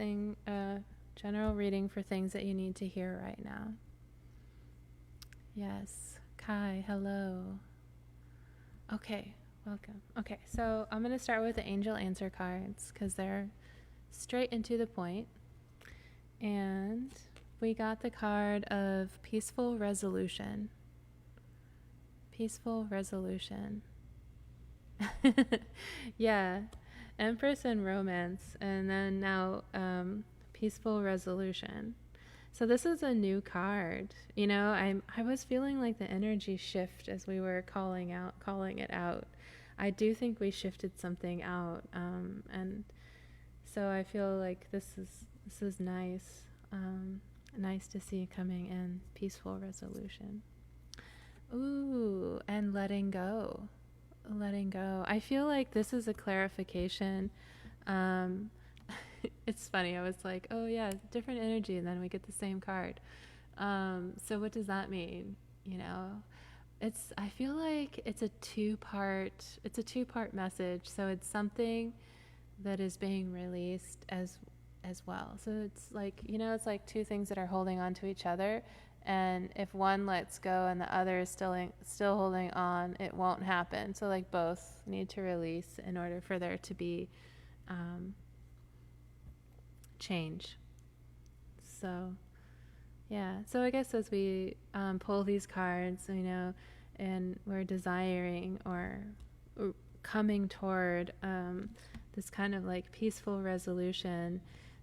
reading for things that you need to hear right now. Yes, Kai, hello. Okay, welcome. Okay, so I'm going to start with the angel answer cards because they're straight and to the point. And we got the card of peaceful resolution. Peaceful resolution. Yeah, Empress and Romance, and then now peaceful resolution. So this is a new card. You know, I was feeling like the energy shift as we were calling it out. I do think we shifted something out, and so I feel like this is nice. Nice to see coming in. Peaceful resolution. Ooh, and letting go. letting go. I feel like this is a clarification. Um, it's funny. I was like, oh yeah, different energy, and then we get the same card. So what does that mean? You know, I feel like it's a two-part message. So it's something that is being released as well. So it's like, it's like two things that are holding on to each other. And if one lets go and the other is still holding on, it won't happen. So like both need to release in order for there to be change. So yeah. So I guess as we pull these cards, and we're desiring or coming toward this kind of like peaceful resolution,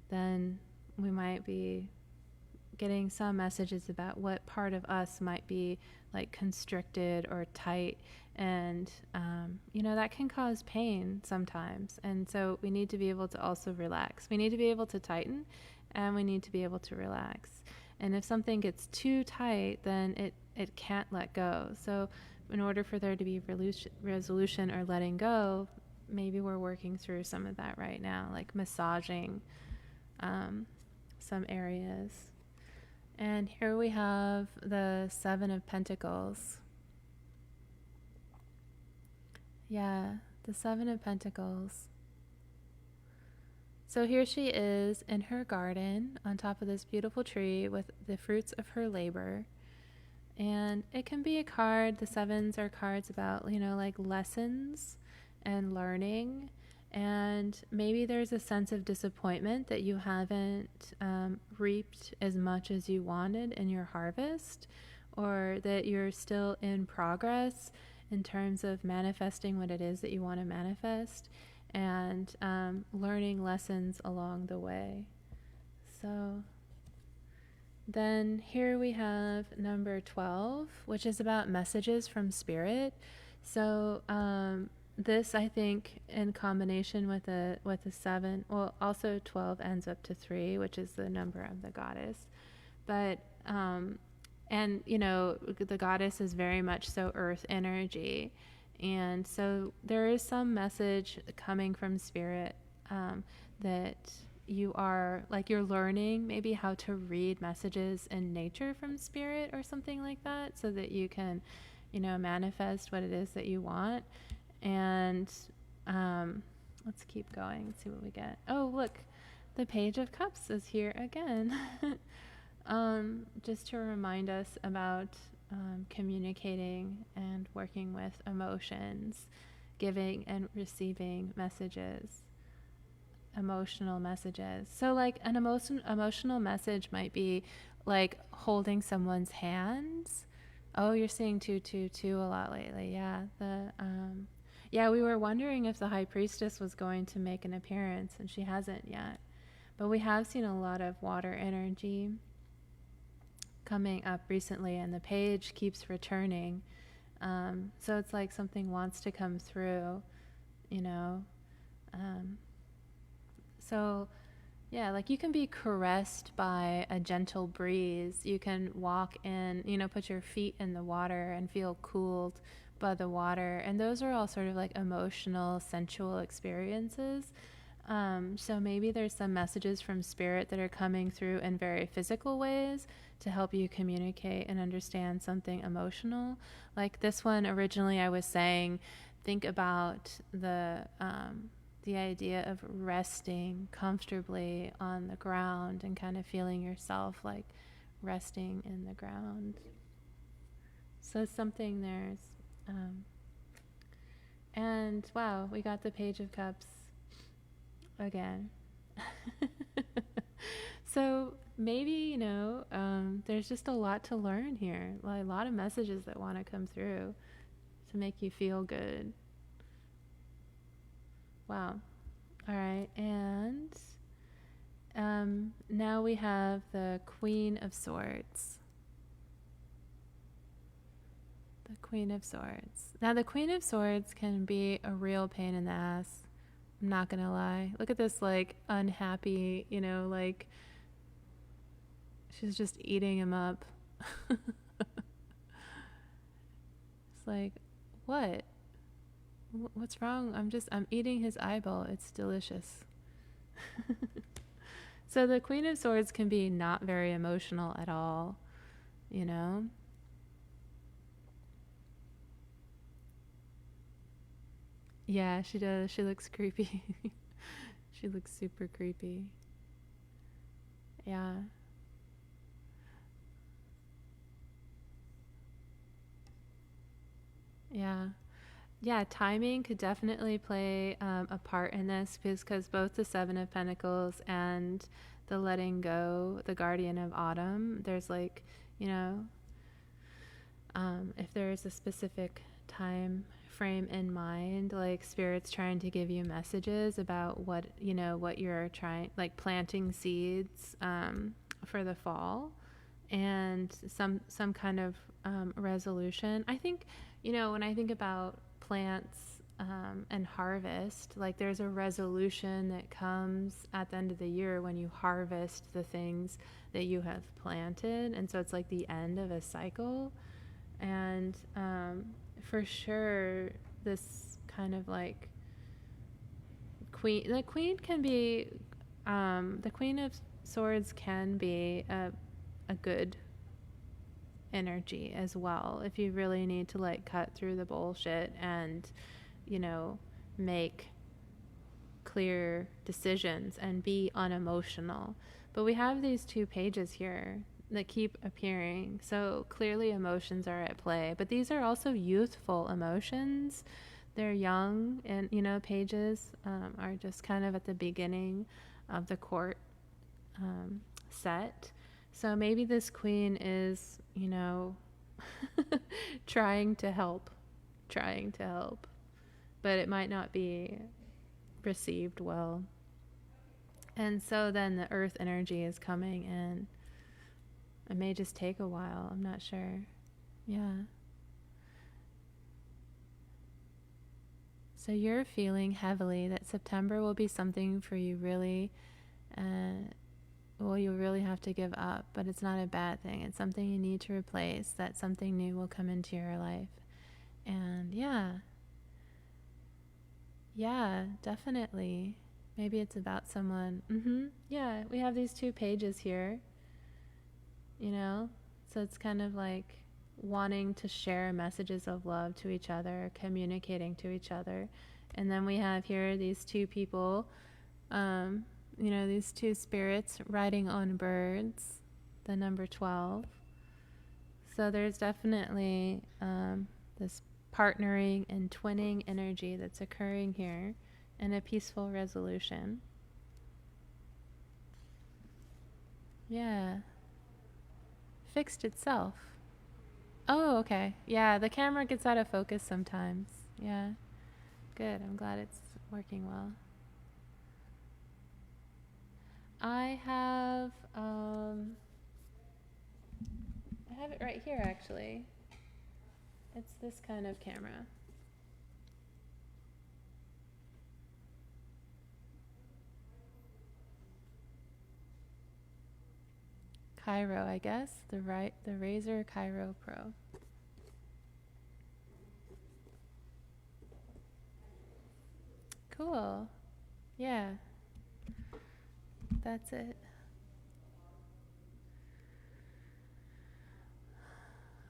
then we might be getting some messages about what part of us might be like constricted or tight. And, that can cause pain sometimes. And so we need to be able to also relax. We need to be able to tighten, and we need to be able to relax. And if something gets too tight, then it can't let go. So in order for there to be resolution or letting go, maybe we're working through some of that right now, like massaging some areas. And here we have the Seven of Pentacles. Yeah, the Seven of Pentacles. So here she is in her garden on top of this beautiful tree with the fruits of her labor. And it can be a card, the sevens are cards about, like lessons and learning. And maybe there's a sense of disappointment that you haven't reaped as much as you wanted in your harvest, or that you're still in progress in terms of manifesting what it is that you want to manifest, and learning lessons along the way. So then here we have number 12, which is about messages from spirit. So this, I think, in combination with a 7, well, also 12 ends up to 3, which is the number of the goddess. But and the goddess is very much so earth energy, and so there is some message coming from spirit that you're learning maybe how to read messages in nature from spirit or something like that, so that you can manifest what it is that you want. And let's keep going and see what we get. Oh, look, the Page of Cups is here again. Just to remind us about communicating and working with emotions, giving and receiving messages, emotional messages. So like an emotional message might be like holding someone's hands. Oh, you're seeing 222 a lot lately. Yeah. Yeah, we were wondering if the High Priestess was going to make an appearance, and she hasn't yet. But we have seen a lot of water energy coming up recently, and the page keeps returning. So it's like something wants to come through, you know. So yeah, like you can be caressed by a gentle breeze. You can walk in, put your feet in the water and feel cooled by the water. And those are all sort of like emotional, sensual experiences. So maybe there's some messages from spirit that are coming through in very physical ways to help you communicate and understand something emotional. Like this one, originally I was saying, think about the idea of resting comfortably on the ground and kind of feeling yourself like resting in the ground. So something there's, and wow, we got the Page of Cups again. So maybe, there's just a lot to learn here, like a lot of messages that want to come through to make you feel good. Wow. All right. And now we have the Queen of Swords. The Queen of Swords. Now, the Queen of Swords can be a real pain in the ass. I'm not going to lie. Look at this, like, unhappy, like, she's just eating him up. It's like, what? What's wrong? I'm eating his eyeball. It's delicious. So the Queen of Swords can be not very emotional at all, you know? Yeah, she does. She looks creepy. She looks super creepy. Yeah. Yeah. Yeah, timing could definitely play a part in this because both the Seven of Pentacles and the letting go, the Guardian of Autumn, there's like, you know, if there's a specific time frame in mind, like Spirit's trying to give you messages about what, you know, what you're trying, like planting seeds for the fall and some kind of resolution. I think, you know, when I think about plants and harvest, like there's a resolution that comes at the end of the year when you harvest the things that you have planted, and so it's like the end of a cycle. And for sure, this kind of like the queen can be, the Queen of Swords can be a good energy as well if you really need to like cut through the bullshit and, you know, make clear decisions and be unemotional. But we have these two pages here that keep appearing, so clearly emotions are at play, but these are also youthful emotions. They're young, and you know, pages are just kind of at the beginning of the court set. So maybe this queen is, you know, trying to help, but it might not be received well. And so then the earth energy is coming in. It may just take a while. I'm not sure. Yeah. So you're feeling heavily that September will be something for you really, well, you'll really have to give up, but it's not a bad thing. It's something you need to replace, that something new will come into your life. And yeah, definitely. Maybe it's about someone. Yeah, we have these two pages here, you know? So it's kind of like wanting to share messages of love to each other, communicating to each other. And then we have here these two people, you know, these two spirits riding on birds, the number 12. So there's definitely this partnering and twinning energy that's occurring here and a peaceful resolution. Yeah. Fixed itself. Oh, okay. Yeah, the camera gets out of focus sometimes. Yeah. Good. I'm glad it's working well. I have it right here actually. It's this kind of camera. Cairo, I guess. The Razer Cairo Pro. Cool. Yeah. That's it.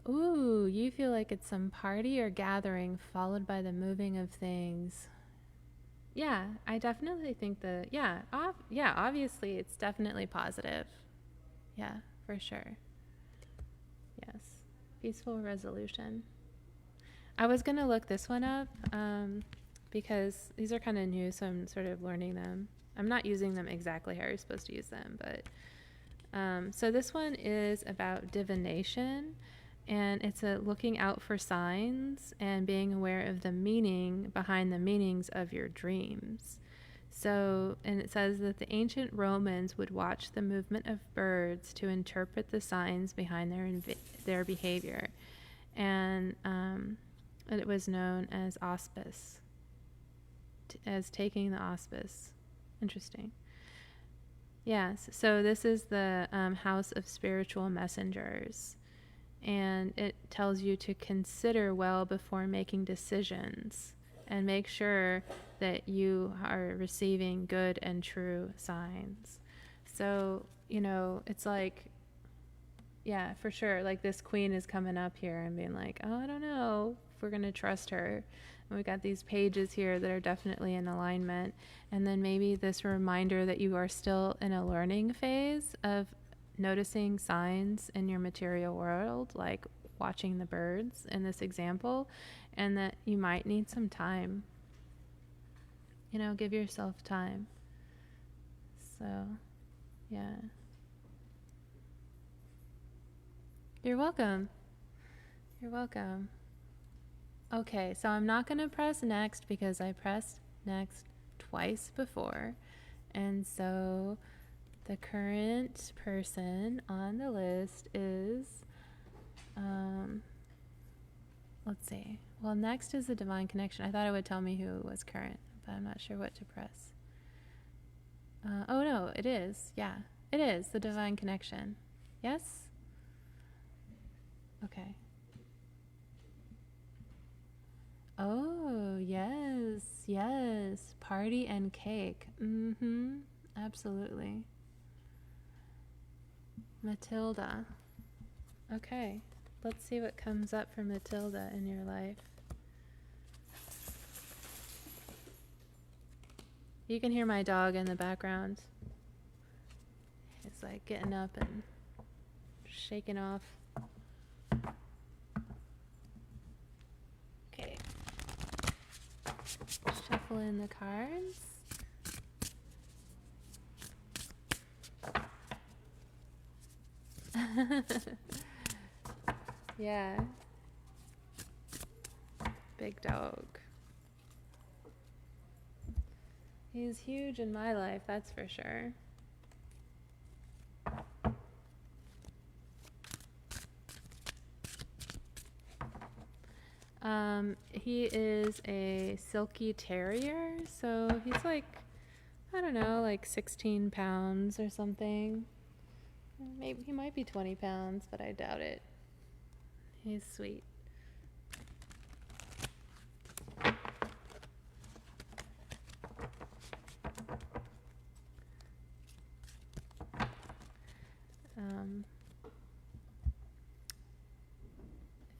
Ooh, you feel like it's some party or gathering followed by the moving of things. Yeah, I definitely think yeah, obviously it's definitely positive. Yeah, for sure. Yes. Peaceful resolution. I was going to look this one up because these are kind of new, so I'm sort of learning them. I'm not using them exactly how you're supposed to use them, but so this one is about divination, and it's a looking out for signs and being aware of the meaning behind the meanings of your dreams. So, and it says that the ancient Romans would watch the movement of birds to interpret the signs behind their behavior, and it was known as auspice, as taking the auspice. Interesting. Yes, so this is the House of Spiritual Messengers, and it tells you to consider well before making decisions and make sure that you are receiving good and true signs. So, it's like, yeah, for sure. Like this queen is coming up here and being like, oh, I don't know if we're going to trust her. And we got these pages here that are definitely in alignment. And then maybe this reminder that you are still in a learning phase of noticing signs in your material world, like watching the birds in this example, and that you might need some time. Give yourself time. So, yeah. You're welcome. You're welcome. Okay, so I'm not going to press next because I pressed next twice before. And so the current person on the list is, let's see. Well, next is the Divine Connection. I thought it would tell me who was current, but I'm not sure what to press. Oh, no, it is. Yeah, it is the Divine Connection. Yes? Okay. Oh, yes, yes. Party and cake. Mm-hmm. Absolutely. Matilda. Okay. Let's see what comes up for Matilda in your life. You can hear my dog in the background. It's like getting up and shaking off. Okay. Shuffle in the cards. Yeah. Big dog. He's huge in my life, that's for sure. He is a silky terrier, so he's like, I don't know, like 16 pounds or something. Maybe he might be 20 pounds, but I doubt it. He's sweet.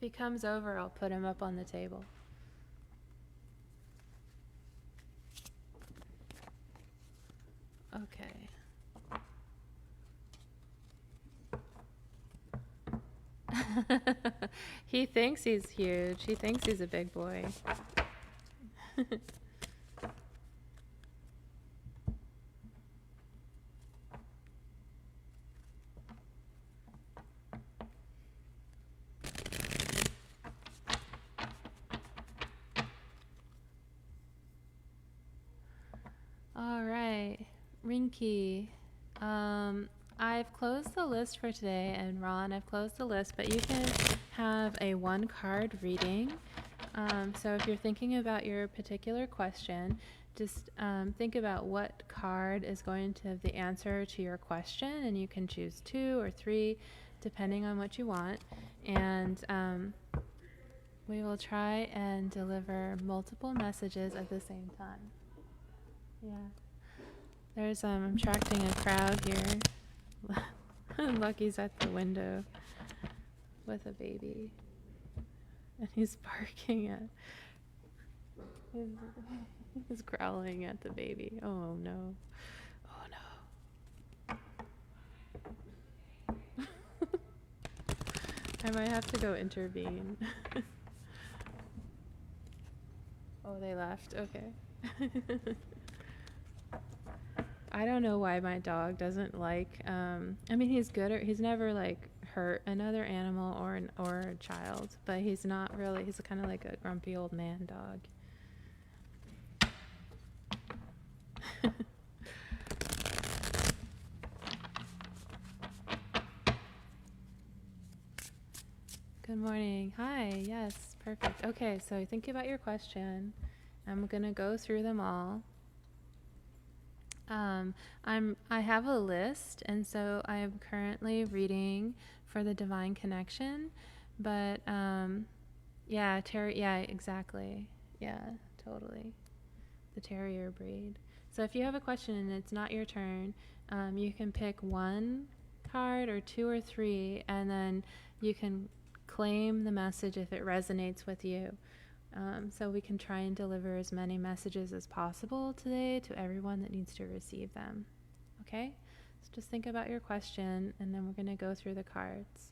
If he comes over, I'll put him up on the table. Okay. He thinks he's huge. He thinks he's a big boy. All right, Rinky. I've closed the list for today, and Ron, I've closed the list, but you can have a one-card reading. So if you're thinking about your particular question, just think about what card is going to have the answer to your question, and you can choose 2 or 3, depending on what you want. And we will try and deliver multiple messages at the same time. Yeah. There's, I'm attracting a crowd here. Lucky's at the window with a baby. And he's barking at, he's growling at the baby. Oh no. Oh no. I might have to go intervene. Oh, they left. Okay. I don't know why my dog doesn't like, I mean, he's good, he's never like hurt another animal or a child, but he's not really, he's kind of like a grumpy old man dog. Good morning. Hi. Yes, perfect. Okay, so think about your question. I'm gonna go through them all. I have a list, and so I am currently reading for the Divine Connection, but yeah, Terry, yeah, exactly. Yeah, totally. The terrier breed. So if you have a question and it's not your turn, you can pick one card or two or three, and then you can claim the message if it resonates with you. So we can try and deliver as many messages as possible today to everyone that needs to receive them. Okay? So just think about your question, and then we're going to go through the cards.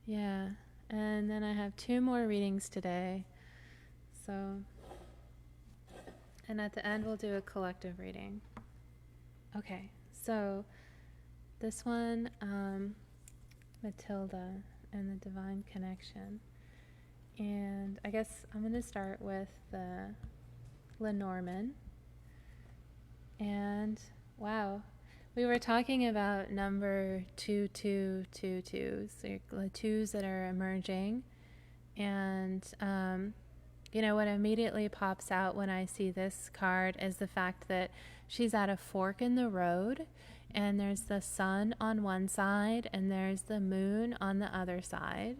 Yeah, and then I have 2 more readings today. So, and at the end we'll do a collective reading. Okay, so this one, Matilda and the Divine Connection. And I guess I'm going to start with the Lenormand. And wow, we were talking about number 2222, so the twos that are emerging. And, you know, what immediately pops out when I see this card is the fact that she's at a fork in the road, and there's the sun on one side and there's the moon on the other side.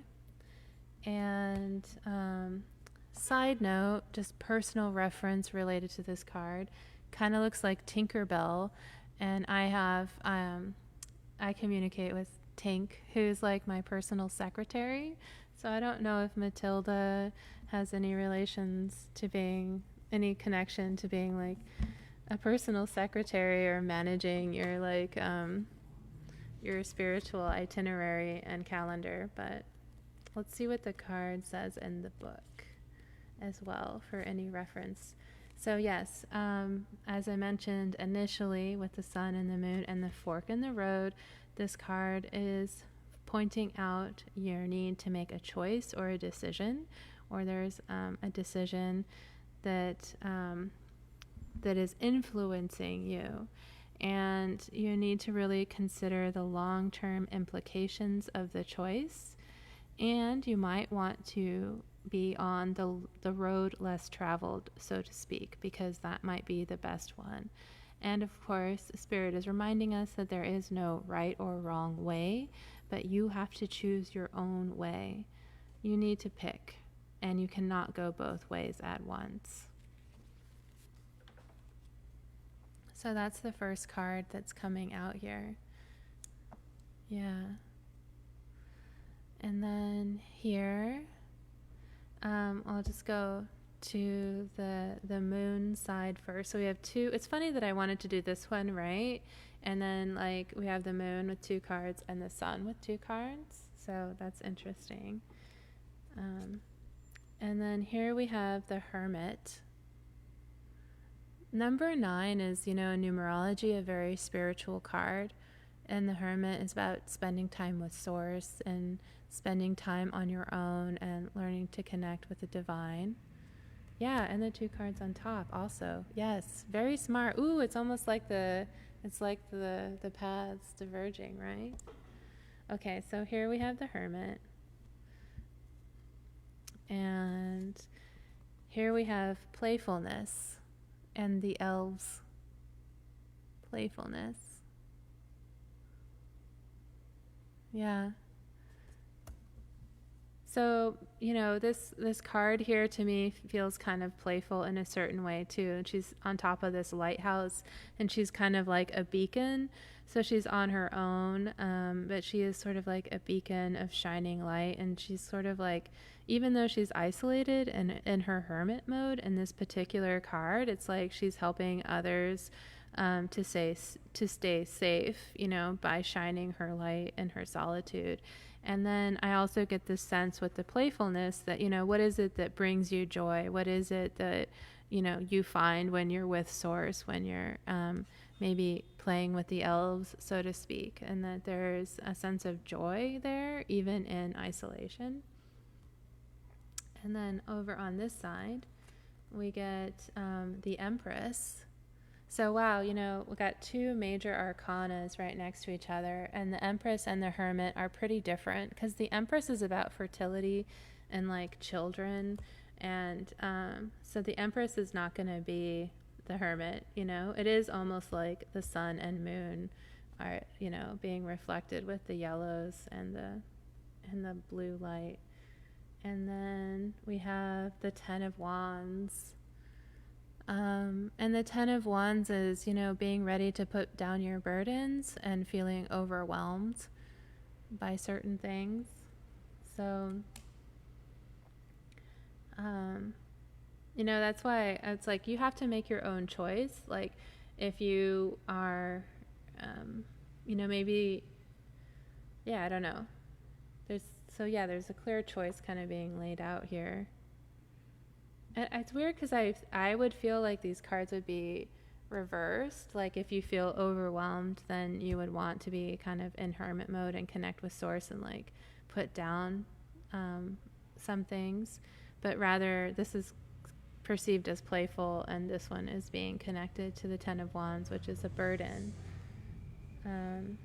And side note, just personal reference related to this card, kind of looks like Tinkerbell, and I communicate with Tink, who's like my personal secretary. So I don't know if Matilda has any connection to being like a personal secretary or managing your like your spiritual itinerary and calendar. But let's see what the card says in the book as well for any reference. So yes, as I mentioned initially with the sun and the moon and the fork in the road, this card is pointing out your need to make a choice or a decision, or there's a decision that that is influencing you, and you need to really consider the long-term implications of the choice, and you might want to be on the road less traveled, so to speak, because that might be the best one. And of course, Spirit is reminding us that there is no right or wrong way, but you have to choose your own way. You need to pick, and you cannot go both ways at once. So that's the first card that's coming out here. Yeah. And then here, I'll just go to the moon side first. So we have 2. It's funny that I wanted to do this one, right? And then like we have the moon with 2 cards and the sun with 2 cards. So that's interesting. And then here we have the Hermit. Number 9 is, in numerology, a very spiritual card. And the Hermit is about spending time with Source and spending time on your own and learning to connect with the divine. Yeah, and the 2 cards on top also. Yes, very smart. Ooh, it's almost like the paths diverging, right? Okay, so here we have the Hermit. And here we have playfulness and the elves' playfulness. Yeah. So, this card here to me feels kind of playful in a certain way too. And she's on top of this lighthouse, and she's kind of like a beacon. So she's on her own, but she is sort of like a beacon of shining light. And she's sort of like, even though she's isolated and in her hermit mode in this particular card, it's like she's helping others to stay safe, by shining her light in her solitude. And then I also get this sense with the playfulness that, what is it that brings you joy? What is it that, you find when you're with Source, when you're maybe playing with the elves, so to speak, and that there's a sense of joy there, even in isolation. And then over on this side, we get the Empress. So wow, we got 2 major arcanas right next to each other, and the Empress and the Hermit are pretty different, because the Empress is about fertility and like children, and so the Empress is not going to be the Hermit. It is almost like the sun and moon are being reflected with the yellows and the blue light. And then we have the Ten of Wands. And the Ten of Wands is, being ready to put down your burdens and feeling overwhelmed by certain things. So, that's why it's like you have to make your own choice. Like, if you are, maybe, I don't know. There's a clear choice kind of being laid out here. And it's weird because I would feel like these cards would be reversed. Like, if you feel overwhelmed, then you would want to be kind of in hermit mode and connect with source and like put down some things. But rather, this is perceived as playful, and this one is being connected to the Ten of Wands, which is a burden. And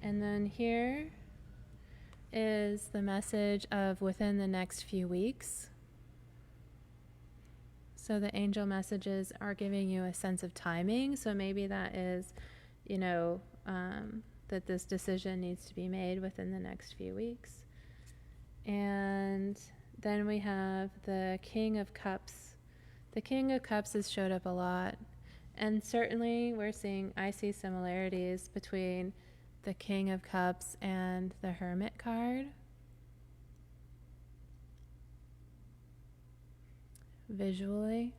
then here is the message of within the next few weeks. So the angel messages are giving you a sense of timing. So maybe that is, that this decision needs to be made within the next few weeks. And then we have the King of Cups. The King of Cups has showed up a lot. And certainly I see similarities between the King of Cups and the Hermit card. Visually.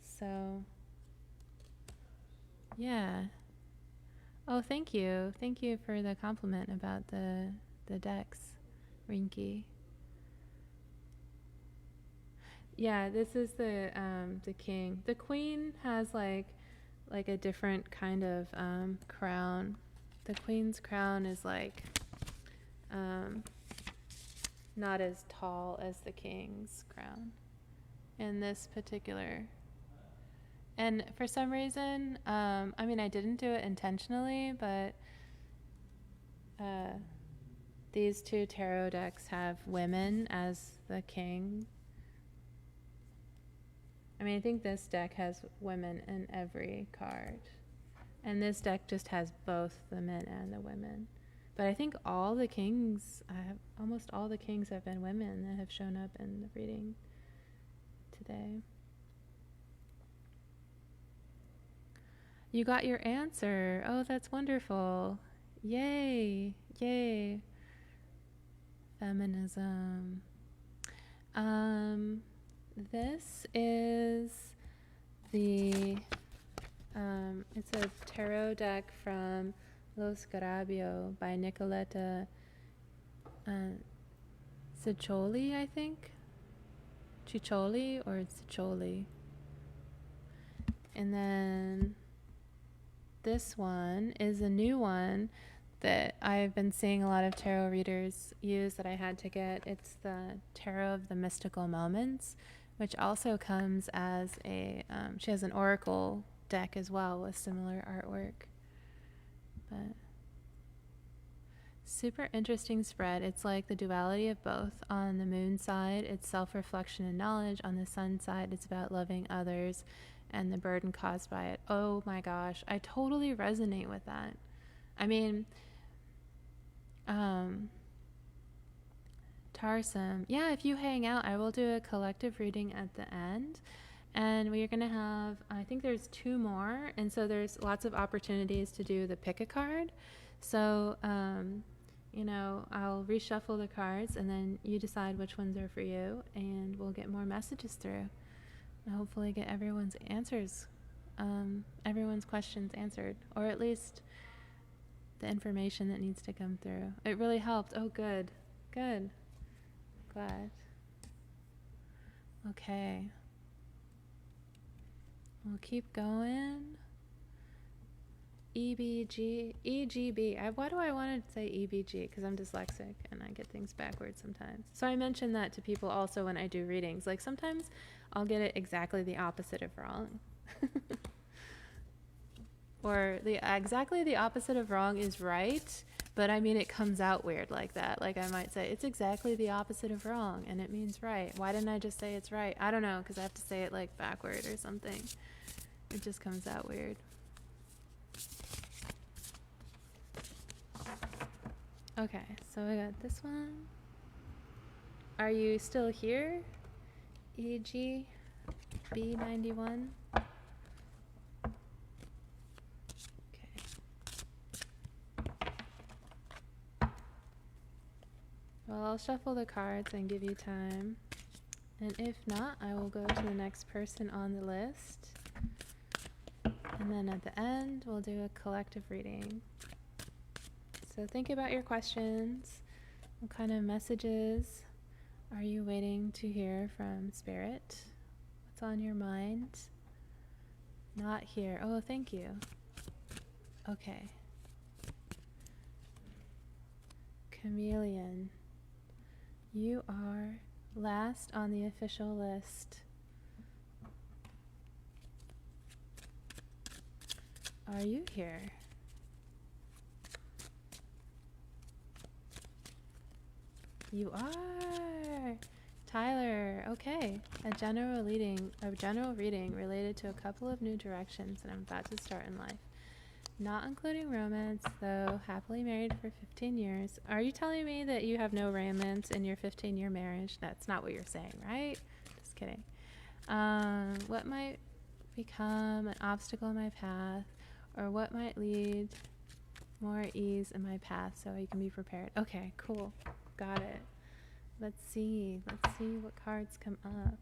So, yeah. Oh, thank you. Thank you for the compliment about the decks, Rinky. Yeah, this is the king. The queen has like a different kind of crown. The queen's crown is like not as tall as the king's crown in this particular. And for some reason, I didn't do it intentionally, but these two tarot decks have women as the king. I think this deck has women in every card. And this deck just has both the men and the women. But I think almost all the kings have been women that have shown up in the reading today. You got your answer. Oh, that's wonderful. Yay. Yay. Feminism. This is it's a tarot deck from Lo Scarabeo by Nicoletta Ciccioli, I think. Ciccioli or Ciccioli. And then this one is a new one that I've been seeing a lot of tarot readers use that I had to get. It's the Tarot of the Mystical Moments, which also comes as she has an oracle deck as well with similar artwork. But super interesting spread. It's like the duality of both. On the moon side, it's self-reflection and knowledge. On the sun side, it's about loving others and the burden caused by it. Oh my gosh, I totally resonate with that. Tarsum. Yeah, if you hang out, I will do a collective reading at the end. And we're going to have, I think there's 2 more. And so there's lots of opportunities to do the pick a card. So, I'll reshuffle the cards and then you decide which ones are for you. And we'll get more messages through. And hopefully get everyone's questions answered. Or at least the information that needs to come through. It really helped. Oh, good. Good. Glad. Okay. We'll keep going. EGB. Why do I want to say EBG? Because I'm dyslexic and I get things backwards sometimes. So I mention that to people also when I do readings. Like sometimes I'll get it exactly the opposite of wrong. Or exactly the opposite of wrong is right, but it comes out weird like that. Like I might say, it's exactly the opposite of wrong, and it means right. Why didn't I just say it's right? I don't know, because I have to say it like backward or something. It just comes out weird. Okay, so I got this one. Are you still here? EG B91. Okay. Well, I'll shuffle the cards and give you time. And if not, I will go to the next person on the list. And then at the end, we'll do a collective reading. So think about your questions. What kind of messages are you waiting to hear from Spirit? What's on your mind? Not here. Oh, thank you. Okay. Chameleon. You are last on the official list. Are you here? You are. Tyler, okay. A general reading related to a couple of new directions that I'm about to start in life. Not including romance, though happily married for 15 years. Are you telling me that you have no romance in your 15-year marriage? That's not what you're saying, right? Just kidding. What might become an obstacle in my path, or what might lead more ease in my path so you can be prepared? Okay, cool. Got it. Let's see what cards come up.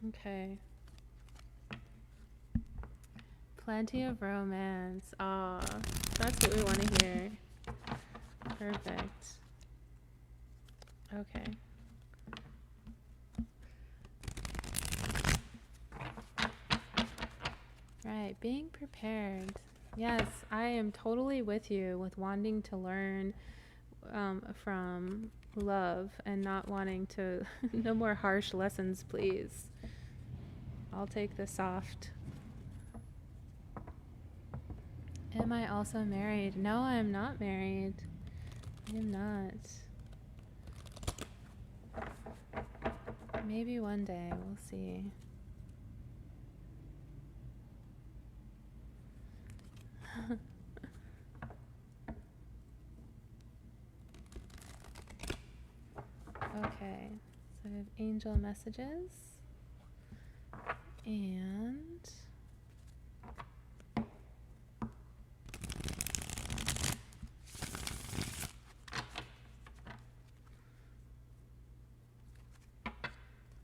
Okay. Plenty of romance. Aw, that's what we want to hear. Perfect. Okay. Right, being prepared. Yes, I am totally with you with wanting to learn from love and not wanting to, no more harsh lessons, please. I'll take the soft. Am I also married? No, I am not married. I am not. Maybe one day, we'll see. Okay, so I have angel messages and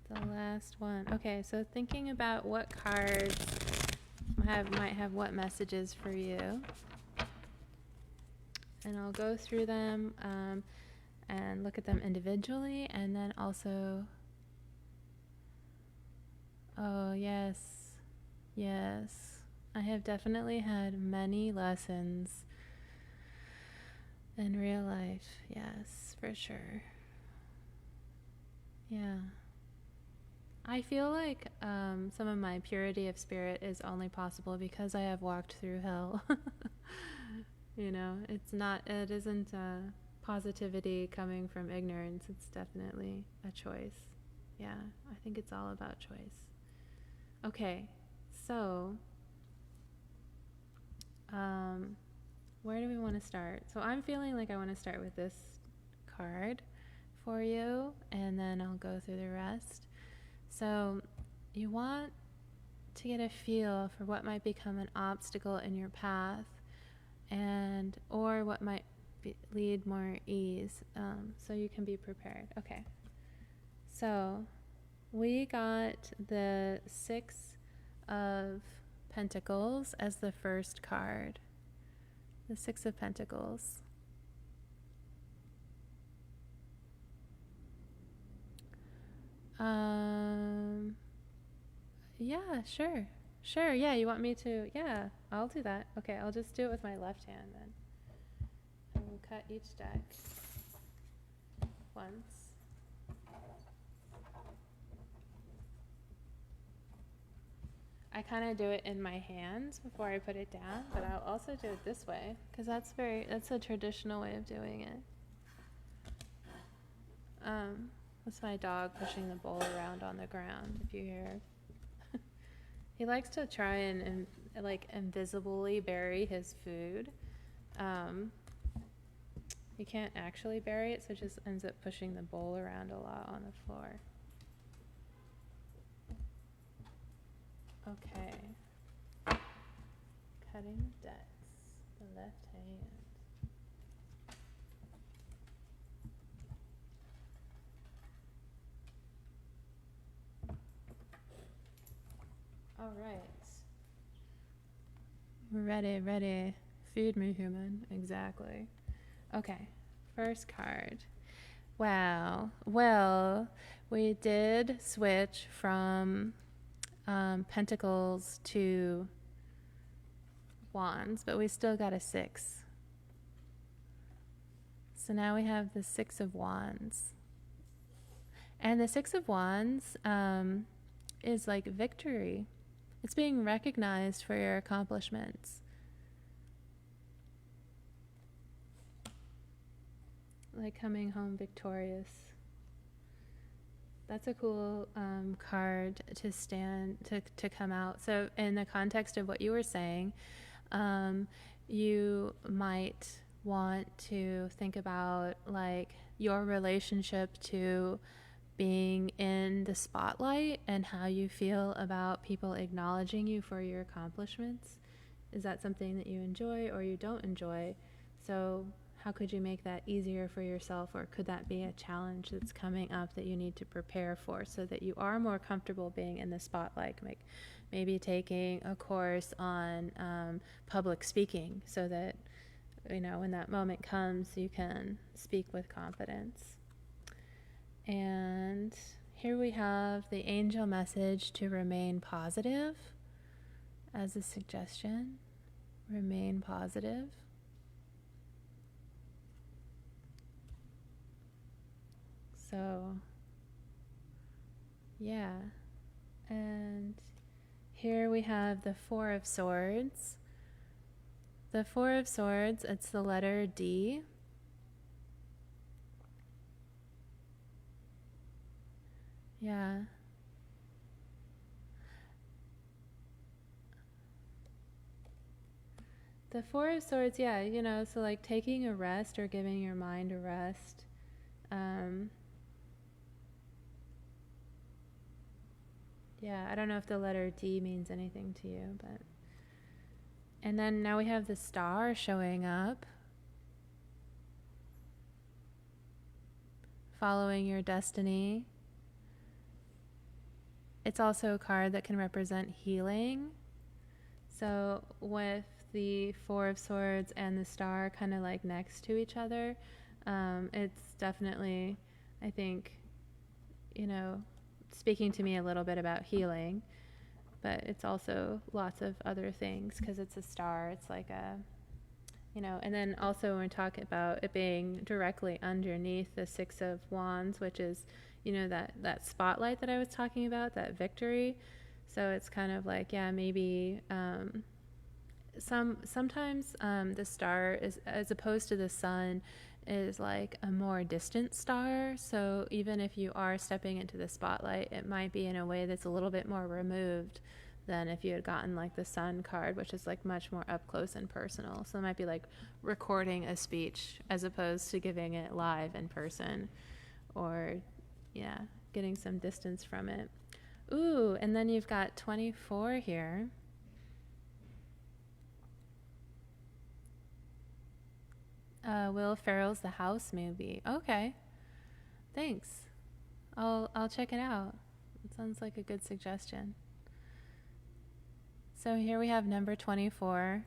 the last one. Okay, so thinking about what cards might have what messages for you, and I'll go through them and look at them individually, and then also, oh yes, I have definitely had many lessons in real life. Yes, for sure. Yeah. I feel like some of my purity of spirit is only possible because I have walked through hell. You know, it isn't positivity coming from ignorance. It's definitely a choice. Yeah, I think it's all about choice. Okay, so where do we want to start? So I'm feeling like I want to start with this card for you, and then I'll go through the rest. So you want to get a feel for what might become an obstacle in your path, or what might lead more ease, so you can be prepared. Okay, so we got the Six of Pentacles as the first card. The Six of Pentacles. Yeah, sure. Sure, yeah, you want me to? Yeah, I'll do that. Okay, I'll just do it with my left hand then. And we'll cut each deck once. I kind of do it in my hands before I put it down, but I'll also do it this way because that's a traditional way of doing it. That's my dog pushing the bowl around on the ground, if you hear. He likes to try and like invisibly bury his food. you can't actually bury it, so it just ends up pushing the bowl around a lot on the floor. Okay. Cutting the decks, the left hand. All right. Ready. Feed me, human. Exactly. Okay. First card. Wow. Well, we did switch from pentacles to wands, but we still got a 6. So now we have the 6 of wands. And the 6 of wands is like victory. It's being recognized for your accomplishments. Like coming home victorious. That's a cool card to come out. So in the context of what you were saying, you might want to think about like your relationship to being in the spotlight and how you feel about people acknowledging you for your accomplishments. Is that something that you enjoy or you don't enjoy? So how could you make that easier for yourself, or could that be a challenge that's coming up that you need to prepare for so that you are more comfortable being in the spotlight? Like maybe taking a course on public speaking so that, you know, when that moment comes, you can speak with confidence. And here we have the angel message to remain positive as a suggestion. Remain positive. So, yeah. And here we have the 4 of Swords. The 4 of Swords, it's the letter D. Yeah. The 4 of Swords, yeah, you know, so like taking a rest or giving your mind a rest. Yeah, I don't know if the letter D means anything to you, but... And then now we have the Star showing up. Following your destiny. It's also a card that can represent healing. So with the 4 of Swords and the Star kind of like next to each other, it's definitely, I think, you know, speaking to me a little bit about healing, but it's also lots of other things because it's a star. It's like a, you know, and then also when we talk about it being directly underneath the 6 of Wands, which is, you know, that spotlight that I was talking about, that victory. So it's kind of like, yeah, maybe sometimes the star is, as opposed to the sun, is like a more distant star. So even if you are stepping into the spotlight, it might be in a way that's a little bit more removed than if you had gotten like the sun card, which is like much more up close and personal. So it might be like recording a speech as opposed to giving it live in person, or yeah, getting some distance from it. Ooh, and then you've got 24 here. Will Ferrell's The House movie. Okay, thanks. I'll check it out. It sounds like a good suggestion. So here we have number 24.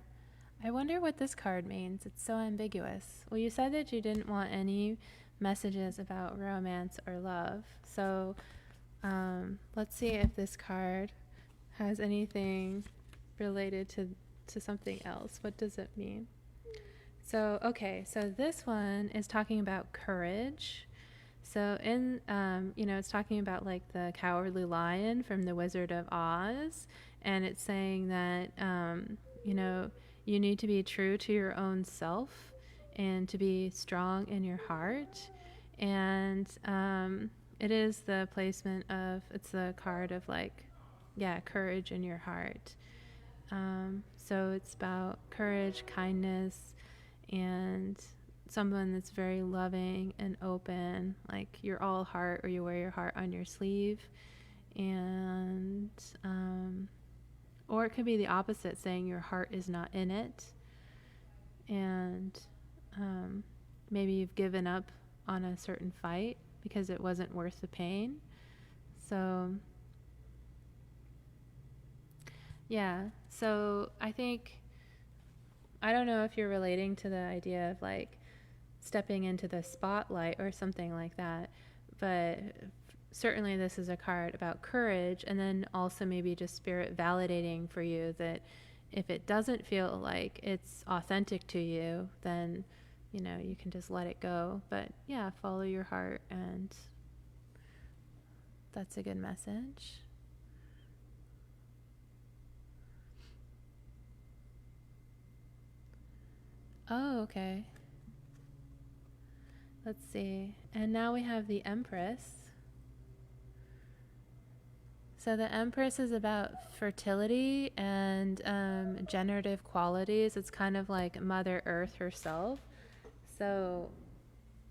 I wonder what this card means. It's so ambiguous. Well, you said that you didn't want any messages about romance or love. So let's see if this card has anything related to something else. What does it mean? So, okay, so this one is talking about courage. So in, you know, it's talking about like the Cowardly Lion from The Wizard of Oz. And it's saying that, you know, you need to be true to your own self and to be strong in your heart. And it is the placement of, it's the card of like, yeah, courage in your heart. So it's about courage, kindness, and someone that's very loving and open, like you're all heart, or you wear your heart on your sleeve. And or it could be the opposite, saying your heart is not in it, and maybe you've given up on a certain fight because it wasn't worth the pain. So yeah, so I think, I don't know if you're relating to the idea of like stepping into the spotlight or something like that, but certainly this is a card about courage, and then also maybe just spirit validating for you that if it doesn't feel like it's authentic to you, then you can just let it go. But yeah, follow your heart, and that's a good message. Oh, okay. Let's see. And now we have the Empress. So the Empress is about fertility and generative qualities. It's kind of like Mother Earth herself. So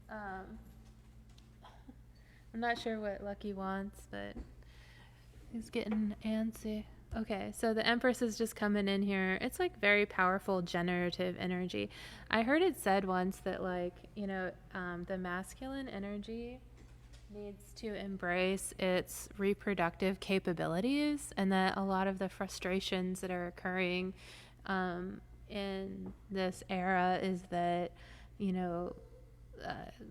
I'm not sure what Lucky wants, but he's getting antsy. Okay, so the Empress is just coming in here. It's like very powerful generative energy. I heard it said once that the masculine energy needs to embrace its reproductive capabilities, and that a lot of the frustrations that are occurring in this era is that,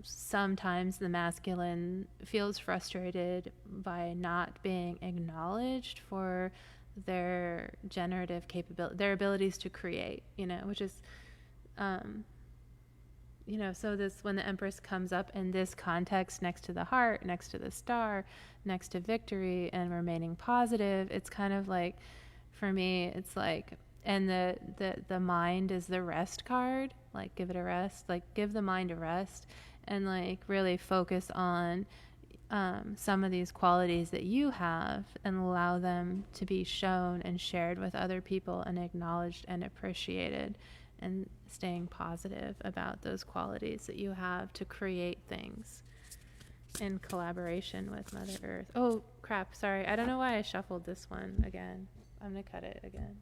sometimes the masculine feels frustrated by not being acknowledged for their generative capability, their abilities to create, which is, so this, when the Empress comes up in this context next to the heart, next to the star, next to victory and remaining positive, it's kind of like, for me, it's like, and the mind is the rest card, like give it a rest, like give the mind a rest, and like really focus on some of these qualities that you have, and allow them to be shown and shared with other people and acknowledged and appreciated, and staying positive about those qualities that you have to create things in collaboration with Mother Earth. Oh crap, sorry, I don't know why I shuffled this one again. I'm gonna cut it again.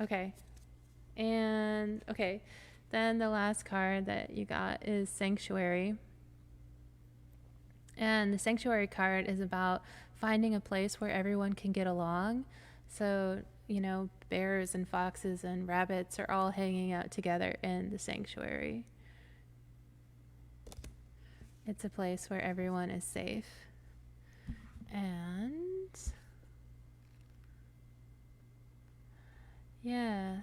Okay. And okay, then the last card that you got is Sanctuary. And the Sanctuary card is about finding a place where everyone can get along. So, bears and foxes and rabbits are all hanging out together in the sanctuary. It's a place where everyone is safe. And yeah.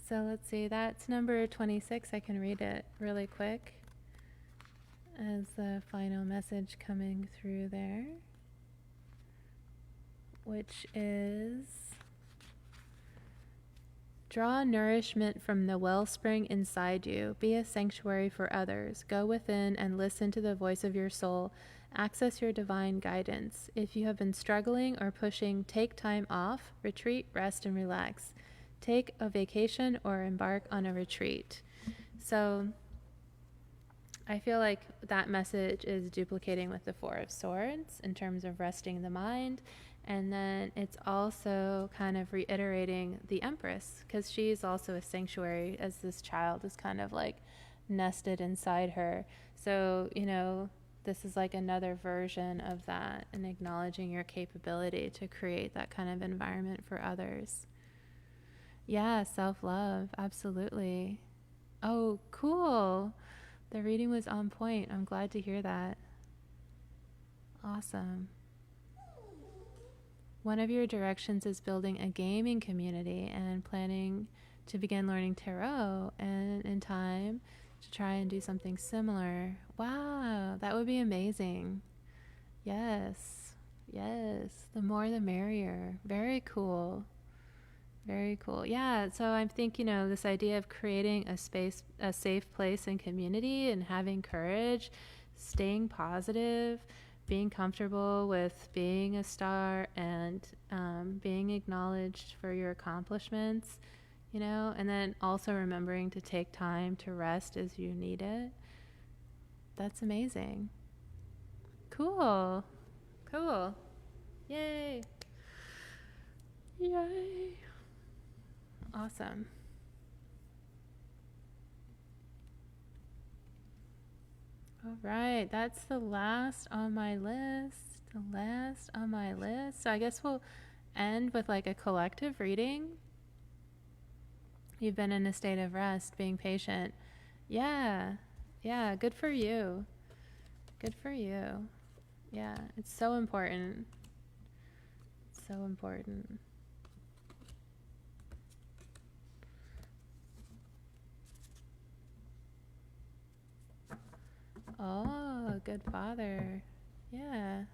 So let's see, that's number 26. I can read it really quick as the final message coming through there, which is: draw nourishment from the wellspring inside you. Be a sanctuary for others. Go within and listen to the voice of your soul. Access your divine guidance. If you have been struggling or pushing, take time off, retreat, rest, and relax. Take a vacation or embark on a retreat. So I feel like that message is duplicating with the Four of Swords in terms of resting the mind. And then it's also kind of reiterating the Empress, because she's also a sanctuary, as this child is kind of like nested inside her. So, this is like another version of that, and acknowledging your capability to create that kind of environment for others. Yeah, self-love, absolutely. Oh, cool. The reading was on point. I'm glad to hear that. Awesome. One of your directions is building a gaming community and planning to begin learning tarot, and in time to try and do something similar. Wow, that would be amazing. Yes, yes. The more the merrier. Very cool. Very cool. Yeah, so I think, this idea of creating a space, a safe place and community, and having courage, staying positive, being comfortable with being a star and being acknowledged for your accomplishments, you know, and then also remembering to take time to rest as you need it. That's amazing. Cool. Cool. Yay. Yay. Awesome. All right, that's the last on my list. The last on my list. So I guess we'll end with like a collective reading. You've been in a state of rest, being patient. Yeah. Yeah, good for you. Good for you. Yeah, it's so important. So important. Oh, good father. Yeah.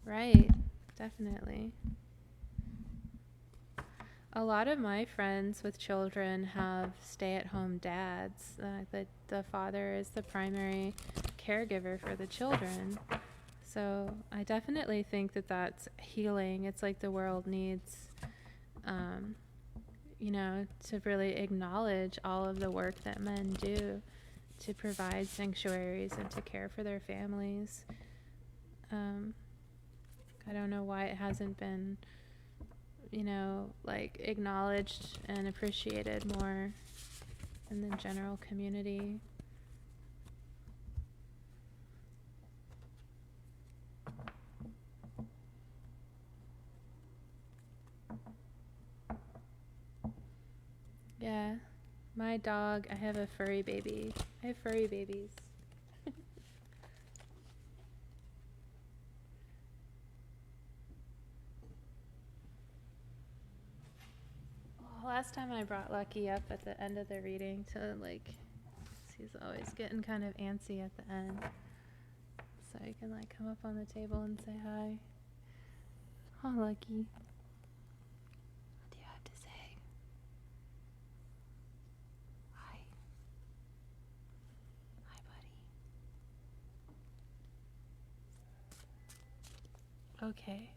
Right. Definitely. A lot of my friends with children have stay-at-home dads. The father is the primary caregiver for the children. So I definitely think that that's healing. It's like the world needs, you know, to really acknowledge all of the work that men do to provide sanctuaries and to care for their families. I don't know why it hasn't been, you know, like acknowledged and appreciated more in the general community. Yeah, my dog, I have a furry baby. I have furry babies. Last time I brought Lucky up at the end of the reading to like, he's always getting kind of antsy at the end. So you can like come up on the table and say hi. Oh, Lucky. What do you have to say? Hi. Hi, buddy. Okay.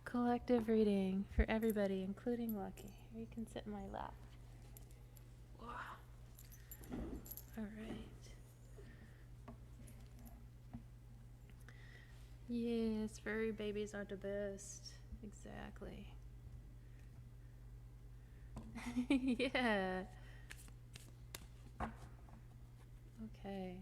Collective reading for everybody, including Lucky. Here, you can sit in my lap. Wow. All right. Yes, furry babies are the best. Exactly. Yeah. Okay.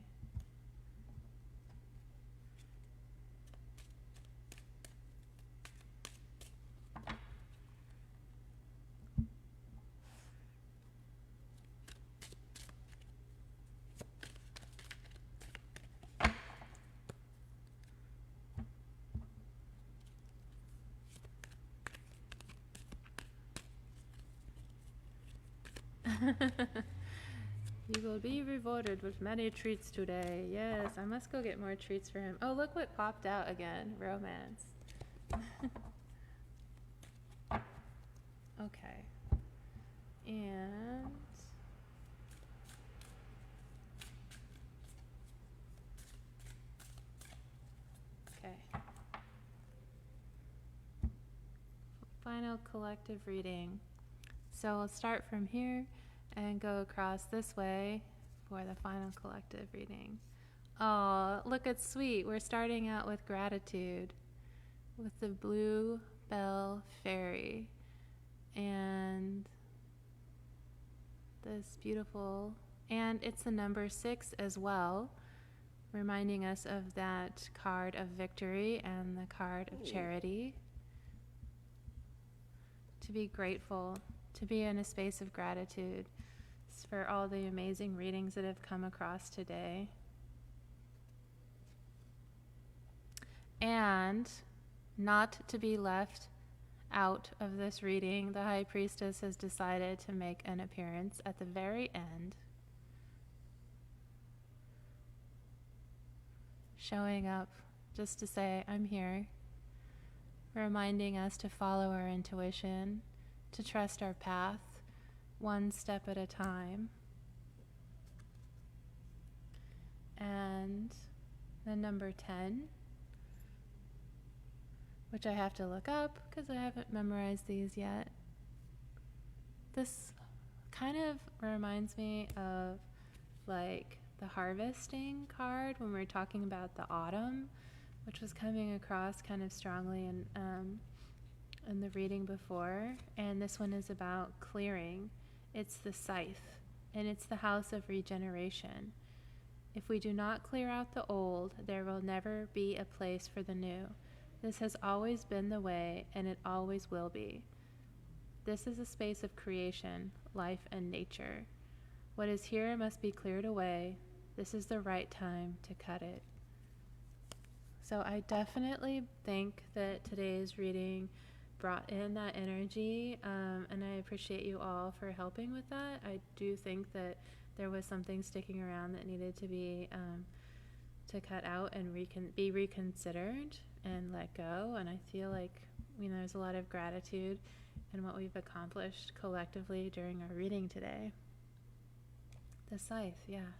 You will be rewarded with many treats today. Yes, I must go get more treats for him. Oh, look what popped out again. Romance. Okay. And okay. Final collective reading. So we'll start from here and go across this way for the final collective reading. Oh, look, it's sweet. We're starting out with gratitude with the Blue Bell Fairy and this beautiful, and it's the number 6 as well, reminding us of that card of victory and the card of charity. To be grateful, to be in a space of gratitude for all the amazing readings that have come across today. And not to be left out of this reading, the High Priestess has decided to make an appearance at the very end, showing up just to say, I'm here, reminding us to follow our intuition, to trust our path one step at a time. And the number 10, which I have to look up because I haven't memorized these yet. This kind of reminds me of like the harvesting card when we were talking about the autumn, which was coming across kind of strongly in the reading before. And this one is about clearing. It's the scythe, and it's the house of regeneration. If we do not clear out the old, there will never be a place for the new. This has always been the way, and it always will be. This is a space of creation, life, and nature. What is here must be cleared away. This is the right time to cut it. So I definitely think that today's reading brought in that energy, and I appreciate you all for helping with that. I do think that there was something sticking around that needed to be to cut out and be reconsidered and let go. And I feel like there's a lot of gratitude in what we've accomplished collectively during our reading today. The scythe, yeah.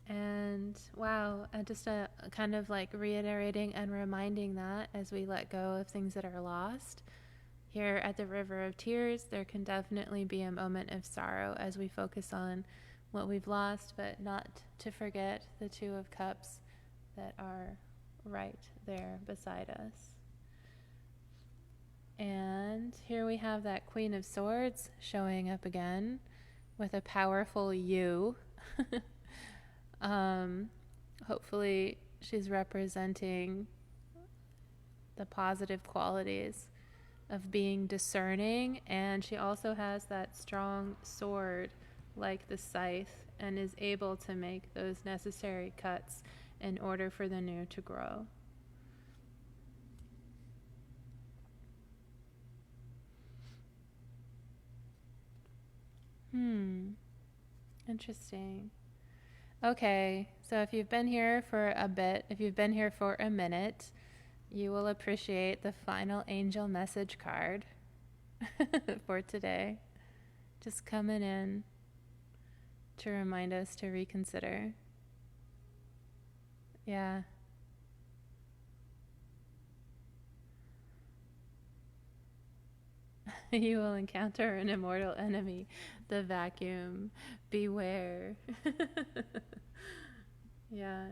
And wow, just a kind of like reiterating and reminding that as we let go of things that are lost. Here at the River of Tears, there can definitely be a moment of sorrow as we focus on what we've lost, but not to forget the Two of Cups that are right there beside us. And here we have that Queen of Swords showing up again with a powerful you. Hopefully she's representing the positive qualities of being discerning, and she also has that strong sword like the scythe and is able to make those necessary cuts in order for the new to grow. Interesting. Okay, so if you've been here for a bit, if you've been here for a minute, you will appreciate the final angel message card for today. Just coming in to remind us to reconsider. Yeah. You will encounter an immortal enemy, the vacuum. Beware. Yeah.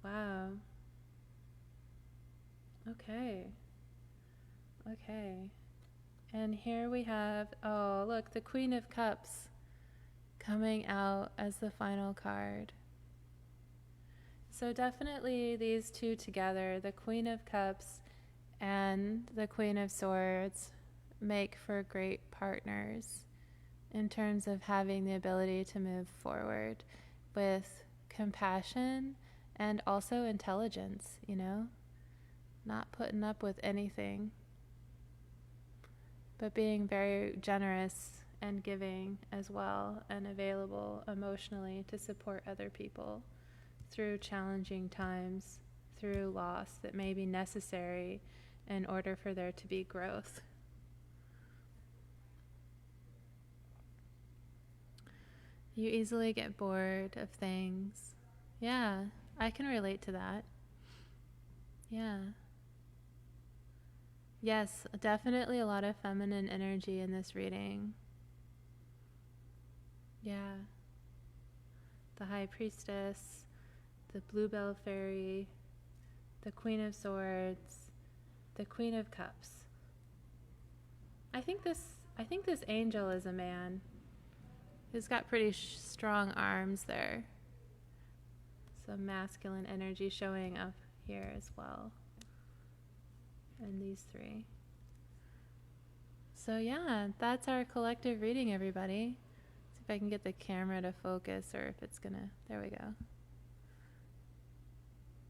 Wow. Okay. And here we have, oh, look, the Queen of Cups coming out as the final card. So definitely these two together, the Queen of Cups and the Queen of Swords, make for great partners in terms of having the ability to move forward with compassion and also intelligence, not putting up with anything, but being very generous and giving as well, and available emotionally to support other people through challenging times, through loss that may be necessary in order for there to be growth. You easily get bored of things. Yeah, I can relate to that. Yeah. Yes, definitely a lot of feminine energy in this reading. Yeah. The High Priestess, the Bluebell Fairy, the Queen of Swords, the Queen of Cups. I think this angel is a man. He's got pretty strong arms there. Some masculine energy showing up here as well. And these three. So yeah, that's our collective reading, everybody. See if I can get the camera to focus, or if it's gonna, there we go.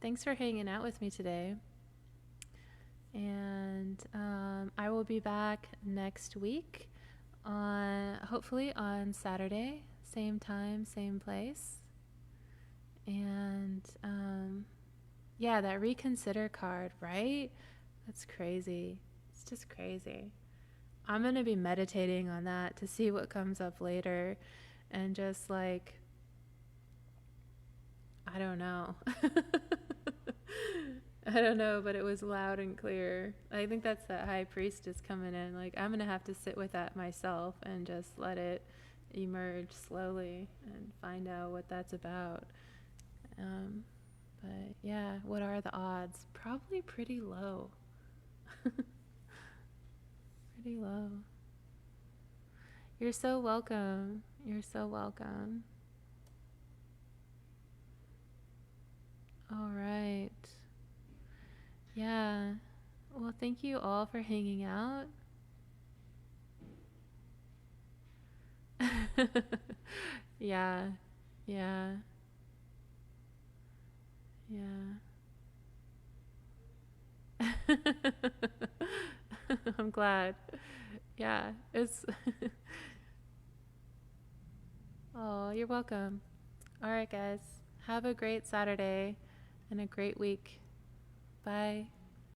Thanks for hanging out with me today. And I will be back next week, hopefully on Saturday, same time, same place. And yeah, that reconsider card, right? That's crazy. It's just crazy. I'm going to be meditating on that to see what comes up later, and just like, I I don't know. I don't know, but it was loud and clear. I think that's that high priestess coming in. Like, I'm going to have to sit with that myself and just let it emerge slowly and find out what that's about. Um, but yeah, what are the odds? Probably pretty low. Pretty low. You're so welcome. You're so welcome. All right. Yeah. Well, thank you all for hanging out. Yeah. Yeah. Yeah. I'm glad. Yeah. It's Oh, you're welcome. All right, guys. Have a great Saturday and a great week. Bye.